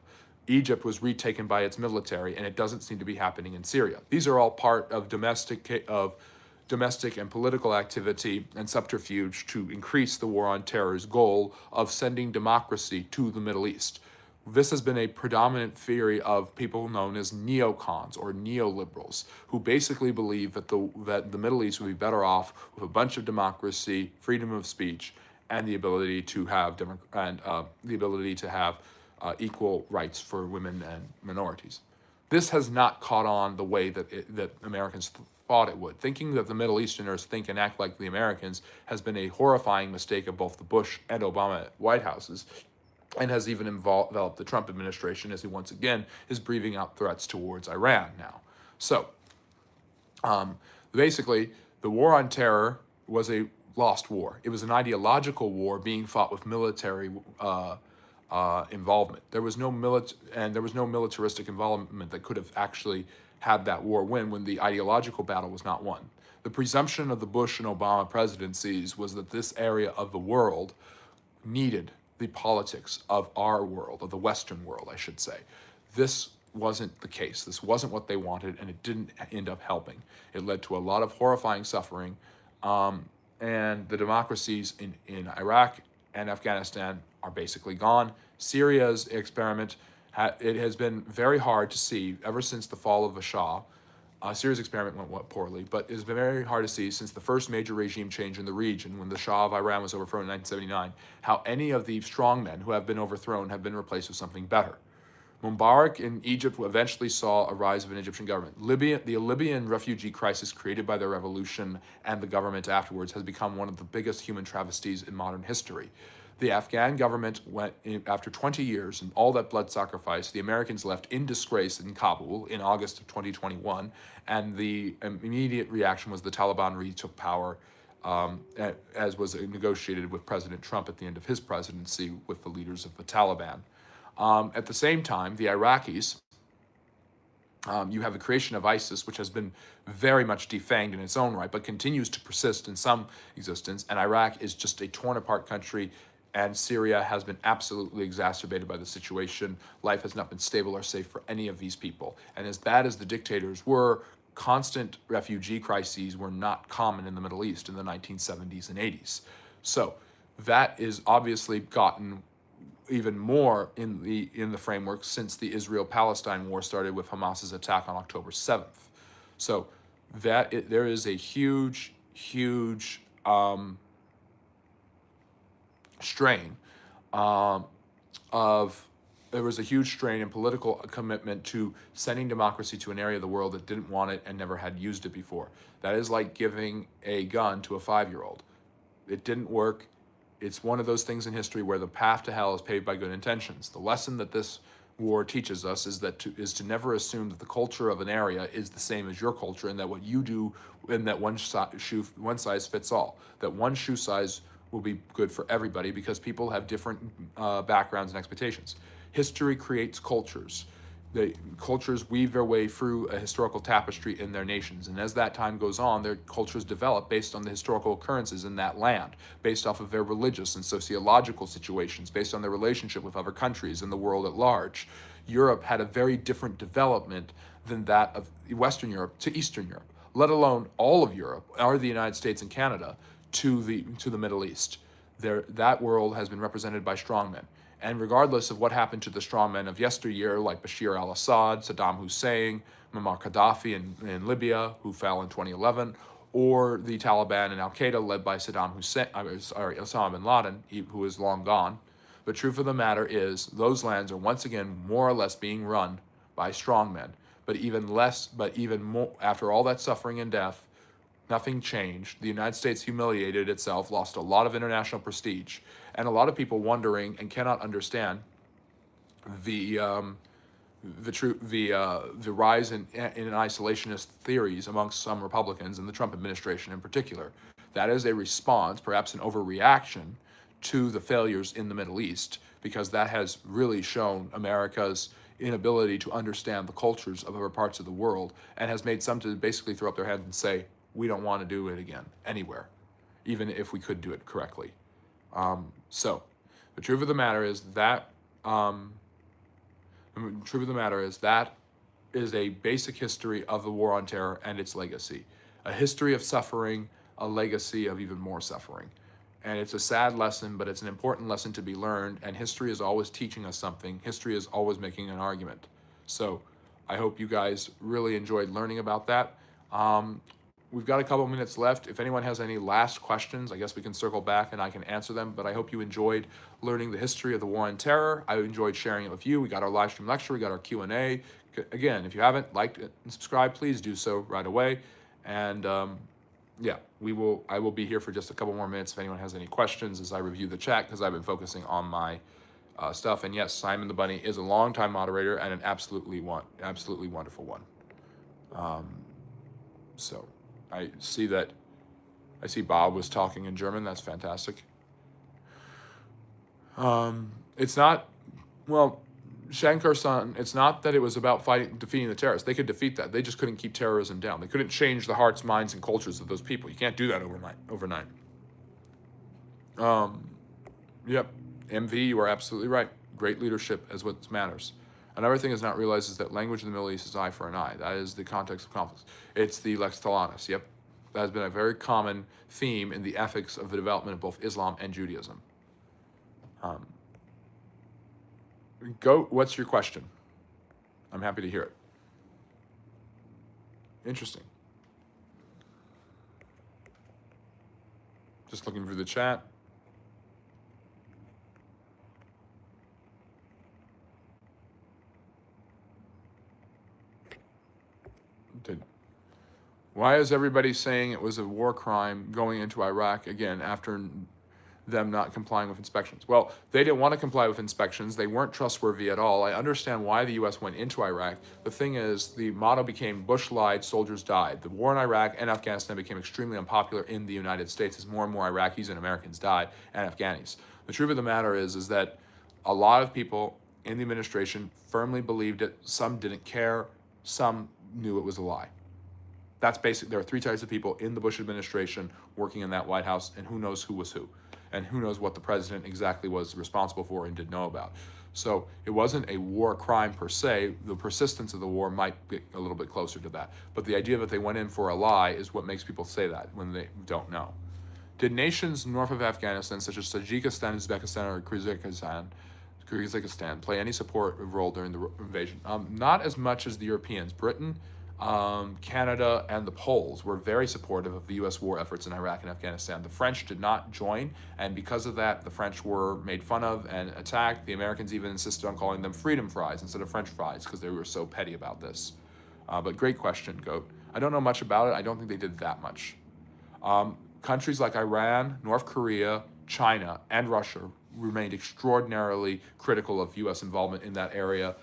[SPEAKER 1] Egypt was retaken by its military, and it doesn't seem to be happening in Syria. These are all part of domestic and political activity and subterfuge to increase the war on terror's goal of sending democracy to the Middle East. This has been a predominant theory of people known as neocons or neoliberals, who basically believe that the Middle East would be better off with a bunch of democracy, freedom of speech, and the ability to have equal rights for women and minorities. This has not caught on the way that Americans thought it would. Thinking that the Middle Easterners think and act like the Americans has been a horrifying mistake of both the Bush and Obama White Houses, and has even enveloped the Trump administration, as he once again is breathing out threats towards Iran now. So, basically, the war on terror was a lost war. It was an ideological war being fought with military involvement. There was no militaristic involvement that could have actually had that war win when the ideological battle was not won. The presumption of the Bush and Obama presidencies was that this area of the world needed the politics of our world, of the Western world, I should say. This wasn't the case. This wasn't what they wanted, and it didn't end up helping. It led to a lot of horrifying suffering, and the democracies in Iraq and Afghanistan are basically gone. Syria's experiment, it has been very hard to see ever since the fall of the Shah. Syria's experiment went poorly, but it's been very hard to see since the first major regime change in the region, when the Shah of Iran was overthrown in 1979, how any of the strongmen who have been overthrown have been replaced with something better. Mubarak in Egypt eventually saw a rise of an Egyptian government. The Libyan refugee crisis created by the revolution and the government afterwards has become one of the biggest human travesties in modern history. The Afghan government went, after 20 years and all that blood sacrifice, the Americans left in disgrace in Kabul in August of 2021, and the immediate reaction was the Taliban retook power, as was negotiated with President Trump at the end of his presidency with the leaders of the Taliban. At the same time, the Iraqis, you have the creation of ISIS, which has been very much defanged in its own right, but continues to persist in some existence, and Iraq is just a torn apart country, and Syria has been absolutely exacerbated by the situation. Life has not been stable or safe for any of these people. And as bad as the dictators were, constant refugee crises were not common in the Middle East in the 1970s and 80s. So that is obviously gotten even more in the framework since the Israel-Palestine war started with Hamas's attack on October 7th. So there is a huge strain of there was a huge strain in political commitment to sending democracy to an area of the world that didn't want it and never had used it before. That is like giving a gun to a 5-year-old. It didn't work. It's one of those things in history where the path to hell is paved by good intentions. The lesson that this war teaches us is to never assume that the culture of an area is the same as your culture, and that what you do, and that one size fits all. That one shoe size will be good for everybody because people have different backgrounds and expectations. History creates cultures. The cultures weave their way through a historical tapestry in their nations. And as that time goes on, their cultures develop based on the historical occurrences in that land, based off of their religious and sociological situations, based on their relationship with other countries and the world at large. Europe had a very different development than that of Western Europe to Eastern Europe, let alone all of Europe, or the United States and Canada, to the Middle East. That world has been represented by strongmen. And regardless of what happened to the strongmen of yesteryear, like Bashir al-Assad, Saddam Hussein, Muammar Gaddafi in Libya, who fell in 2011, or the Taliban and Al-Qaeda led by Osama bin Laden, who is long gone, the truth of the matter is those lands are once again more or less being run by strongmen. But even more, after all that suffering and death, nothing changed. The United States humiliated itself, lost a lot of international prestige, and a lot of people wondering and cannot understand the rise in isolationist theories amongst some Republicans and the Trump administration in particular. That is a response, perhaps an overreaction, to the failures in the Middle East, because that has really shown America's inability to understand the cultures of other parts of the world, and has made some to basically throw up their hands and say, we don't want to do it again anywhere, even if we could do it correctly. So the truth of the matter is that is a basic history of the war on terror and its legacy, a history of suffering, a legacy of even more suffering. And it's a sad lesson, but it's an important lesson to be learned, and history is always teaching us something. History is always making an argument. So I hope you guys really enjoyed learning about that. We've got a couple minutes left. If anyone has any last questions, I guess we can circle back and I can answer them. But I hope you enjoyed learning the history of the war on terror. I enjoyed sharing it with you. We got our live stream lecture. We got our Q&A. Again, if you haven't liked it and subscribed, please do so right away. And yeah, I will be here for just a couple more minutes if anyone has any questions as I review the chat, because I've been focusing on my stuff. And yes, Simon the Bunny is a longtime moderator and an absolutely wonderful one. So I see Bob was talking in German. That's fantastic. It's not, well, Shankar-san, it's not that it was about defeating the terrorists. They could defeat that. They just couldn't keep terrorism down. They couldn't change the hearts, minds, and cultures of those people. You can't do that overnight. Yep, MV, you are absolutely right. Great leadership is what matters. Another thing is not realized is that language in the Middle East is eye for an eye. That is the context of conflicts. It's the lex talionis. Yep, that has been a very common theme in the ethics of the development of both Islam and Judaism. What's your question? I'm happy to hear it. Interesting. Just looking through the chat. Why is everybody saying it was a war crime going into Iraq again after them not complying with inspections? Well, they didn't want to comply with inspections. They weren't trustworthy at all. I understand why the U.S. went into Iraq. The thing is, the motto became Bush lied, soldiers died. The war in Iraq and Afghanistan became extremely unpopular in the United States as more and more Iraqis and Americans died, and Afghanis. The truth of the matter is that a lot of people in the administration firmly believed it. Some didn't care. Some knew it was a lie. That's basic. There are three types of people in the Bush administration working in that White House, and who knows who was who, and who knows what the president exactly was responsible for and did know about. So it wasn't a war crime per se. The persistence of the war might be a little bit closer to that. But the idea that they went in for a lie is what makes people say that when they don't know. Did nations north of Afghanistan, such as Tajikistan, Uzbekistan, or Kyrgyzstan, play any support role during the invasion? Not as much as the Europeans. Britain Canada and the Poles were very supportive of the U.S. war efforts in Iraq and Afghanistan. The French did not join, and because of that, the French were made fun of and attacked. The Americans even insisted on calling them freedom fries instead of French fries because they were so petty about this. But great question, Goat. I don't know much about it. I don't think they did that much. Countries like Iran, North Korea, China, and Russia remained extraordinarily critical of U.S. involvement in that area,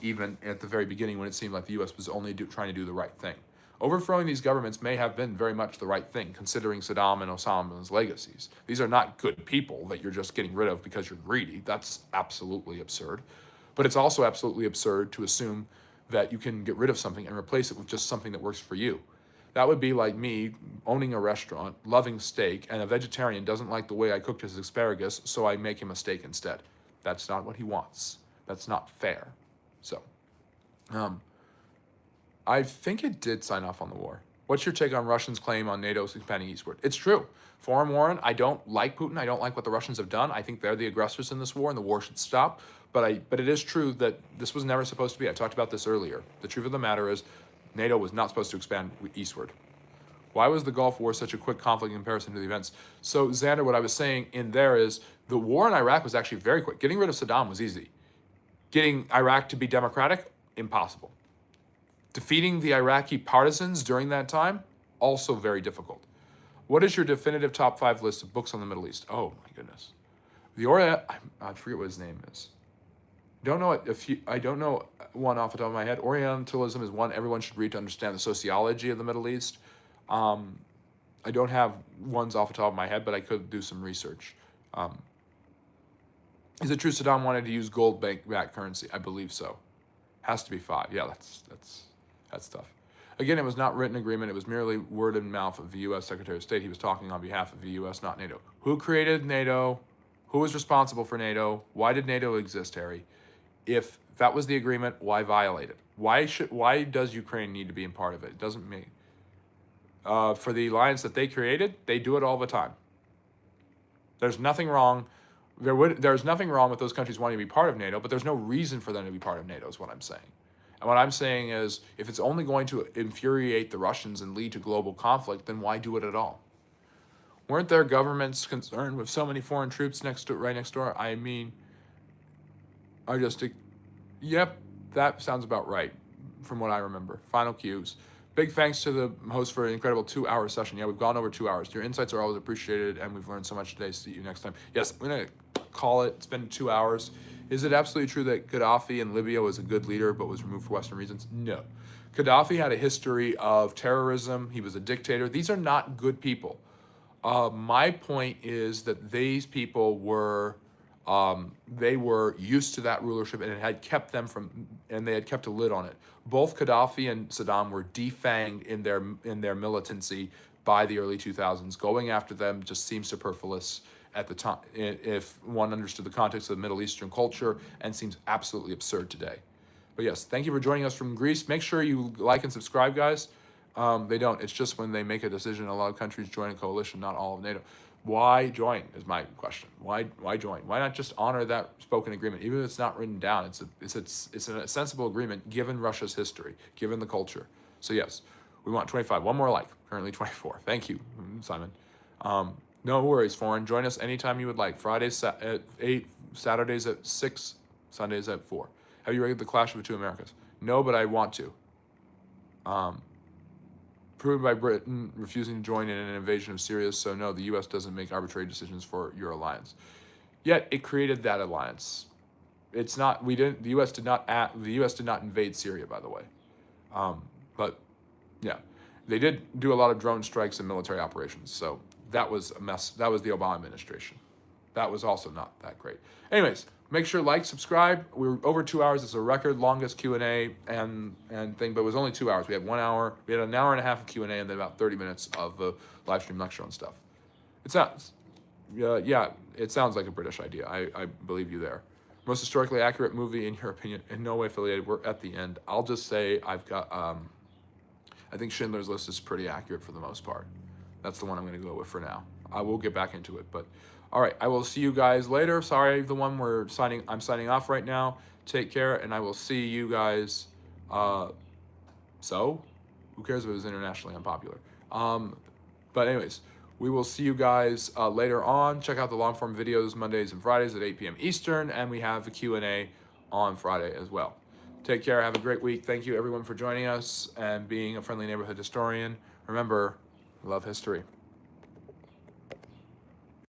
[SPEAKER 1] even at the very beginning when it seemed like the U.S. was only trying to do the right thing. Overthrowing these governments may have been very much the right thing, considering Saddam and Osama's legacies. These are not good people that you're just getting rid of because you're greedy. That's absolutely absurd. But it's also absolutely absurd to assume that you can get rid of something and replace it with just something that works for you. That would be like me owning a restaurant, loving steak, and a vegetarian doesn't like the way I cooked his asparagus, so I make him a steak instead. That's not what he wants. That's not fair. So, I think it did sign off on the war. What's your take on Russians' claim on NATO's expanding eastward? It's true. Foreign Warren, I don't like Putin. I don't like what the Russians have done. I think they're the aggressors in this war, and the war should stop. But it is true that this was never supposed to be. I talked about this earlier. The truth of the matter is, NATO was not supposed to expand eastward. Why was the Gulf War such a quick conflict in comparison to the events? So, Xander, what I was saying in there is the war in Iraq was actually very quick. Getting rid of Saddam was easy. Getting Iraq to be democratic, impossible. Defeating the Iraqi partisans during that time, also very difficult. What is your definitive top 5 list of books on the Middle East? Oh, my goodness. I forget what his name is. I don't know one off the top of my head. Orientalism is one everyone should read to understand the sociology of the Middle East. I don't have ones off the top of my head, but I could do some research. Is it true Saddam wanted to use gold-backed currency? I believe so. Has to be 5. Yeah, that's tough. Again, it was not written agreement. It was merely word of mouth of the U.S. Secretary of State. He was talking on behalf of the U.S., not NATO. Who created NATO? Who was responsible for NATO? Why did NATO exist, Harry? If that was the agreement, why violate it? Why does Ukraine need to be a part of it? It doesn't mean. For the alliance that they created, they do it all the time. There's nothing wrong. There's nothing wrong with those countries wanting to be part of NATO, but there's no reason for them to be part of NATO is what I'm saying. And what I'm saying is, if it's only going to infuriate the Russians and lead to global conflict, then why do it at all? Weren't their governments concerned with so many foreign troops right next door? I mean, yep, that sounds about right from what I remember. Final cues. Big thanks to the host for an incredible 2-hour session. Yeah, we've gone over 2 hours. Your insights are always appreciated, and we've learned so much today. See you next time. Yes, I'm going to call it. It's been 2 hours. Is it absolutely true that Gaddafi in Libya was a good leader but was removed for Western reasons? No. Gaddafi had a history of terrorism. He was a dictator. These are not good people. My point is that these people were used to that rulership, and it had kept them and they had kept a lid on it. Both Gaddafi and Saddam were defanged in their militancy by the early 2000s. Going after them just seems superfluous at the time if one understood the context of the Middle Eastern culture, and seems absolutely absurd today. But yes, thank you for joining us from Greece. Make sure you like and subscribe, guys. They don't. It's just when they make a decision, a lot of countries join a coalition, not all of NATO. Why join is my question. Why join? Why not just honor that spoken agreement? Even if it's not written down, it's a sensible agreement given Russia's history, given the culture. So yes, we want 25. One more like. Currently 24. Thank you, Simon. No worries, Foreign. Join us anytime you would like. Fridays at 8, Saturdays at 6, Sundays at 4. Have you read The Clash of the Two Americas? No, but I want to. Proven by Britain refusing to join in an invasion of Syria, so no, the U.S. doesn't make arbitrary decisions for your alliance. Yet it created that alliance. It's not. We didn't. The U.S. did not. The U.S. did not invade Syria, by the way. But yeah, they did do a lot of drone strikes and military operations. So that was a mess. That was the Obama administration. That was also not that great. Anyways, make sure like, subscribe. We were over 2 hours. It's a record longest Q&A and thing, but it was only 2 hours. We had 1 hour. We had an hour and a half of Q&A and then about 30 minutes of the live stream lecture and stuff. It sounds, yeah, it sounds like a British idea. I believe you there. Most historically accurate movie in your opinion? In no way affiliated. We're at the end. I'll just say I've got. I think Schindler's List is pretty accurate for the most part. That's the one I'm going to go with for now. I will get back into it, but all right. I will see you guys later. Sorry, the one I'm signing off right now. Take care, and I will see you guys So, who cares if it was internationally unpopular? But anyways, we will see you guys later on. Check out the long form videos Mondays and Fridays at 8 p.m. Eastern, and we have the Q&A on Friday as well. Take care. Have a great week. Thank you everyone for joining us and being a friendly neighborhood historian. Remember, love history.